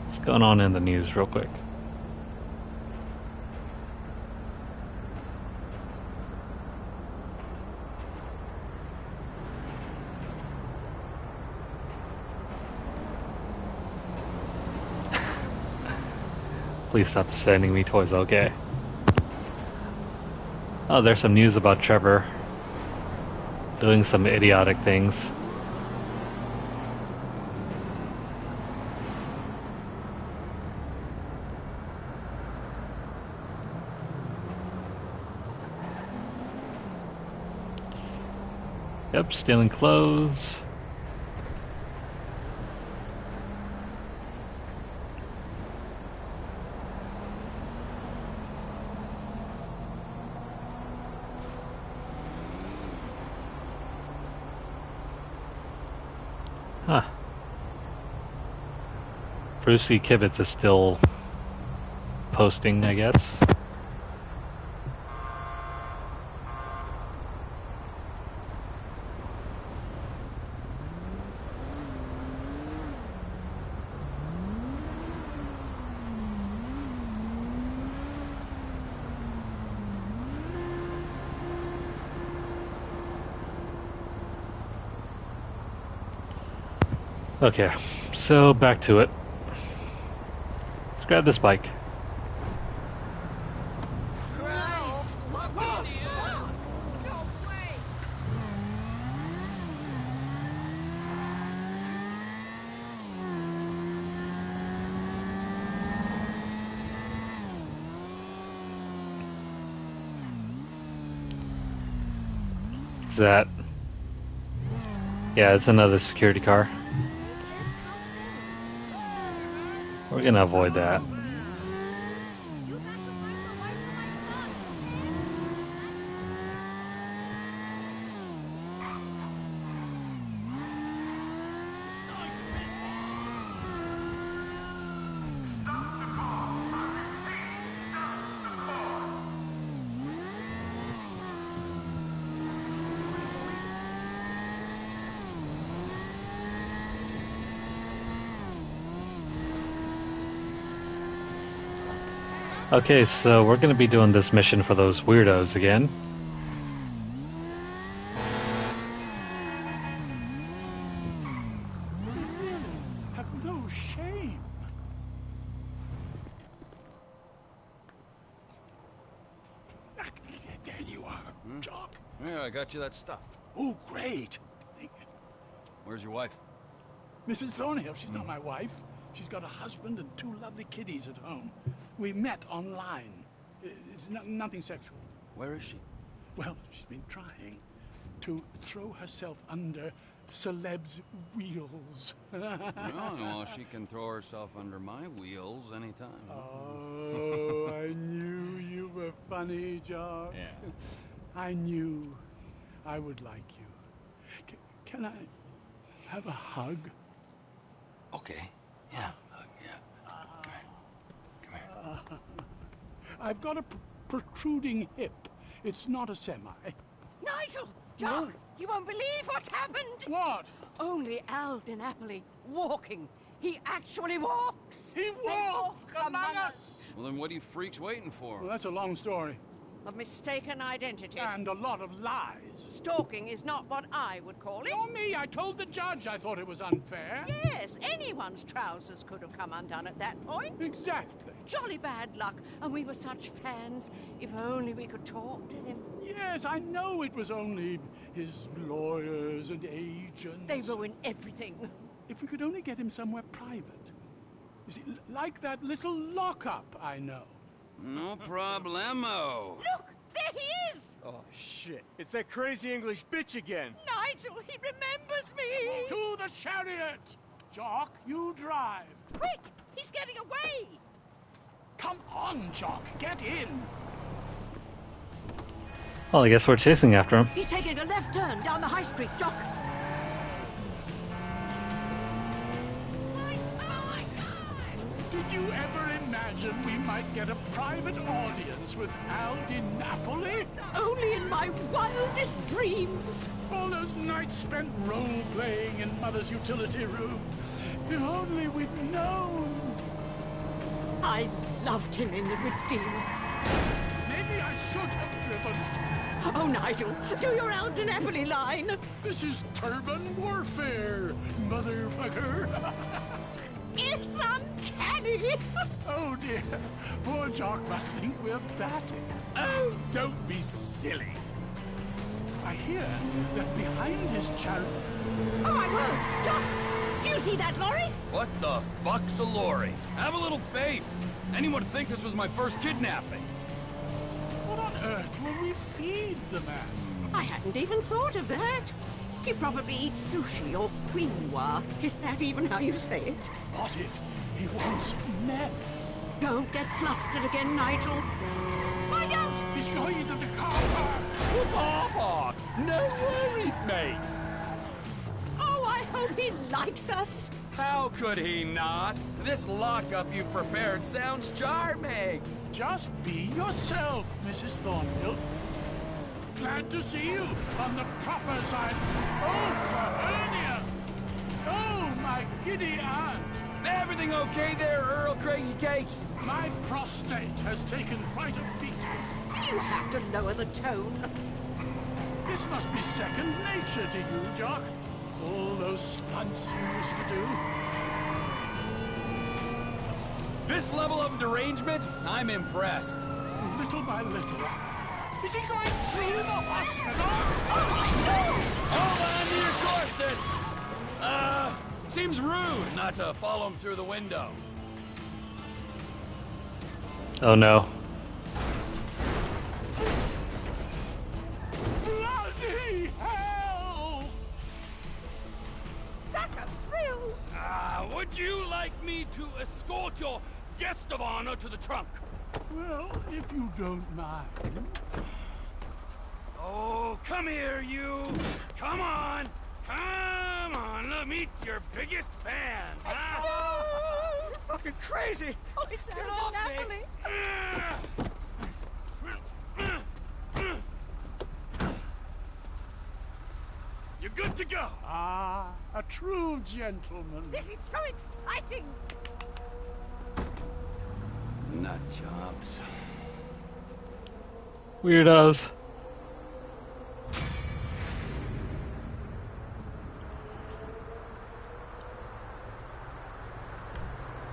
What's going on in the news real quick? Please stop sending me toys, okay. Oh, there's some news about Trevor doing some idiotic things. Yep, stealing clothes. Huh. Brucey Kivitz is still posting, I guess. Okay, so back to it. Let's grab this bike. Is that? Yeah, it's another security car. We're gonna avoid that. Okay, so we're gonna be doing this mission for those weirdos again. Have no shame. There you are, Jock. Yeah, I got you that stuff. Oh, great. Where's your wife? Mrs. Thornhill, she's not my wife. She's got a husband and 2 lovely kiddies at home. We met online. It's nothing sexual. Where is she? Well, she's been trying to throw herself under celebs' wheels. Well, she can throw herself under my wheels anytime. Oh, I knew you were funny, Jock. Yeah. I knew I would like you. Can I have a hug? Okay. Yeah. Come here. I've got a protruding hip. It's not a semi. Nigel! Jock! You won't believe what's happened! What? Only Al Di Napoli walking. He actually walks! He walks among us! Well, then what are you freaks waiting for? Well, that's a long story. Of mistaken identity. And a lot of lies. Stalking is not what I would call it. Nor me. I told the judge I thought it was unfair. Yes, anyone's trousers could have come undone at that point. Exactly. Jolly bad luck, and we were such fans. If only we could talk to him. Yes, I know it was only his lawyers and agents. They ruin everything. If we could only get him somewhere private. You see, like that little lockup I know. No problemo. Look, there he is! Oh, shit. It's that crazy English bitch again. Nigel, he remembers me! To the chariot! Jock, you drive. Quick! He's getting away! Come on, Jock, get in. Well, I guess we're chasing after him. He's taking a left turn down the high street, Jock. Did you ever imagine we might get a private audience with Al Di Napoli? Only in my wildest dreams. All those nights spent role-playing in Mother's utility room. If only we'd known. I loved him in The Redeemer. Maybe I should have driven. Oh, Nigel, do your Al Di Napoli line. This is turban warfare, motherfucker. It's uncanny. Oh, dear. Poor Jock must think we're batty. Oh, don't be silly. I hear that behind his chariot... Oh, my word! Jock! Do you see that lorry? What the fuck's a lorry? Have a little faith. Anyone would think this was my first kidnapping. What on earth will we feed the man? I hadn't even thought of that. He probably eats sushi or quinoa. Is that even how you say it? What if he wants meth? Don't get flustered again, Nigel. Find out! He's going into the car park. The car park! No worries, mate. Oh, I hope he likes us. How could he not? This lockup you've prepared sounds charming. Just be yourself, Mrs. Thornhill. Glad to see you on the proper side. Oh, hernia! Oh, my giddy aunt! Everything okay there, Earl Crazy Cakes? My prostate has taken quite a beating. You have to lower the tone. This must be second nature to you, Jock. All those stunts you used to do. This level of derangement, I'm impressed. Little by little. Is he going through the hospital? Hold on to your corsets! Seems rude not to follow him through the window. Oh no. Bloody hell! That's a thrill! Would you like me to escort your guest of honor to the trunk? Well, if you don't mind. Oh, come here, you! Come on! Come on! Let me meet your biggest fan! Huh? Oh, you're fucking crazy! Oh, it's Get off me! You're good to go! Ah, a true gentleman. This is so exciting! Nut jobs. Weirdos.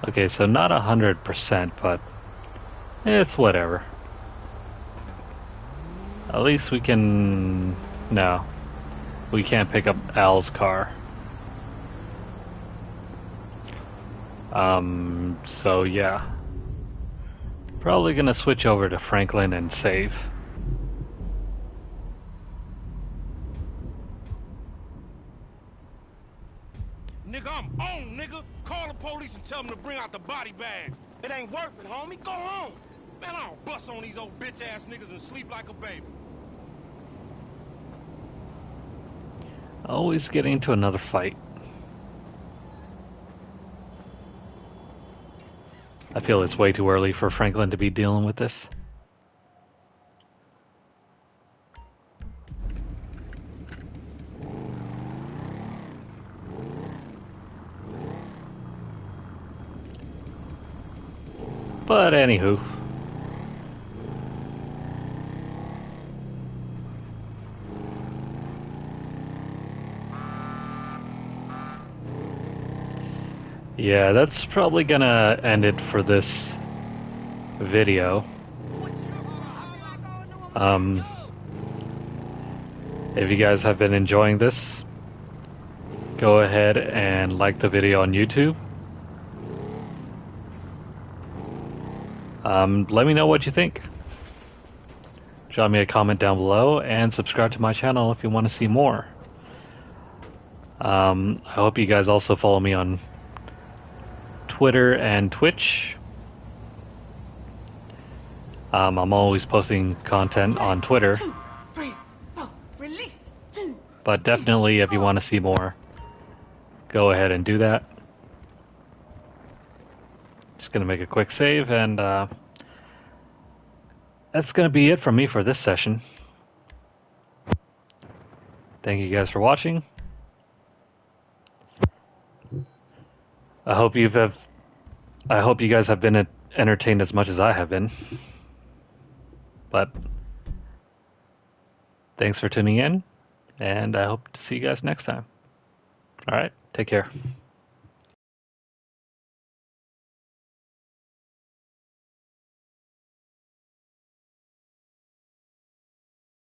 Okay, so not 100%, but it's whatever. At least we can... No. We can't pick up Al's car. So yeah. Probably gonna switch over to Franklin and save. Nigga, I'm on, nigga. Call the police and tell them to bring out the body bag. It ain't worth it, homie. Go home. Man, I don't bust on these old bitch-ass niggas and sleep like a baby. Always getting into another fight. I feel it's way too early for Franklin to be dealing with this. But anywho. Yeah, that's probably gonna end it for this video. If you guys have been enjoying this, go ahead and like the video on YouTube. Let me know what you think. Drop me a comment down below and subscribe to my channel if you want to see more. I hope you guys also follow me on Twitter and Twitch. I'm always posting content on Twitter. But definitely, if you want to see more, go ahead and do that. Just gonna make a quick save, and that's gonna be it from me for this session. Thank you guys for watching. I hope you guys have been entertained as much as I have been. But thanks for tuning in, and I hope to see you guys next time. All right, take care.